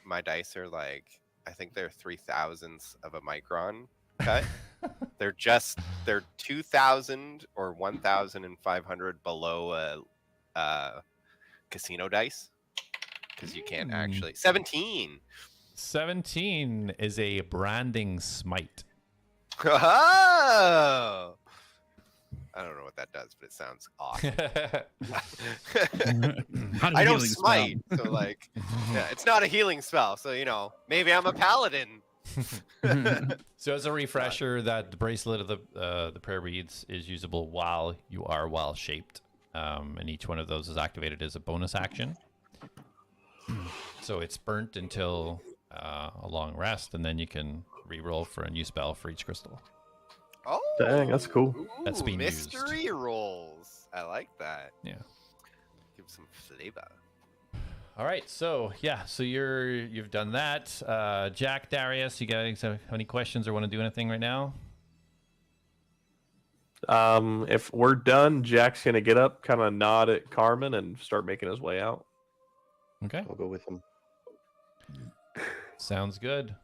my dice are like, I think they're 3,000ths of a micron cut. they're 2,000 or 1,500 below a casino dice, because you can't actually. 17. 17 is a branding smite. Oh! I don't know what that does, but it sounds awesome. I don't smite, so like, yeah, it's not a healing spell. So maybe I'm a paladin. So as a refresher, that the bracelet of the prayer beads is usable while you are wild shaped, and each one of those is activated as a bonus action. So it's burnt until a long rest, and then you can re-roll for a new spell for each crystal. Oh, Dang, that's cool. That's being mystery rolls. I like that. Yeah. Give some flavor. All right, so you've done that. Jack, Darius, you guys have any questions or want to do anything right now? If we're done, Jack's gonna get up, kind of nod at Carmen, and start making his way out. Okay, I'll go with him. sounds good.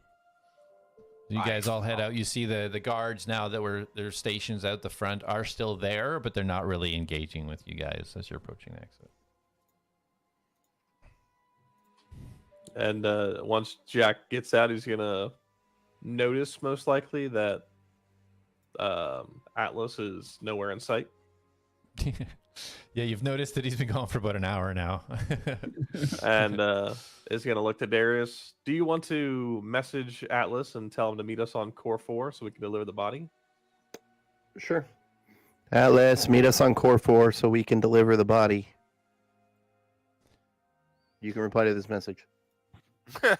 You guys all head out. You see the guards now that were their stations out the front are still there, but they're not really engaging with you guys as you're approaching the exit. And once Jack gets out, he's gonna notice most likely that Atlas is nowhere in sight. Yeah, you've noticed that he's been gone for about an hour now. And is gonna look to Darius. Do you want to message Atlas and tell him to meet us on Core 4 so we can deliver the body? Sure. Atlas, meet us on Core 4 so we can deliver the body. You can reply to this message. Let's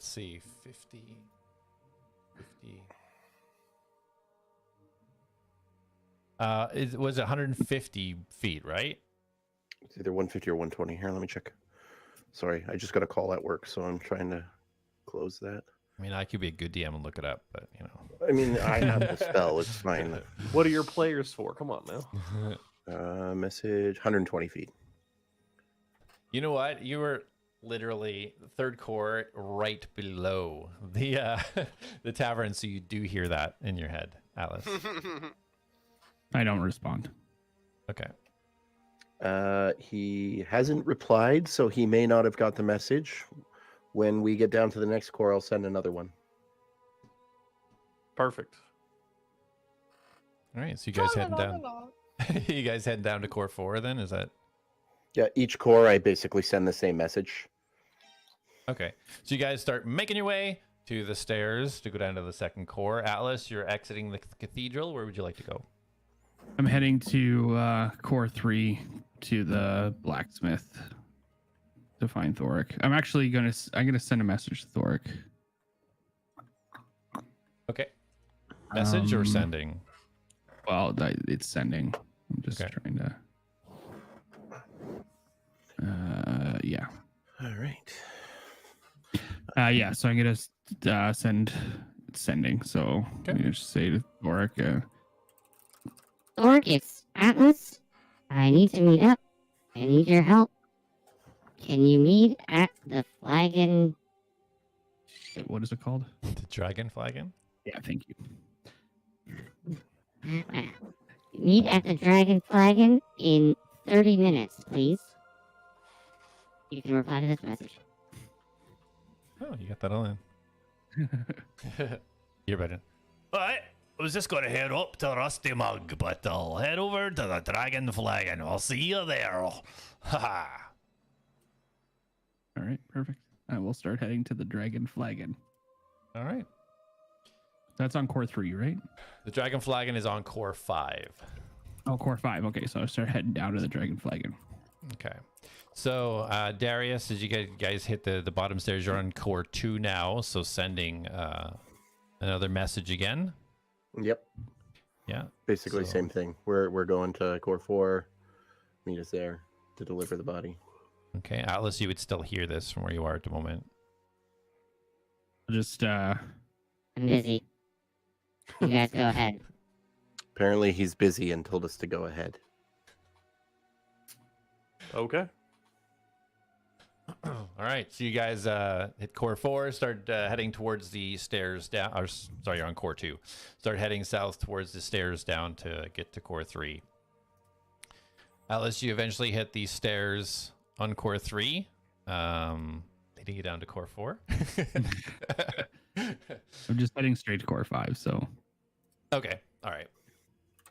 see, 50. It was 150 feet, right? It's either 150 or 120. Here, let me check. Sorry, I just got a call at work, so I'm trying to close that. I mean, I could be a good DM and look it up, but you know. I mean, I have the spell. It's fine. What are your players for? Come on now. Message 120 feet. You know what? You were literally third core right below the the tavern, so you do hear that in your head, Atlas. I don't respond. Okay. He hasn't replied, so he may not have got the message. When we get down to the next core, I'll send another one. Perfect. All right, so you guys heading down. You guys heading down to core 4 then? Is that? Yeah, each core I basically send the same message. Okay, so you guys start making your way to the stairs to go down to the second core. Atlas, you're exiting the cathedral. Where would you like to go? I'm heading to core 3 to the blacksmith to find Thoric. I'm gonna send a message to Thoric. Okay. Message or sending? Well, it's sending. I'm just trying to. Yeah. All right. Yeah. So I'm gonna sending. So I'm gonna just say to Thoric. Thoric, it's Atlas. I need to meet up. I need your help. Can you meet at the flagon? What is it called? The dragon flagon? Yeah, thank you. Meet at the dragon flagon in 30 minutes, please. You can reply to this message. Oh, you got that all in. You're better. All right. I was just going to head up to Rusty Mug, but I'll head over to the Dragon Flagon. I'll see you there. Ha. All right, perfect. I will start heading to the Dragon Flagon. All right. That's on core 3, right? The Dragon Flagon is on core 5. Oh, core 5. Okay, so I'll start heading down to the Dragon Flagon. Okay. So, Darius, as you guys hit the bottom stairs, you're on core 2 now, so sending another message again. Yep. Yeah. Basically, same thing. We're going to core 4. Meet us there to deliver the body. Okay, Atlas, you would still hear this from where you are at the moment. Just I'm busy. You guys go ahead. Apparently, he's busy and told us to go ahead. Okay. All right, so you guys hit core 4, start heading towards the stairs down. Or, sorry, you're on core 2. Start heading south towards the stairs down to get to core 3. Atlas, you eventually hit the stairs on core 3, leading you down to core 4. I'm just heading straight to core 5, so. Okay, all right.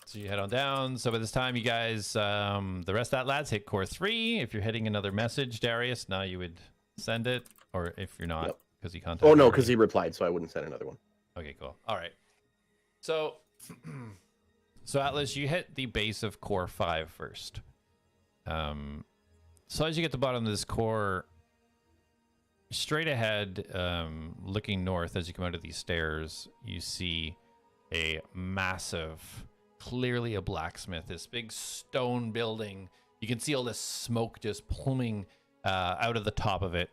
So you head on down. So by this time, you guys, the rest of that lads hit core 3. If you're hitting another message, Darius, now you would send it. Or if you're not, because he contacted. Oh, no, because he replied, so I wouldn't send another one. Okay, cool. All right. So, so Atlas, you hit the base of core 5 first. So as you get to the bottom of this core, straight ahead, looking north as you come out of these stairs, you see a massive, clearly a blacksmith, this big stone building. You can see all this smoke just pluming out of the top of it.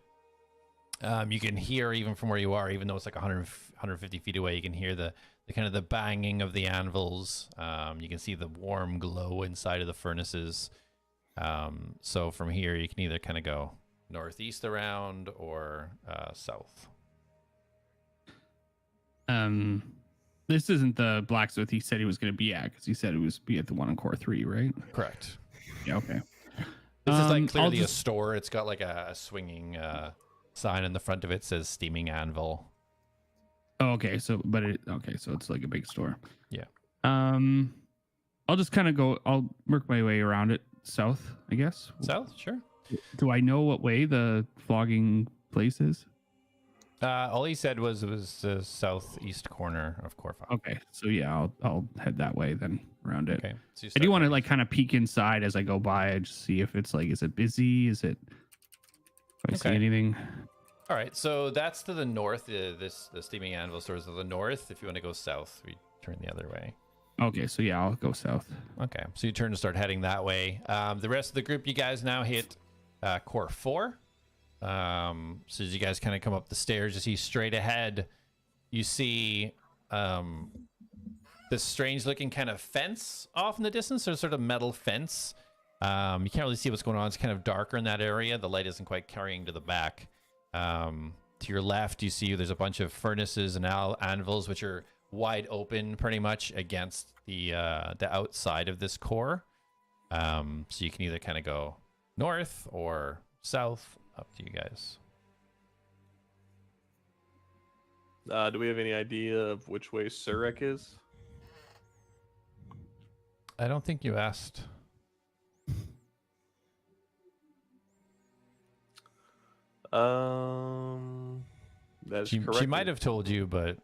You can hear even from where you are, even though it's like 150 feet away, you can hear the kind of the banging of the anvils. You can see the warm glow inside of the furnaces. So from here, you can either kind of go northeast around or south. This isn't the blacksmith he said he was going to be at, because he said it was be at the one on core 3, right? Correct. Yeah, okay. This is like I'll clearly a just- store. It's got like a swinging sign in the front of it, says steaming anvil. Oh, okay, so so it's like a big store. Yeah. I'll just kind of go. I'll work my way around it south, I guess. South, sure. Do I know what way the flogging place is? All he said was it was the southeast corner of Corfa. Okay, so yeah, I'll head that way then around it. Okay. So you I do start want to heading- like kind of peek inside as I go by and just see if it's like, is it busy? Is it? Do I see Okay. anything? All right, so that's to the north. The steaming anvil store is to the north. If you want to go south, we turn the other way. Okay, so yeah, I'll go south. Okay, so you turn to start heading that way. The rest of the group, you guys now hit core 4. So as you guys kind of come up the stairs, you see straight ahead, you see this strange looking kind of fence off in the distance. There's sort of metal fence. You can't really see what's going on. It's kind of darker in that area. The light isn't quite carrying to the back. To your left, you see there's a bunch of furnaces and anvils, which are wide open pretty much against the outside of this core. So you can either kind of go north or south, up to you guys. Do we have any idea of which way Cleric is? I don't think you asked. That's She correct. might have told you, but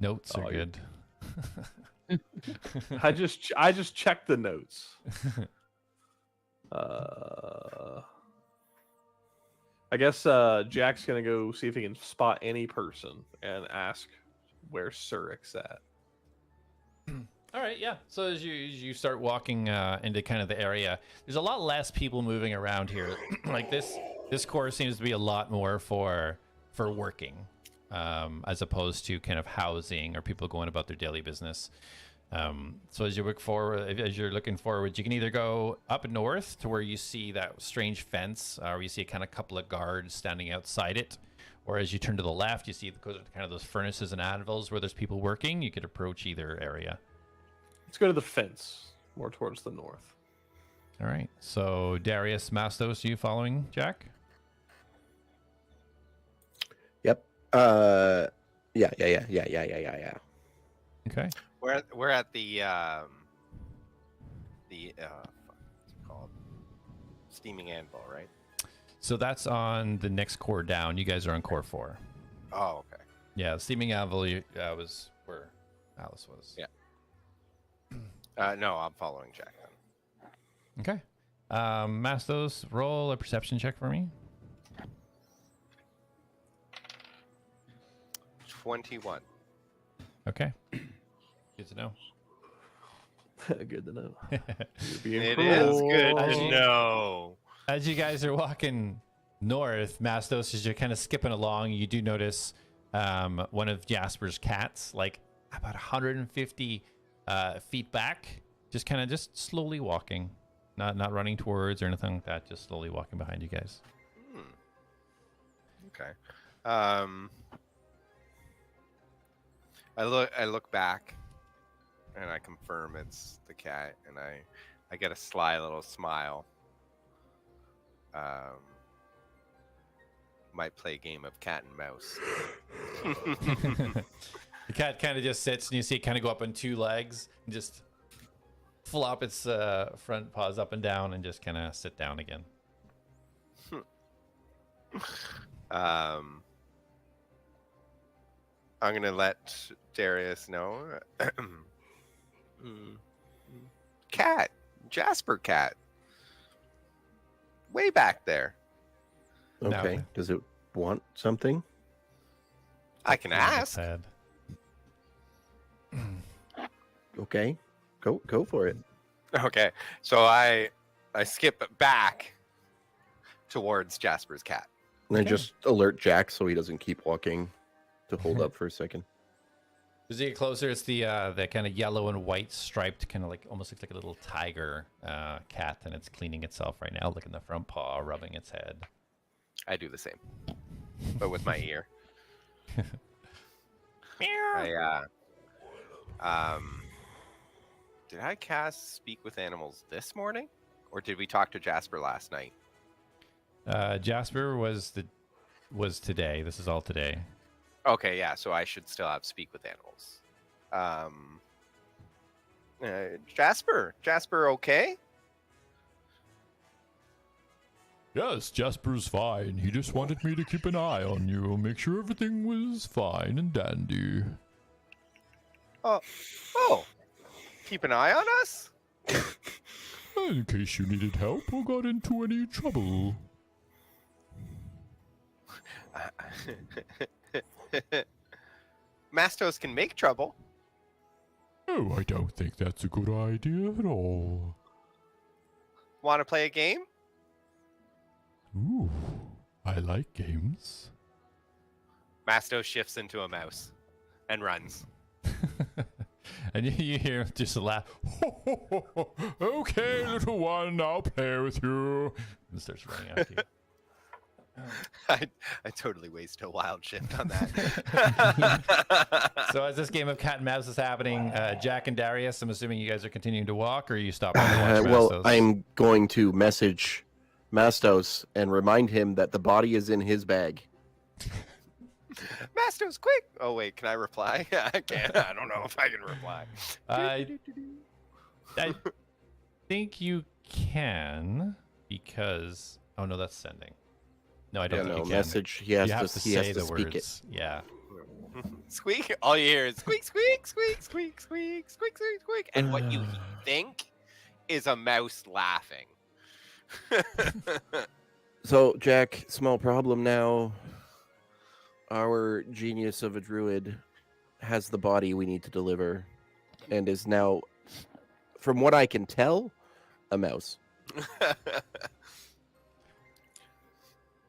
notes are Oh, good. I just checked the notes. I guess Jack's gonna go see if he can spot any person and ask where Cleric's at. All right, yeah. So as you start walking into kind of the area, there's a lot less people moving around here. Like this core seems to be a lot more for working, as opposed to kind of housing or people going about their daily business. So as you look forward, as you're looking forward, you can either go up north to where you see that strange fence, or you see a kind of couple of guards standing outside it, or as you turn to the left, you see kind of those furnaces and anvils where there's people working. You could approach either area. Let's go to the fence, more towards the north. All right. So Darius, Mastos, you following Jack? Yep. Yeah. Okay. We're at the what's it called? Steaming anvil, right? So that's on the next core down. You guys are on core 4. Oh, okay. Yeah, steaming anvil was where Alice was. Yeah. No, I'm following Jack then. Okay. Mastos, roll a perception check for me. 21. Okay. Good to know. Good to know. You're being It is cruel. good As to you- know. As you guys are walking north, Mastos, as you're kind of skipping along, you do notice one of Jasper's cats, like about 150 feet back, just slowly walking, not running towards or anything like that, just slowly walking behind you guys. Okay. I look back and I confirm it's the cat, and I get a sly little smile. Might play a game of cat and mouse. The cat kind of just sits, and you see it kind of go up on 2 legs and just flop its front paws up and down and just kind of sit down again. I'm gonna let Darius know. Cat, Jasper cat, way back there. No. Okay. Does it want something? I can ask. Sad. Okay. Go for it. Okay, so I skip back towards Jasper's cat. And then Okay. just alert Jack so he doesn't keep walking to hold up for a second. As you get closer, it's the kind of yellow and white striped, kind of like almost looks like a little tiger cat, and it's cleaning itself right now, licking the front paw, rubbing its head. I do the same, but with my ear. Did I cast Speak with Animals this morning Or did we talk to Jasper last night? Jasper was today. This is all today. Okay, yeah, so I should still have speak with animals. Jasper, okay? Yes, Jasper's fine. He just wanted me to keep an eye on you, make sure everything was fine and dandy. Oh, keep an eye on us? In case you needed help or got into any trouble. Mastos can make trouble. Oh, I don't think that's a good idea at all. Want to play a game? Ooh, I like games. Mastos shifts into a mouse and runs. And you hear him just laugh. Okay, little one, I'll play with you. And starts running after you. I totally wasted a wild shift on that. So as this game of cat and mouse is happening, Jack and Darius, I'm assuming you guys are continuing to walk, or are you stopping to watch Well, Mastos? I'm going to message Mastos and remind him that the body is in his bag. Mastos, quick! Oh wait, can I reply? I can't. I don't know if I can reply. I think you can, because... Oh, no, that's sending. No, I don't think you can. Message. He has You have to say the speak words. Yeah. Squeak! All you hear is squeak, squeak, squeak, squeak, squeak, squeak, squeak, squeak. And what you think is a mouse laughing. So, Jack, small problem now. Our genius of a druid has the body we need to deliver and is now, from what I can tell, a mouse.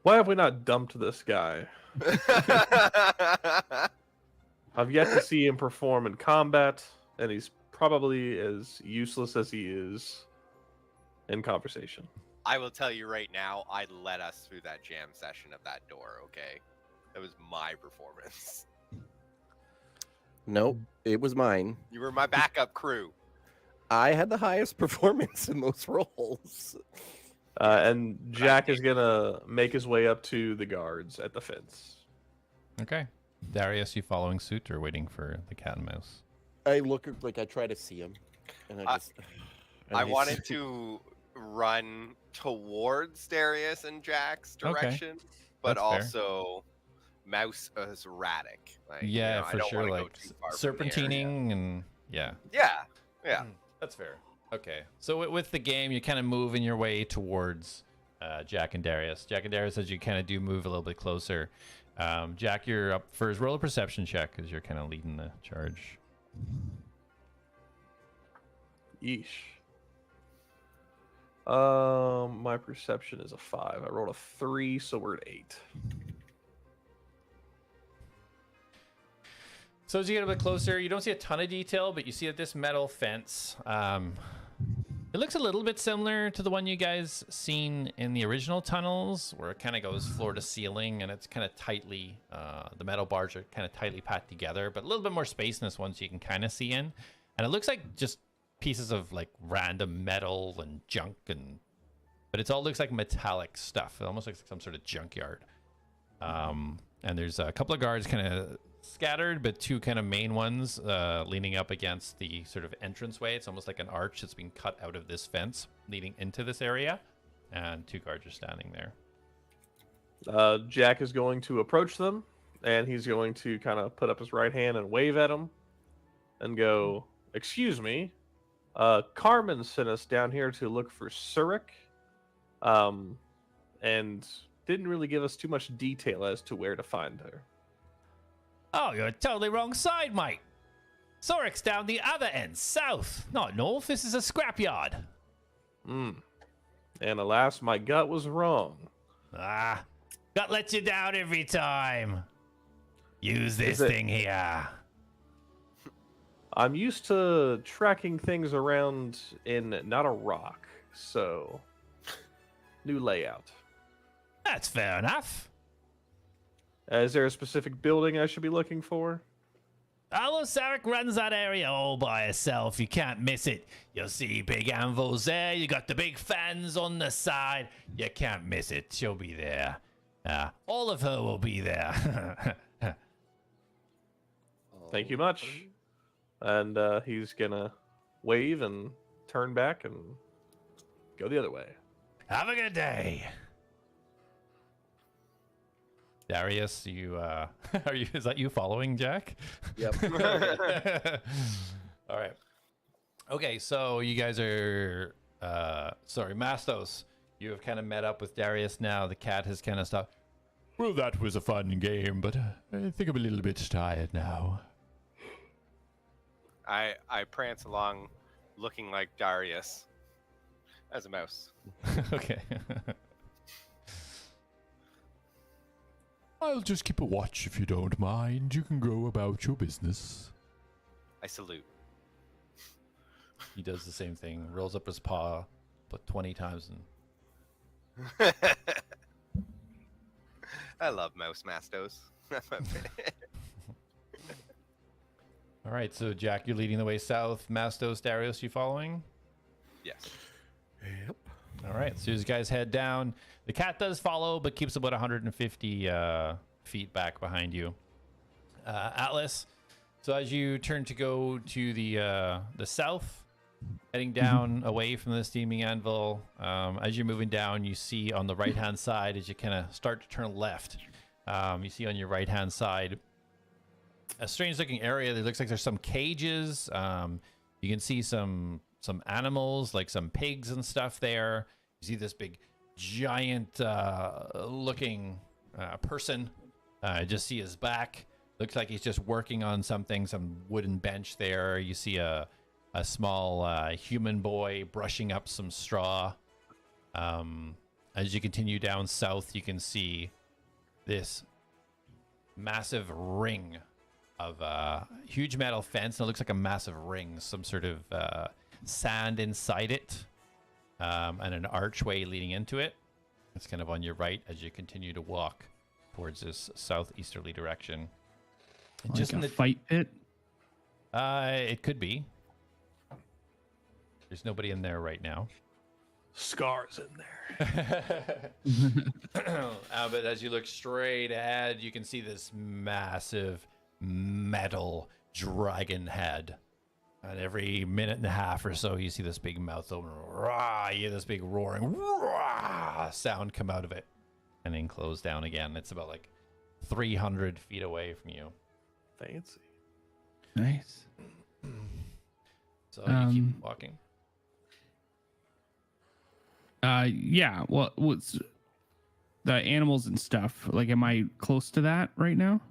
Why have we not dumped this guy? I've yet to see him perform in combat, and he's probably as useless as he is in conversation. I will tell you right now, I led us through that jam session of that door, okay? That was my performance. Nope, it was mine. You were my backup crew. I had the highest performance in those roles. And Jack is going to make his way up to the guards at the fence. Okay. Darius, you following suit or waiting for the cat and mouse? I look like I try to see him. And I wanted to run towards Darius and Jack's direction, but That's also mouse is erratic. Like, Yeah, I for don't sure. wanna go Like too far from the area. serpentining and yeah. Yeah. That's fair. Okay. So with the game, you're kind of moving your way towards Jack and Darius. Jack and Darius, as you kind of do move a little bit closer. Jack, you're up for his roll a perception check because you're kind of leading the charge. Yeesh. My perception is a 5. I rolled a 3, so we're at 8. So as you get a bit closer, you don't see a ton of detail, but you see that this metal fence, it looks a little bit similar to the one you guys seen in the original tunnels, where it kind of goes floor to ceiling, and it's kind of tightly, the metal bars are kind of tightly packed together, but a little bit more space in this one so you can kind of see in. And it looks like just pieces of like random metal and junk, but it all looks like metallic stuff. It almost looks like some sort of junkyard. And there's a couple of guards kind of scattered, but two kind of main ones leaning up against the sort of entranceway. It's almost like an arch that's been cut out of this fence leading into this area, and two guards are standing there. Jack is going to approach them, and he's going to kind of put up his right hand and wave at them and go, "Excuse me, Carmen sent us down here to look for Cleric, and didn't really give us too much detail as to where to find her." Oh, you're totally wrong side, mate. Sorik's down the other end, south, not north. This is a scrapyard. And alas, my gut was wrong. Ah, gut lets you down every time. Use this thing here. I'm used to tracking things around in not a rock, so new layout. That's fair enough. Is there a specific building I should be looking for? I'll Sarek runs that area all by herself. You can't miss it. You'll see big anvils there. You got the big fans on the side. You can't miss it. She'll be there. All of her will be there. Thank you much. And he's gonna wave and turn back and go the other way. Have a good day. Darius, you is that you following Jack? Yep. All right. Okay, so you guys are Mastos. You have kind of met up with Darius now. The cat has kind of stopped. Well, that was a fun game, but I think I'm a little bit tired now. I prance along looking like Darius as a mouse. Okay. I'll just keep a watch if you don't mind. You can go about your business. I salute. He does the same thing. Rolls up his paw, but 20 times and I love mouse mastos. all right, so Jack, you're leading the way south. Mastos, Darius, you following? Yes. Yep. All right, so as you guys head down, the cat does follow, but keeps about 150 feet back behind you. Atlas, so as you turn to go to the south, heading down away from the steaming anvil, as you're moving down, you see on the right-hand side, as you kind of start to turn left, you see on your right-hand side a strange-looking area. It looks like there's some cages. You can see some animals, like some pigs and stuff there. You see this big, giant looking person. Just see his back. Looks like he's just working on something, some wooden bench there. You see a small human boy brushing up some straw. As you continue down south, you can see this massive ring of huge metal fence. And it looks like a massive ring, some sort of sand inside it, and an archway leading into it. It's kind of on your right as you continue to walk towards this southeasterly direction. And Like just in a the fight pit. it could be. There's nobody in there right now. Scars in there. But as you look straight ahead, you can see this massive metal dragon head. And every minute and a half or so, you see this big mouth open. Rah, you hear this big roaring rah, sound come out of it. And then close down again. It's about like 300 feet away from you. Fancy. Nice. So you keep walking. Yeah. Well, what's the animals and stuff? Like, am I close to that right now?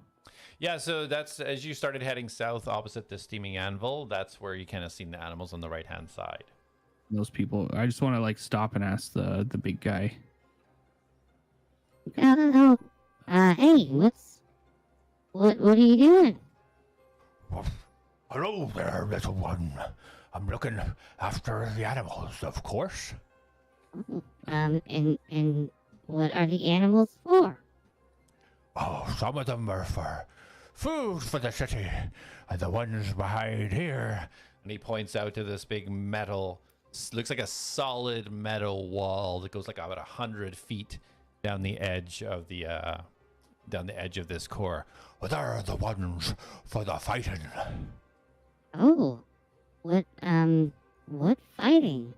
Yeah, so that's as you started heading south opposite the steaming anvil, that's where you kind of seen the animals on the right-hand side. Those people. I just want to like stop and ask the big guy. Oh, hey, what are you doing? Hello there, little one. I'm looking after the animals, of course. And what are the animals for? Oh, some of them are for food for the city, and the ones behind here. And he points out to this big metal, looks like a solid metal wall that goes like about 100 feet down the edge of this core. Well, they're the ones for the fighting. Oh, what fighting?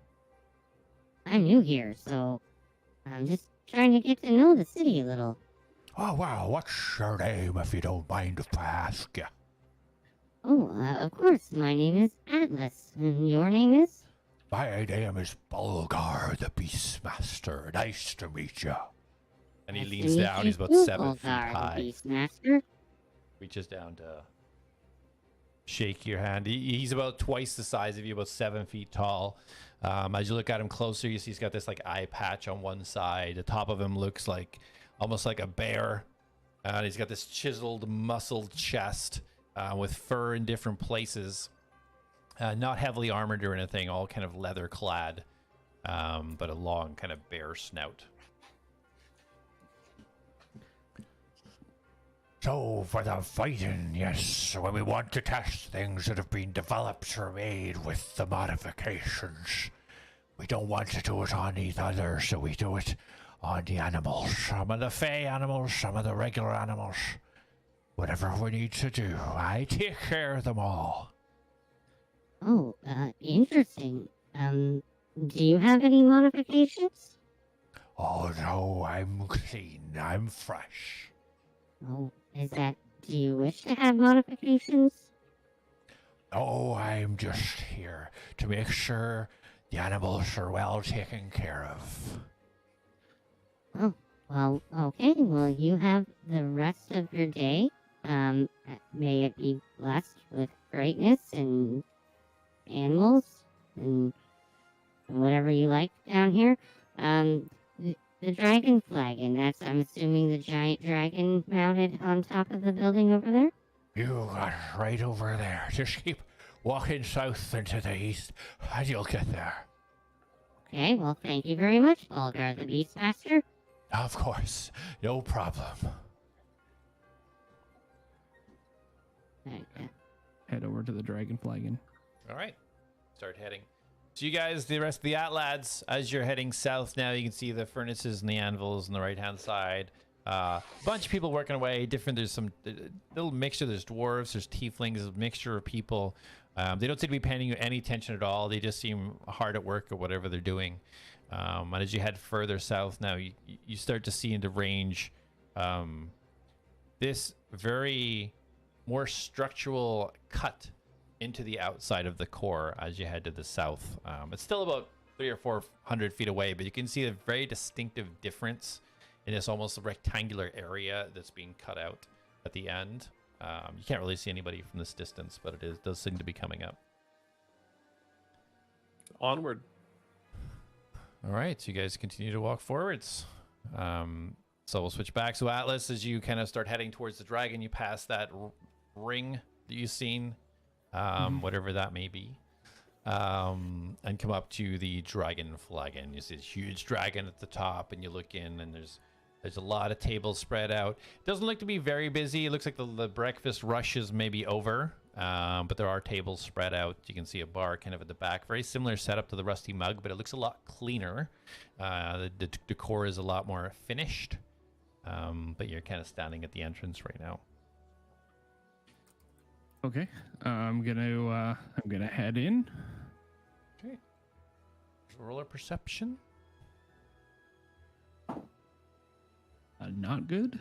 I'm new here, so I'm just trying to get to know the city a little. Oh, wow, what's your name, if you don't mind if I ask you? Oh, of course, my name is Atlas, and your name is? My name is Bulgar, the Beastmaster. Nice to meet you. And he Nice to leans meet down, you he's about too, 7 feet Bulgar, the high. Beastmaster. Reaches down to shake your hand. He's about twice the size of you, about 7 feet tall. As you look at him closer, you see he's got this like eye patch on one side. The top of him looks like almost like a bear. And he's got this chiseled, muscled chest with fur in different places. Not heavily armored or anything, all kind of leather clad, but a long kind of bear snout. So, for the fighting, yes, when we want to test things that have been developed or made with the modifications, we don't want to do it on each other, so we do it on the animals. Some of the fey animals, some of the regular animals. Whatever we need to do, I take care of them all. Oh, interesting. Do you have any modifications? Oh no, I'm clean, I'm fresh. Oh, do you wish to have modifications? Oh, I'm just here to make sure the animals are well taken care of. Oh, well, okay. Well, you have the rest of your day. May it be blessed with greatness and animals and whatever you like down here. The dragon flagon, that's, I'm assuming, the giant dragon mounted on top of the building over there? You got it right over there. Just keep walking south and to the east, and you'll get there. Okay, well, thank you very much, Bulgar the Beastmaster. Of course, no problem. Head over to the dragon flagon. All right, start heading. So you guys, the rest of the lads, as you're heading south now, you can see the furnaces and the anvils on the right-hand side. Bunch of people working away. There's some little mixture. There's dwarves, there's tieflings, there's a mixture of people. They don't seem to be paying you any attention at all. They just seem hard at work or whatever they're doing. And as you head further south now, you start to see into range this very more structural cut into the outside of the core as you head to the south. It's still about 300 or 400 feet away, but you can see a very distinctive difference in this almost rectangular area that's being cut out at the end. You can't really see anybody from this distance, but does seem to be coming up. Onward. All right, so you guys continue to walk forwards. So we'll switch back. So Atlas, as you kind of start heading towards the dragon, you pass that ring that you've seen, whatever that may be, and come up to the dragon flagon. You see this huge dragon at the top, and you look in, and there's a lot of tables spread out. It doesn't look to be very busy. It looks like the breakfast rush is maybe over, but there are tables spread out. You can see a bar kind of at the back. Very similar setup to the Rusty Mug, but it looks a lot cleaner. The decor is a lot more finished, but you're kind of standing at the entrance right now. Okay, I'm gonna head in. Okay. Roll a perception. Not good.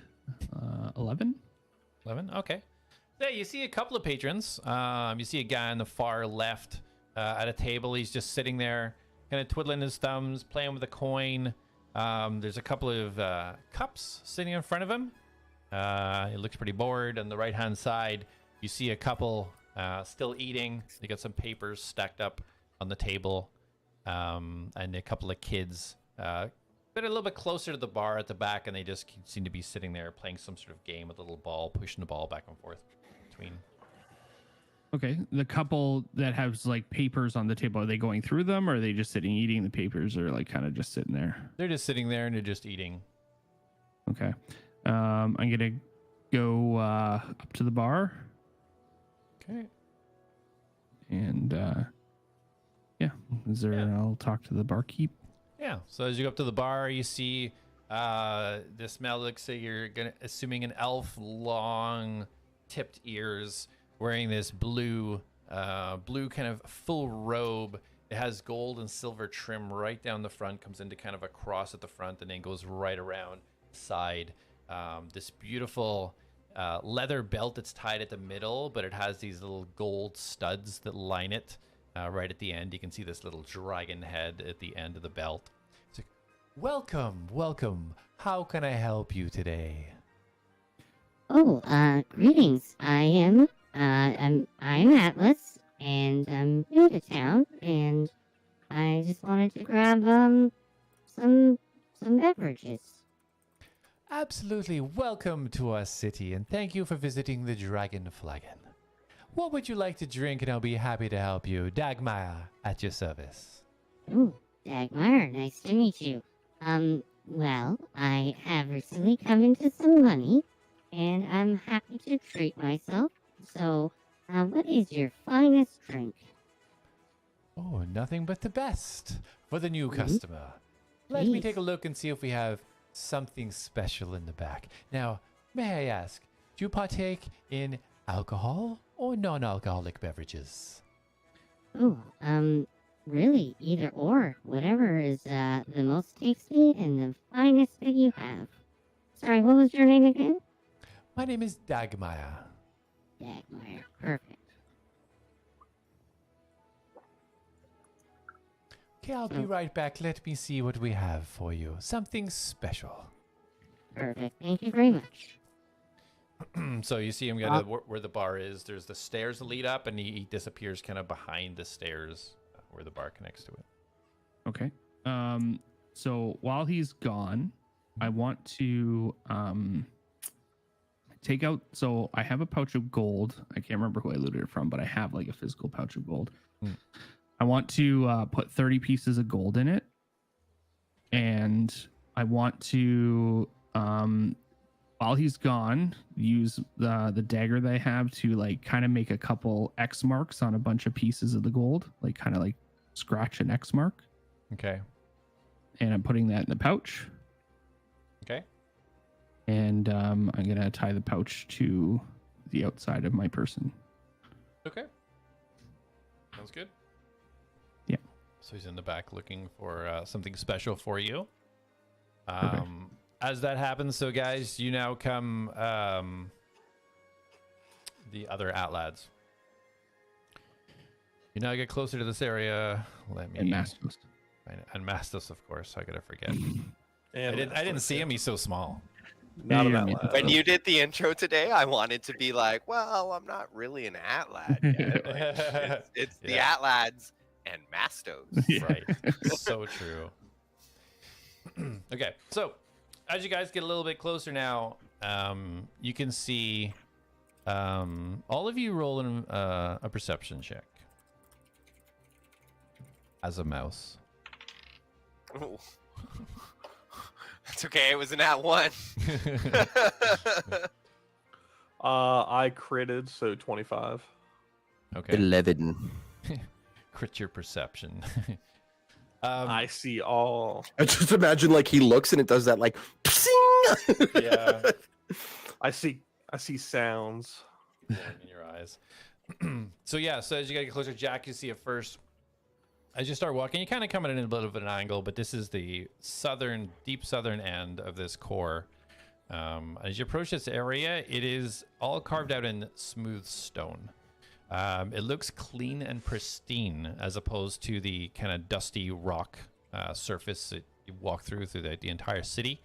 11. 11. Okay. Yeah, you see a couple of patrons. You see a guy on the far left at a table. He's just sitting there, kind of twiddling his thumbs, playing with a coin. There's a couple of cups sitting in front of him. He looks pretty bored. On the right-hand side, you see a couple still eating. They got some papers stacked up on the table, and a couple of kids. But a little bit closer to the bar at the back, and they just seem to be sitting there playing some sort of game with a little ball, pushing the ball back and forth between. Okay, the couple that has like papers on the table, are they going through them, or are they just sitting eating the papers, or like kind of just sitting there? They're just sitting there and they're just eating. Okay, I'm gonna go up to the bar. Okay. And yeah, I'll talk to the barkeep. Yeah, so as you go up to the bar, you see this smell looks like you're assuming an elf, long tipped ears, wearing this blue kind of full robe. It has gold and silver trim right down the front, comes into kind of a cross at the front, and then goes right around the side. This beautiful leather belt that's tied at the middle, but it has these little gold studs that line it. Right at the end, you can see this little dragon head at the end of the belt. It's like, welcome. How can I help you today? Oh, greetings. I'm Atlas, and I'm new to town, and I just wanted to grab some beverages. Absolutely welcome to our city, and thank you for visiting the Dragon Flagon. What would you like to drink, and I'll be happy to help you. Dagmar, at your service. Ooh, Dagmar, nice to meet you. Well, I have recently come into some money, and I'm happy to treat myself. So, what is your finest drink? Oh, nothing but the best for the new Mhm. customer. Let me Please. take a look and see if we have something special in the back. Now, may I ask, do you partake in alcohol or non-alcoholic beverages? Oh, really, either or. Whatever is, the most tasty and the finest that you have. Sorry, what was your name again? My name is Dagmire. Dagmire. Perfect. Okay, I'll be right back. Let me see what we have for you. Something special. Perfect. Thank you very much. So you see him get where the bar is. There's the stairs that lead up, and he disappears kind of behind the stairs where the bar connects to it. Okay. So while he's gone, I want to take out. So I have a pouch of gold. I can't remember who I looted it from, but I have like a physical pouch of gold. I want to put 30 pieces of gold in it, and I want to while he's gone, use the dagger that I have to like kind of make a couple X marks on a bunch of pieces of the gold, like kind of like scratch an X mark. Okay. And I'm putting that in the pouch. Okay. And I'm gonna tie the pouch to the outside of my person. Okay. Sounds good. Yeah. So he's in the back looking for something special for you. Okay. As that happens, so guys, you now come the other Atlads. You now get closer to this area. Let me And Mastos. and Mastos, of course. How could I forget? And I didn't see him. He's so small. Not Yeah, an man. Atlas. When you did the intro today, I wanted to be like, well, I'm not really an Atlad yet. Like, it's the Yeah. Atlads and Mastos. Right. So true. Okay, so as you guys get a little bit closer now, you can see all of you rolling a perception check as a mouse. Ooh. It's okay. It was an @1. I critted, so 25. Okay. 11. Crit your perception. I see all. I just imagine like he looks and it does that like. Yeah. I see sounds. In your eyes. So yeah, so as you get closer, Jack, you see it first. As you start walking, you kind of come in a bit of an angle, but this is the deep southern end of this core. As you approach this area, it is all carved out in smooth stone. It looks clean and pristine as opposed to the kind of dusty rock surface that you walk through the entire city.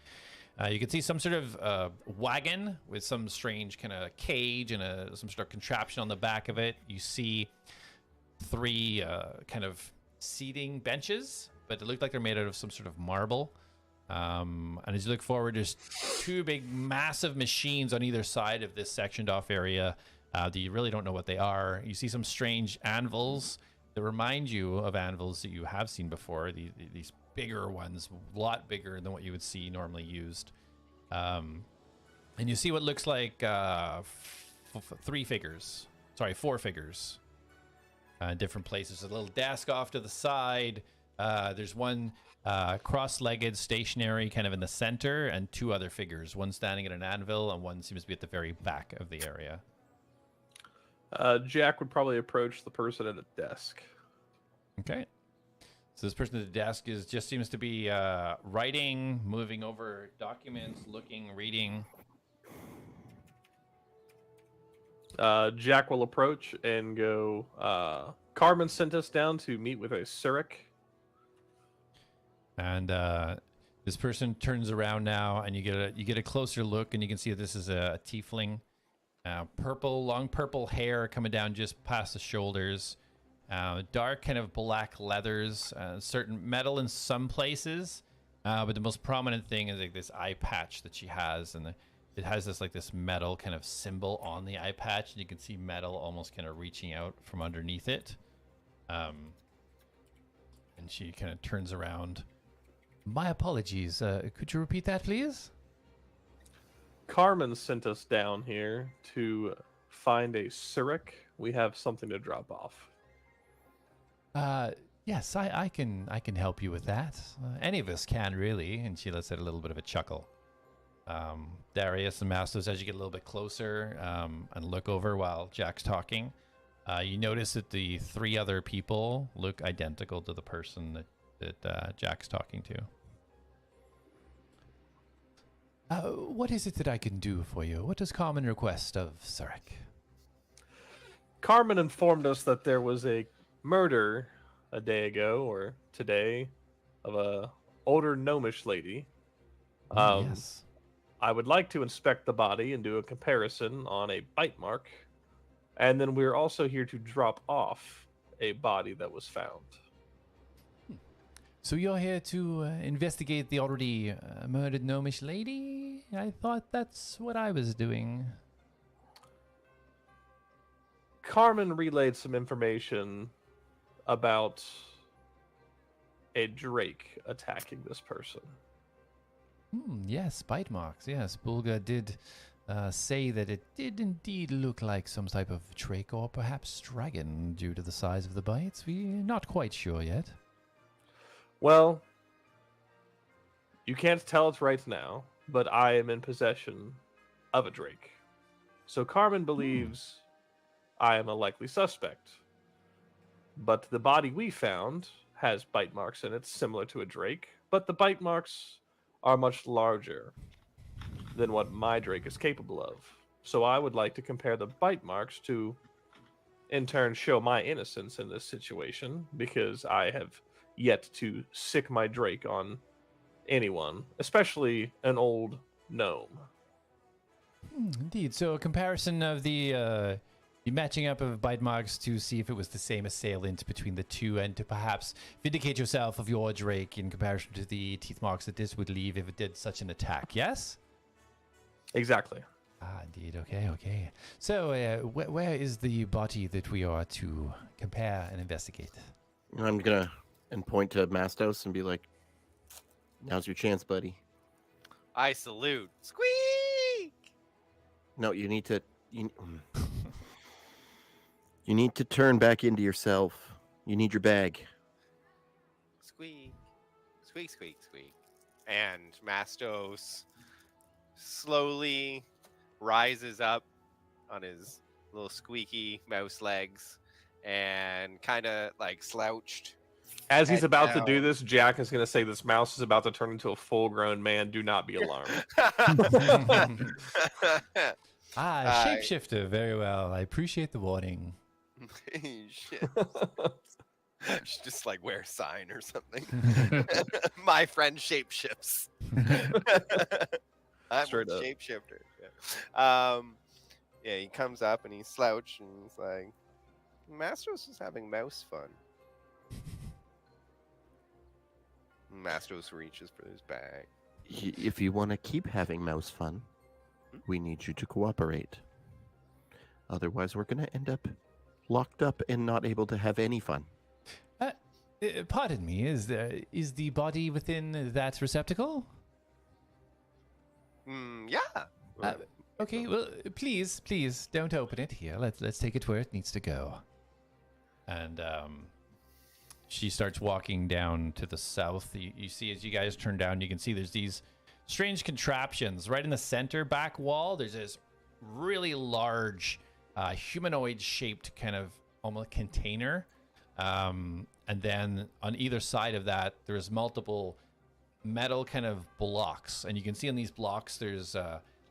You can see some sort of wagon with some strange kind of cage and some sort of contraption on the back of it. You see 3 kind of seating benches, but they look like they're made out of some sort of marble. And as you look forward, there's 2 big, massive machines on either side of this sectioned off area that you really don't know what they are. You see some strange anvils that remind you of anvils that you have seen before. These bigger ones, a lot bigger than what you would see normally used. And you see what looks like 4 figures. Different places. There's a little desk off to the side. There's one cross-legged stationary kind of in the center, and 2 other figures. One standing at an anvil, and one seems to be at the very back of the area. Jack would probably approach the person at a desk. Okay. So this person at the desk seems to be writing, moving over documents, looking, reading. Jack will approach and go, Carmen sent us down to meet with a Cleric. And this person turns around now, and you get a closer look, and you can see that this is a tiefling. Long purple hair coming down just past the shoulders. Dark kind of black leathers, certain metal in some places. But the most prominent thing is like this eye patch that she has, and it has this metal kind of symbol on the eye patch, and you can see metal almost kind of reaching out from underneath it. And she kind of turns around. My apologies. Could you repeat that, please? Carmen sent us down here to find a Cleric. We have something to drop off. Yes, I can help you with that. Any of us can really. And she lets out a little bit of a chuckle. Darius and Mastos, as you get a little bit closer and look over while Jack's talking, you notice that the 3 other people look identical to the person that Jack's talking to. What is it that I can do for you? What does Carmen request of Cleric? Carmen informed us that there was a murder a day ago or today of a older gnomish lady. Yes. I would like to inspect the body and do a comparison on a bite mark. And then we're also here to drop off a body that was found. So you're here to investigate the already murdered gnomish lady? I thought that's what I was doing. Carmen relayed some information about a drake attacking this person. Yes, bite marks. Yes, Bulga did say that it did indeed look like some type of drake or perhaps dragon due to the size of the bites. We're not quite sure yet. Well, you can't tell it right now, but I am in possession of a drake. So Carmen believes I am a likely suspect. But the body we found has bite marks in it similar to a drake, but the bite marks are much larger than what my drake is capable of. So I would like to compare the bite marks to, in turn, show my innocence in this situation, because I have yet to sick my drake on anyone, especially an old gnome. Indeed. So a comparison of the matching up of bite marks to see if it was the same assailant between the two, and to perhaps vindicate yourself of your drake in comparison to the teeth marks that this would leave if it did such an attack. Yes? Exactly. Indeed. Okay. So where is the body that we are to compare and investigate? I'm gonna point to Mastos and be like, "Now's your chance, buddy." I salute. Squeak! No, you need to. You need to turn back into yourself. You need your bag. Squeak. Squeak, squeak, squeak. And Mastos slowly rises up on his little squeaky mouse legs and kind of like slouched. As he's head about to down. do this, Jack is going to say this mouse is about to turn into a full-grown man. Do not be alarmed. Shapeshifter. Very well. I appreciate the warning. Shit. Should just like wear a sign or something. My friend shapeshifts. I'm Straight a up. shapeshifter. Yeah, he comes up and he's slouched and he's like, Mastos is having mouse fun. Mastos reaches for his bag. If you want to keep having mouse fun, we need you to cooperate. Otherwise, we're going to end up locked up and not able to have any fun. Pardon me, is the body within that receptacle? Yeah. Okay, well, please, don't open it here. Let's take it where it needs to go. And she starts walking down to the south. You see, as you guys turn down, you can see there's these strange contraptions right in the center back wall. There's this really large humanoid-shaped kind of almost container. And then on either side of that, there's multiple metal kind of blocks. And you can see on these blocks, there's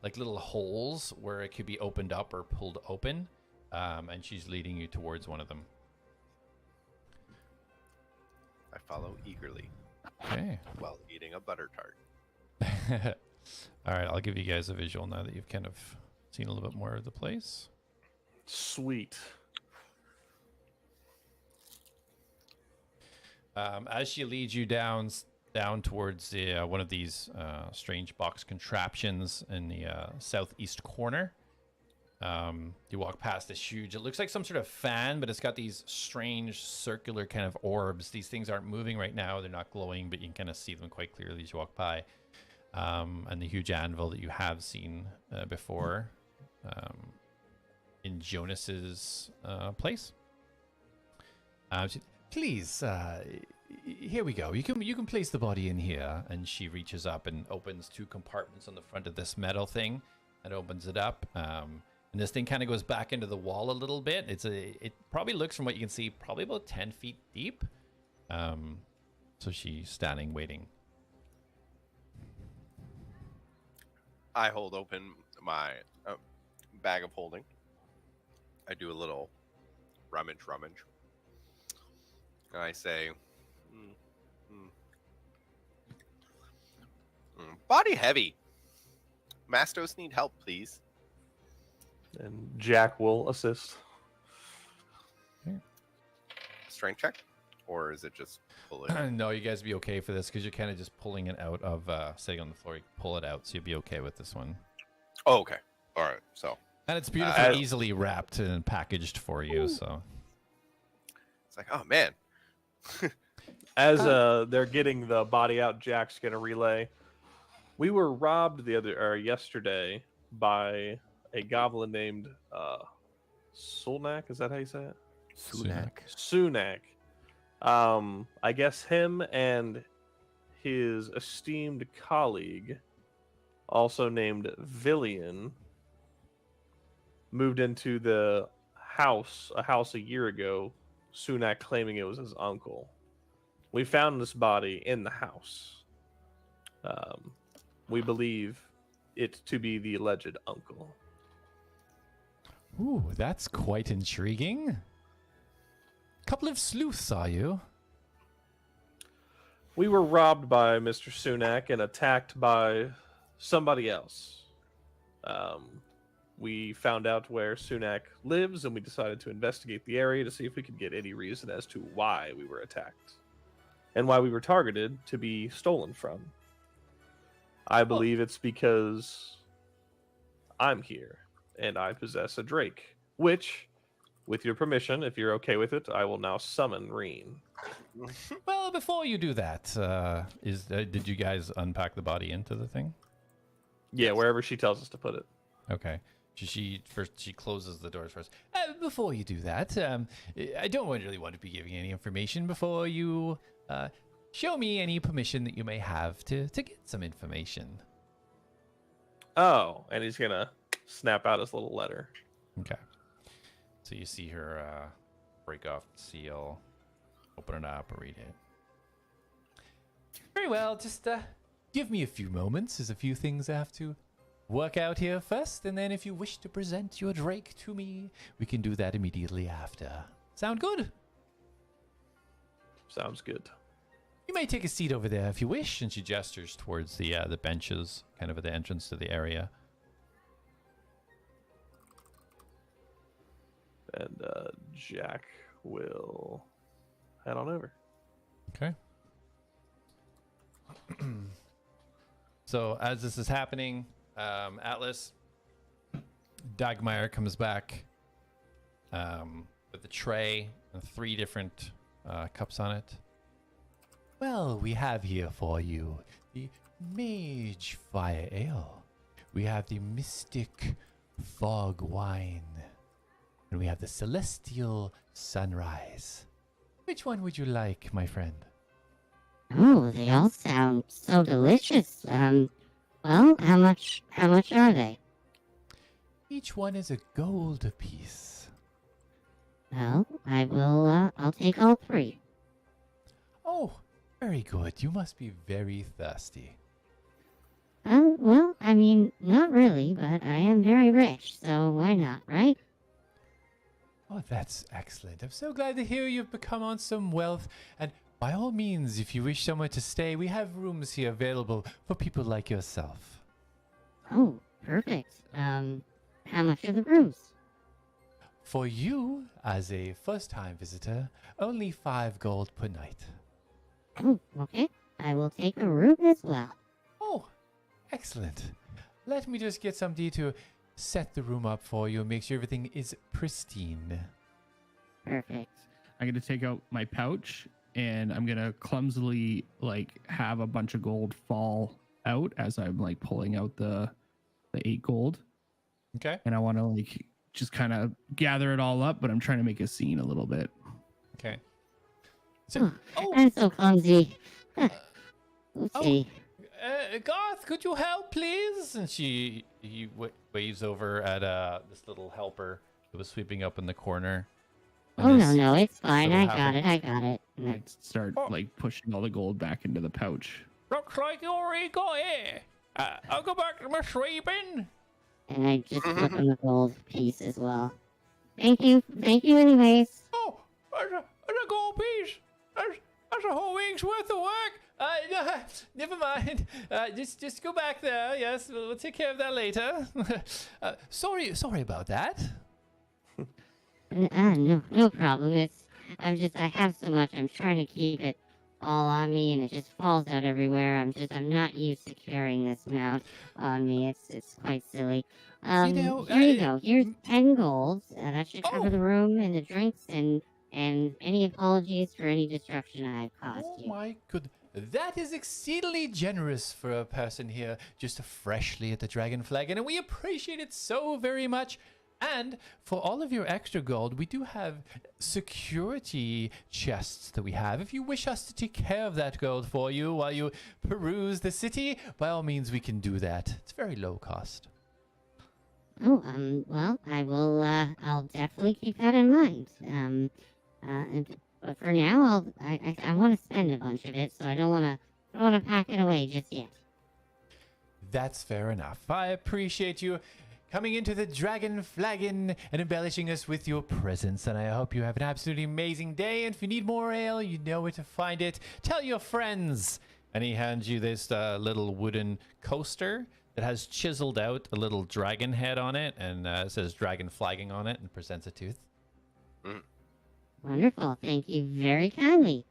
like little holes where it could be opened up or pulled open. And she's leading you towards one of them. I follow eagerly Okay. while eating a butter tart. All right, I'll give you guys a visual now that you've kind of seen a little bit more of the place. Sweet. As she leads you down towards the one of these strange box contraptions in the southeast corner, you walk past this huge, it looks like some sort of fan, but it's got these strange circular kind of orbs. These things aren't moving right now. They're not glowing, but you can kind of see them quite clearly as you walk by. and the huge anvil that you have seen before in Jonas's place. Please, here we go. You can place the body in here. And she reaches up and opens 2 compartments on the front of this metal thing, and opens it up. And this thing kind of goes back into the wall a little bit. It probably looks, from what you can see, probably about 10 feet deep. So she's standing, waiting. I hold open my bag of holding. I do a little rummage. And I say, body heavy. Mastos need help, please. And Jack will assist. Strength check? Or is it just pull it? No, you guys be okay for this because you're kind of just pulling it out of sitting on the floor. You pull it out, so you'll be okay with this one. Oh, okay. All right. So. And it's beautifully easily wrapped and packaged for you. So. It's like, oh man. As they're getting the body out, Jack's gonna relay. We were robbed yesterday by a goblin named Sulnak. Is that how you say it? Sunak. I guess him and his esteemed colleague, also named Villian, moved into a house a year ago, Sunak claiming it was his uncle. We found this body in the house. We believe it to be the alleged uncle. Ooh, that's quite intriguing. Couple of sleuths, are you? We were robbed by Mr. Sunak and attacked by somebody else. We found out where Sunak lives, and we decided to investigate the area to see if we could get any reason as to why we were attacked and why we were targeted to be stolen from. I believe it's because I'm here and I possess a drake, which, with your permission, if you're okay with it, I will now summon Reen. Well, before you do that, did you guys unpack the body into the thing? Yeah, wherever she tells us to put it. Okay. She closes the doors first. Before you do that, I don't really want to be giving any information before you show me any permission that you may have to get some information. Oh, and he's gonna snap out his little letter. Okay. So you see her break off the seal, open it up, and read it. Very well, just give me a few moments. There's a few things I have to work out here first, and then if you wish to present your drake to me, we can do that immediately after. Sound good? Sounds good. You may take a seat over there if you wish, and she gestures towards the benches, kind of at the entrance to the area. And Jack will head on over. Okay. So as this is happening, Atlas, Dagmeier comes back with a tray and 3 different cups on it. Well, we have here for you the Mage Fire Ale. We have the Mystic Fog Wine. And we have the Celestial Sunrise. Which one would you like, my friend? Oh, they all sound so delicious. Well, how much are they? Each one is a gold apiece. Well, I'll take all 3. Oh, very good. You must be very thirsty. Well, I mean, not really, but I am very rich, so why not, right? Oh, that's excellent. I'm so glad to hear you've become on some wealth. And by all means, if you wish somewhere to stay, we have rooms here available for people like yourself. Oh, perfect. How much are the rooms? For you, as a first-time visitor, only 5 gold per night. Oh, okay. I will take a room as well. Oh, excellent. Let me just get somebody to set the room up for you and make sure everything is pristine. Perfect. I'm going to take out my pouch and I'm going to clumsily have a bunch of gold fall out as I'm like pulling out the 8 gold, Okay. and I want to like just kind of gather it all up, but I'm trying to make a scene a little bit. Okay. So, I'm so clumsy. Oopsie. Garth, could you help, please? And he waves over at this little helper who was sweeping up in the corner. And Oh, this no, it's fine. little I got it. And I start like pushing all the gold back into the pouch. Looks like you already got it. I'll go back to my sweeping. And I just flip him the gold piece as well. Thank you anyways. Oh, that's a gold piece. That's a whole week's worth of work. No, never mind. Just go back there. Yes, we'll take care of that later. Sorry about that. No problem. I have so much. I'm trying to keep it all on me, and it just falls out everywhere. I'm not used to carrying this amount on me. It's quite silly. Here you go. Here's 10 golds. That should cover the room and the drinks and any apologies for any destruction I've caused you. Oh my goodness. That is exceedingly generous for a person here just freshly at the Dragon Flagon, and we appreciate it so very much. And for all of your extra gold, we do have security chests that we have. If you wish us to take care of that gold for you while you peruse the city, by all means, we can do that. It's very low cost. Oh, well, I will, I'll definitely keep that in mind. But for now, I want to spend a bunch of it, so I don't want to pack it away just yet. That's fair enough. I appreciate you coming into the Dragon Flagon and embellishing us with your presence, and I hope you have an absolutely amazing day. And if you need more ale, you know where to find it. Tell your friends. And he hands you this little wooden coaster that has chiseled out a little dragon head on it, and it says Dragon Flagging on it, and presents a tooth. Wonderful. Thank you very kindly.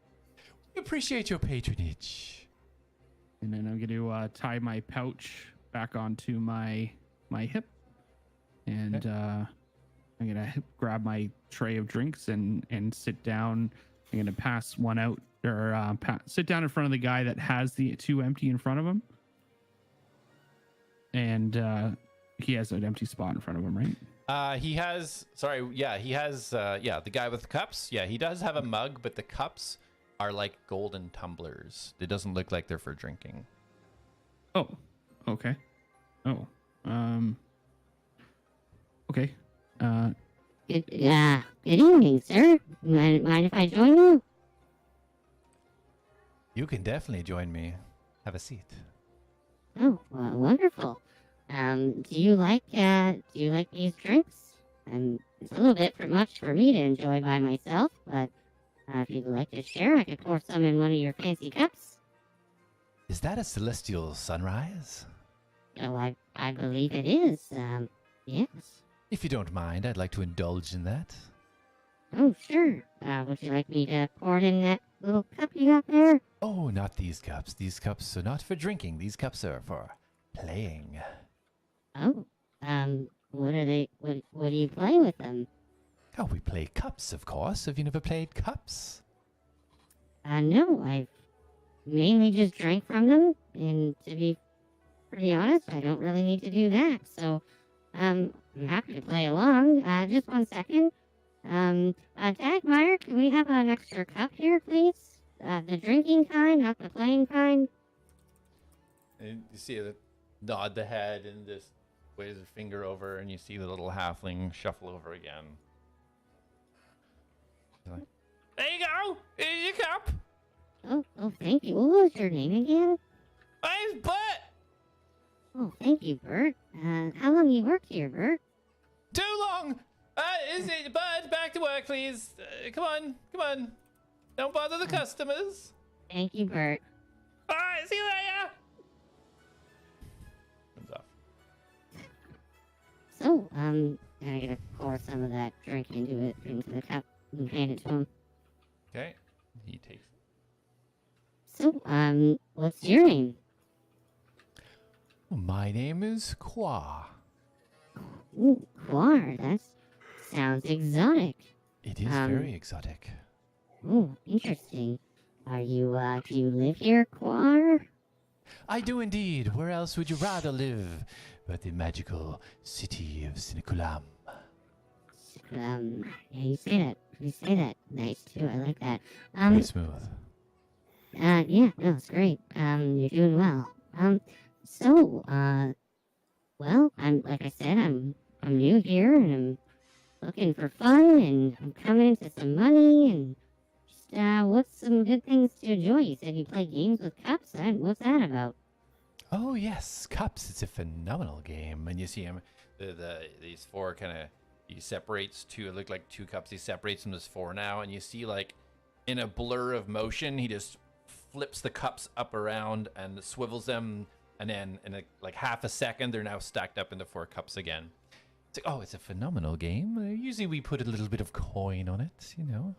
We appreciate your patronage. And then I'm going to tie my pouch back onto my hip. And I'm going to grab my tray of drinks and sit down. I'm going to pass one out, or sit down in front of the guy that has the 2 empty in front of him. And he has an empty spot in front of him, right? He has the guy with the cups. Yeah, he does have a mug, but the cups are like golden tumblers. It doesn't look like they're for drinking. Oh, okay. Oh, okay. Good evening, sir. Mind if I join you? You can definitely join me. Have a seat. Oh, well, wonderful. Do you like these drinks? It's a little bit much for me to enjoy by myself, but if you'd like to share, I could pour some in one of your fancy cups. Is that a celestial sunrise? Oh, I believe it is. Yes. If you don't mind, I'd like to indulge in that. Oh, sure. Would you like me to pour it in that little cup you got there? Oh, not these cups. These cups are not for drinking. These cups are for playing. Oh, what are they? What do you play with them? Oh, we play cups, of course. Have you never played cups? No, I've mainly just drank from them, and to be pretty honest, I don't really need to do that, so, I'm happy to play along. Just 1 second. Dagmire, can we have an extra cup here, please? The drinking kind, not the playing kind. And you see it nod the head and just waves a finger over, and you see the little halfling shuffle over again. Like, there you go. Here's your cup. Oh, thank you. What was your name again? My name's Bert. Oh, thank you, Bert. How long you worked here, Bert? Too long. Is it Bud? Back to work, please. Come on. Don't bother the customers. Thank you, Bert. All right, see you later. Comes off. So, I'm gonna pour some of that drink into the cup and hand it to him. Okay. He takes it. So, what's your name? My name is Qua. Ooh, Quar, that sounds exotic. It is very exotic. Ooh, interesting. Do you live here, Quar? I do indeed. Where else would you rather live but the magical city of Siniculam? Yeah, you say that. You say that nice too. I like that. Very smooth. Yeah, no, it's great. You're doing well. So, well, like I said, I'm new here and I'm looking for fun and I'm coming into some money and just, what's some good things to enjoy? You said you play games with cups. What's that about? Oh yes, Cups. It's a phenomenal game, and you see him. These four kind of he separates two. It looked like two cups. He separates them as four now, and you see like in a blur of motion, he just flips the cups up around and swivels them, and then in like half a second, they're now stacked up into four cups again. It's like, oh, it's a phenomenal game. Usually we put a little bit of coin on it, you know.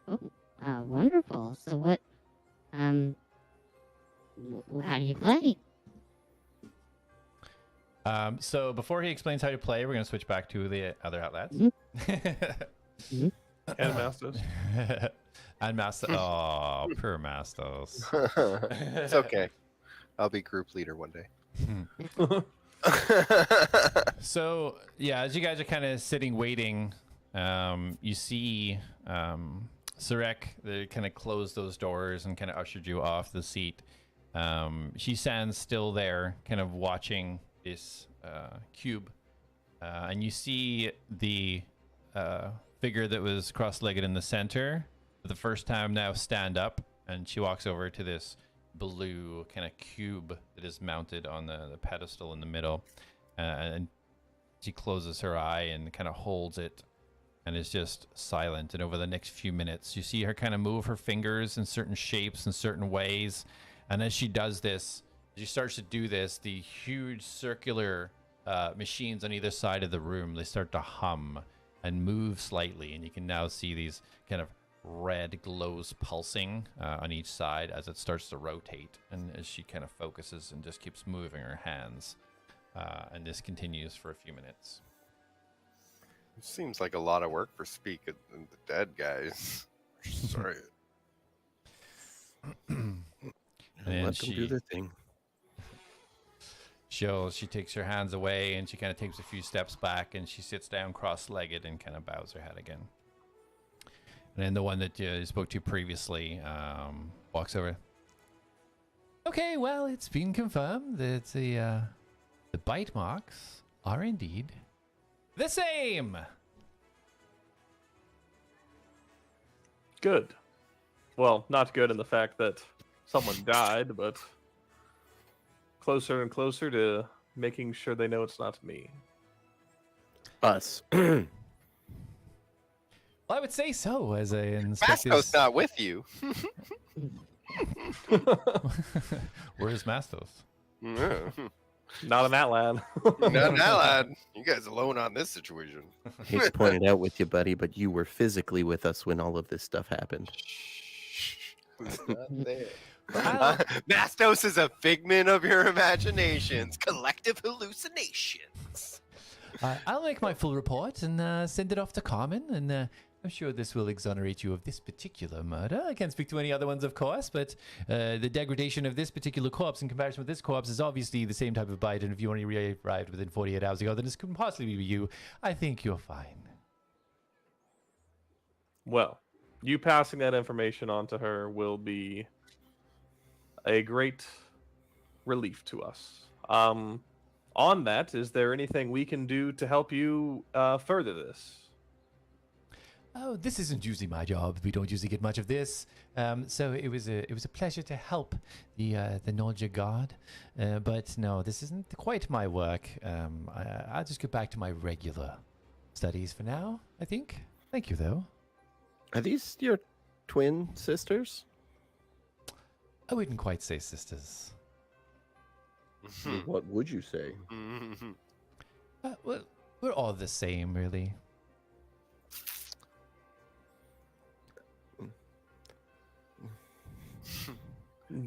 Oh, wonderful. So what? How do you play? So before he explains how to play, we're going to switch back to the other outlets. And Mastos. And Mastos. Oh, poor Mastos. It's okay. I'll be group leader one day. So, yeah, as you guys are kind of sitting waiting, you see Sarek, they kind of closed those doors and kind of ushered you off the seat. She stands still there, kind of watching this cube. And you see the figure that was cross-legged in the center for the first time now stand up, and she walks over to this blue kind of cube that is mounted on the pedestal in the middle. And she closes her eye and kind of holds it and is just silent. And over the next few minutes, you see her kind of move her fingers in certain shapes and certain ways. And as she does this, as she starts to do this, the huge circular machines on either side of the room, they start to hum and move slightly. And you can now see these kind of red glows pulsing on each side as it starts to rotate. And as she kind of focuses and just keeps moving her hands. And this continues for a few minutes. It seems like a lot of work for Speak and the Dead guys. Sorry. And let them do their thing. She takes her hands away and she kind of takes a few steps back and she sits down cross-legged and kind of bows her head again. And then the one that you spoke to previously walks over. Okay, well, it's been confirmed that the bite marks are indeed the same. Good. Well, not good in the fact that someone died, but closer and closer to making sure they know it's not me. Us. Well, I would say so, as I inspect Mastos not with you. Where's Mastos? Not in that land. Not now, lad. You guys alone on this situation. I hate to point it out with you, buddy, but you were physically with us when all of this stuff happened. Mastos is a figment of your imaginations, collective hallucinations. I'll make my full report and send it off to Carmen, and I'm sure this will exonerate you of this particular murder. I can't speak to any other ones, of course, but the degradation of this particular corpse in comparison with this corpse is obviously the same type of bite, and if you only arrived within 48 hours ago, then this couldn't possibly be you. I think you're fine. Well, you passing that information on to her will be a great relief to us. On that, is there anything we can do to help you further this? Oh, this isn't usually my job. We don't usually get much of this. So it was a pleasure to help the Nolja guard. But no, this isn't quite my work. I'll just get back to my regular studies for now, I think. Thank you, though. Are these your twin sisters? I wouldn't quite say sisters. What would you say? Well, we're all the same, really.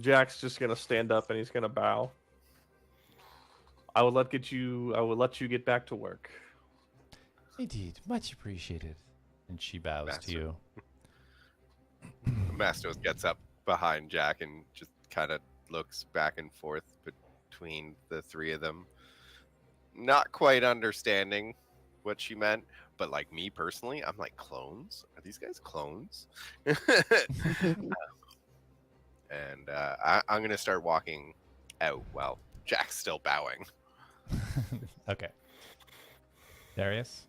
Jack's just gonna stand up and he's gonna bow. I will let you get back to work. Indeed, much appreciated. And she bows to you. Mastos gets up behind Jack and just kind of looks back and forth between the three of them, not quite understanding what she meant. But like me personally, I'm like, clones? Are these guys clones? And I'm gonna start walking out while Jack's still bowing. Okay. Darius?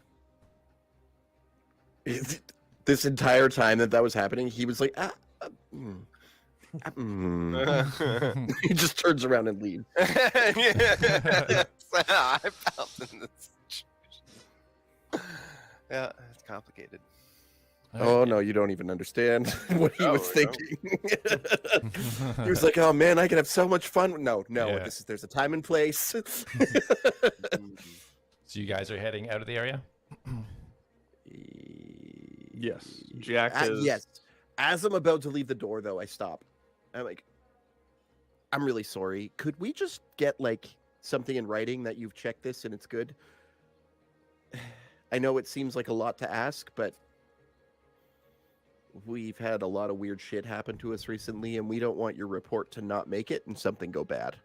This entire time that was happening, he was like, he just turns around and leaves. I felt in this situation. Yeah, it's complicated. Oh no, you don't even understand what he was thinking. He was like, "Oh man, I can have so much fun." No, Yeah. there's a time and place. So you guys are heading out of the area? Yes, Jack is. Yes. As I'm about to leave the door, though, I stop. I'm like, "I'm really sorry. Could we just get like something in writing that you've checked this and it's good?" I know it seems like a lot to ask, but we've had a lot of weird shit happen to us recently, and we don't want your report to not make it and something go bad.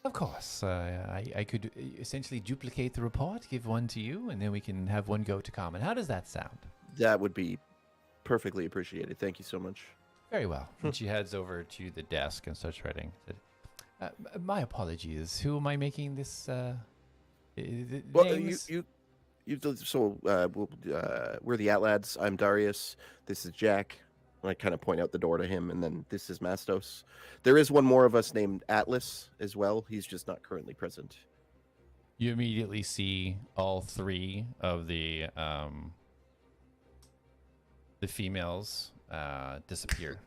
Of course. I could essentially duplicate the report, give one to you, and then we can have one go to common. How does that sound? That would be perfectly appreciated. Thank you so much. Very well. And she heads over to the desk and starts writing. My apologies. Who am I making this? Well, names? We're the Atlads. I'm Darius. This is Jack. I kind of point out the door to him, and then this is Mastos. There is one more of us named Atlas as well. He's just not currently present. You immediately see all three of the females disappear.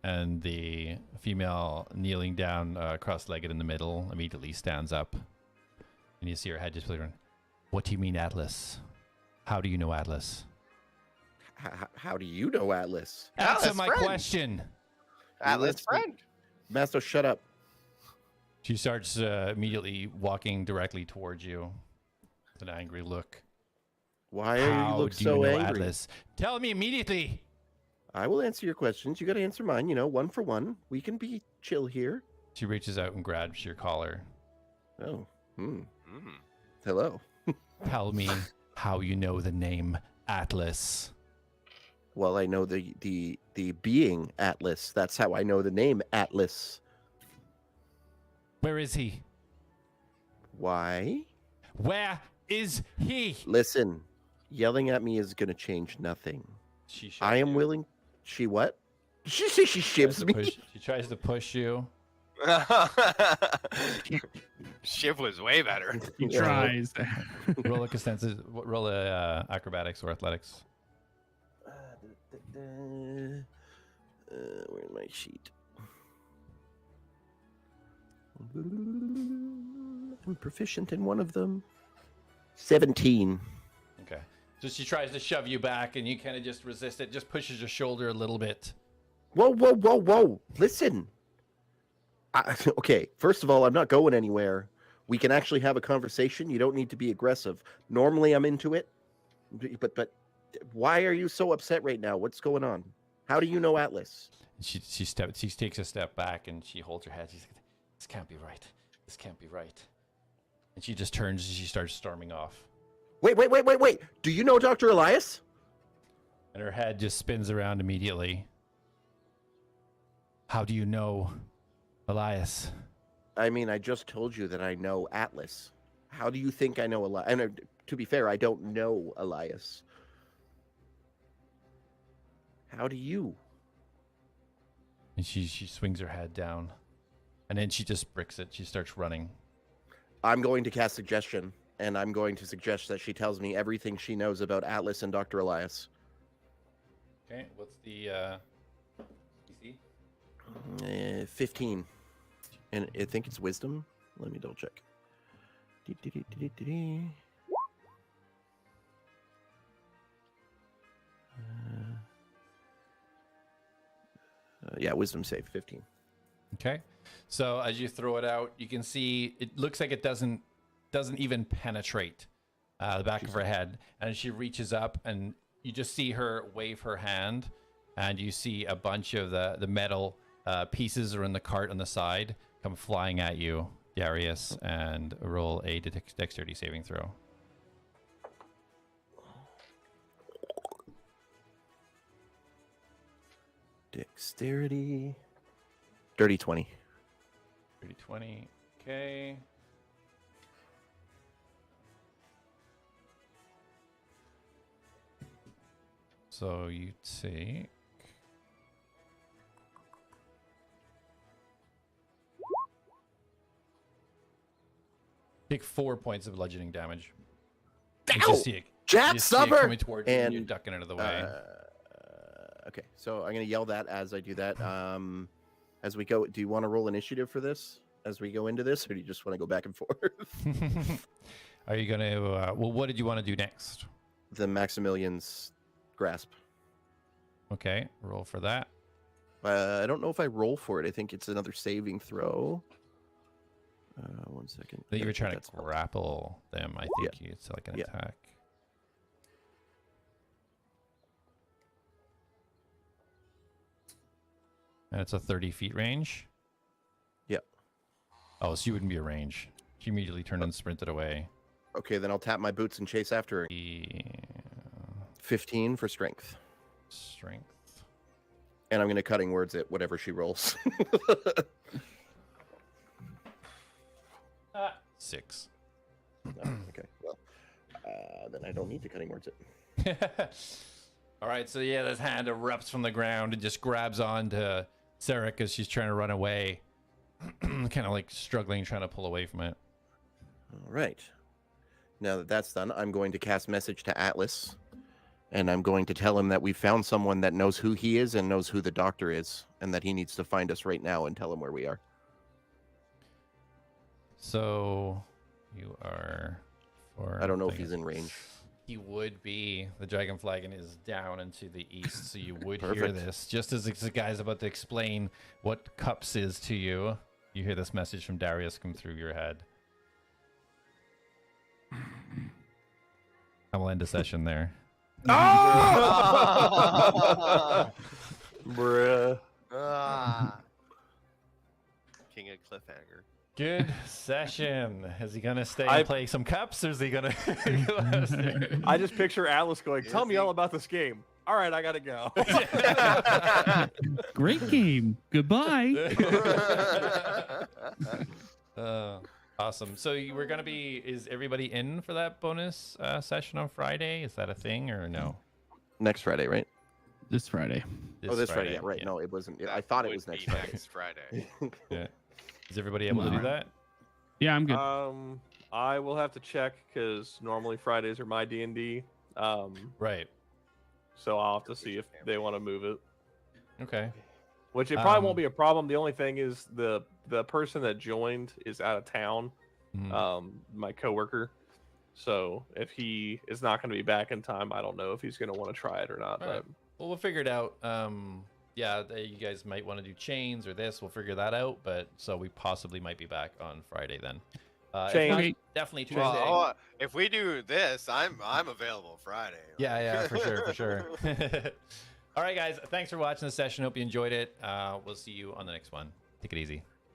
And the female kneeling down cross-legged in the middle immediately stands up. And you see her head just flickering. What do you mean, Atlas? How do you know Atlas? How do you know Atlas? Answer Atlas my friend. question. Atlas friend. Mastos, shut up. She starts immediately walking directly towards you with an angry look. Why are How you look do so you know angry? Atlas? Tell me immediately. I will answer your questions. You got to answer mine. One for one. We can be chill here. She reaches out and grabs your collar. Oh. Hello. Tell me how you know the name Atlas. Well, I know the being Atlas. That's how I know the name Atlas. Where is he? Why? Where is he? Listen, yelling at me is going to change nothing. She I am willing. She what? She say she shivs me. She tries to push you. Shiv was way better. He tries. Roll a consensus. Roll a acrobatics or athletics. Where's my sheet? I'm proficient in one of them. 17. Okay. So she tries to shove you back, and you kind of just resist it. Just pushes your shoulder a little bit. Whoa. Listen. Okay, first of all, I'm not going anywhere. We can actually have a conversation. You don't need to be aggressive. Normally, I'm into it. But why are you so upset right now? What's going on? How do you know Atlas? She takes a step back, and she holds her head. She's like, this can't be right. This can't be right. And she just turns and she starts storming off. Wait. Do you know Dr. Elias? And her head just spins around immediately. How do you know Elias? I mean, I just told you that I know Atlas. How do you think I know Elias? And to be fair, I don't know Elias. How do you? And she swings her head down. And then she just bricks it. She starts running. I'm going to cast suggestion, and I'm going to suggest that she tells me everything she knows about Atlas and Dr. Elias. Okay, what's the DC? 15. And I think it's wisdom. Let me double check. Yeah, wisdom save 15. Okay. So as you throw it out, you can see it looks like it doesn't even penetrate the back of her head. And she reaches up, and you just see her wave her hand, and you see a bunch of the metal pieces are in the cart on the side come flying at you, Darius, and roll a dexterity saving throw. Dexterity. Dirty 20. Dirty 20. Okay. So you take 4 points of bludgeoning damage. You Ow! just see it, Jack, you see it suffer! coming towards you, and you're And, ducking out of the way. Okay, so I'm going to yell that as I do that. As we go, do you want to roll initiative for this as we go into this, or do you just want to go back and forth? Are you going to... well, what did you want to do next? The Maximilian's grasp. Okay, roll for that. I don't know if I roll for it. I think it's another saving throw. 1 second. That you were trying That's to grapple them, I think. It's like an Yeah. attack. And it's a 30 feet range? Yeah. Oh, so you wouldn't be a range. She immediately turned and sprinted away. Okay, then I'll tap my boots and chase after her. Yeah. 15 for strength. Strength. And I'm going to cutting words at whatever she rolls. 6. Okay, well, then I don't need to cutting words it. All right, so yeah, this hand erupts from the ground and just grabs onto Sarah as she's trying to run away. Kind of like struggling, trying to pull away from it. All right. Now that that's done, I'm going to cast message to Atlas. And I'm going to tell him that we found someone that knows who he is and knows who the doctor is. And that he needs to find us right now and tell him where we are. So you are... I don't know if he's in range. He would be. The dragon flagon is down and to the east, so you would hear Perfect. this. Just as the guy's about to explain what cups is to you, you hear this message from Darius come through your head. I will end the session there. Bruh. King of cliffhanger. Good session. Is he gonna stay and play some cups, or is he gonna go upstairs? I just picture Atlas going, "Tell me all about this game." All right, I gotta go. Great game. Goodbye. Awesome. So we're gonna be. Is everybody in for that bonus session on Friday? Is that a thing or no? Next Friday, right? This Friday. This Friday. Yeah, right. No, it wasn't. I thought it was next Friday. Next Friday. Yeah. Is everybody able to do that? Yeah, I'm good. I will have to check because normally Fridays are my D&D. Right. So I'll have to see if they want to move it. Okay. Which it probably won't be a problem. The only thing is the person that joined is out of town. My coworker. So if he is not going to be back in time, I don't know if he's going to want to try it or not. All right. Well, we'll figure it out. Yeah, you guys might want to do chains or this. We'll figure that out. But so we possibly might be back on Friday then. Chains. If not, definitely Tuesday. Well, if we do this, I'm available Friday. Yeah, for sure. All right, guys. Thanks for watching the session. Hope you enjoyed it. We'll see you on the next one. Take it easy.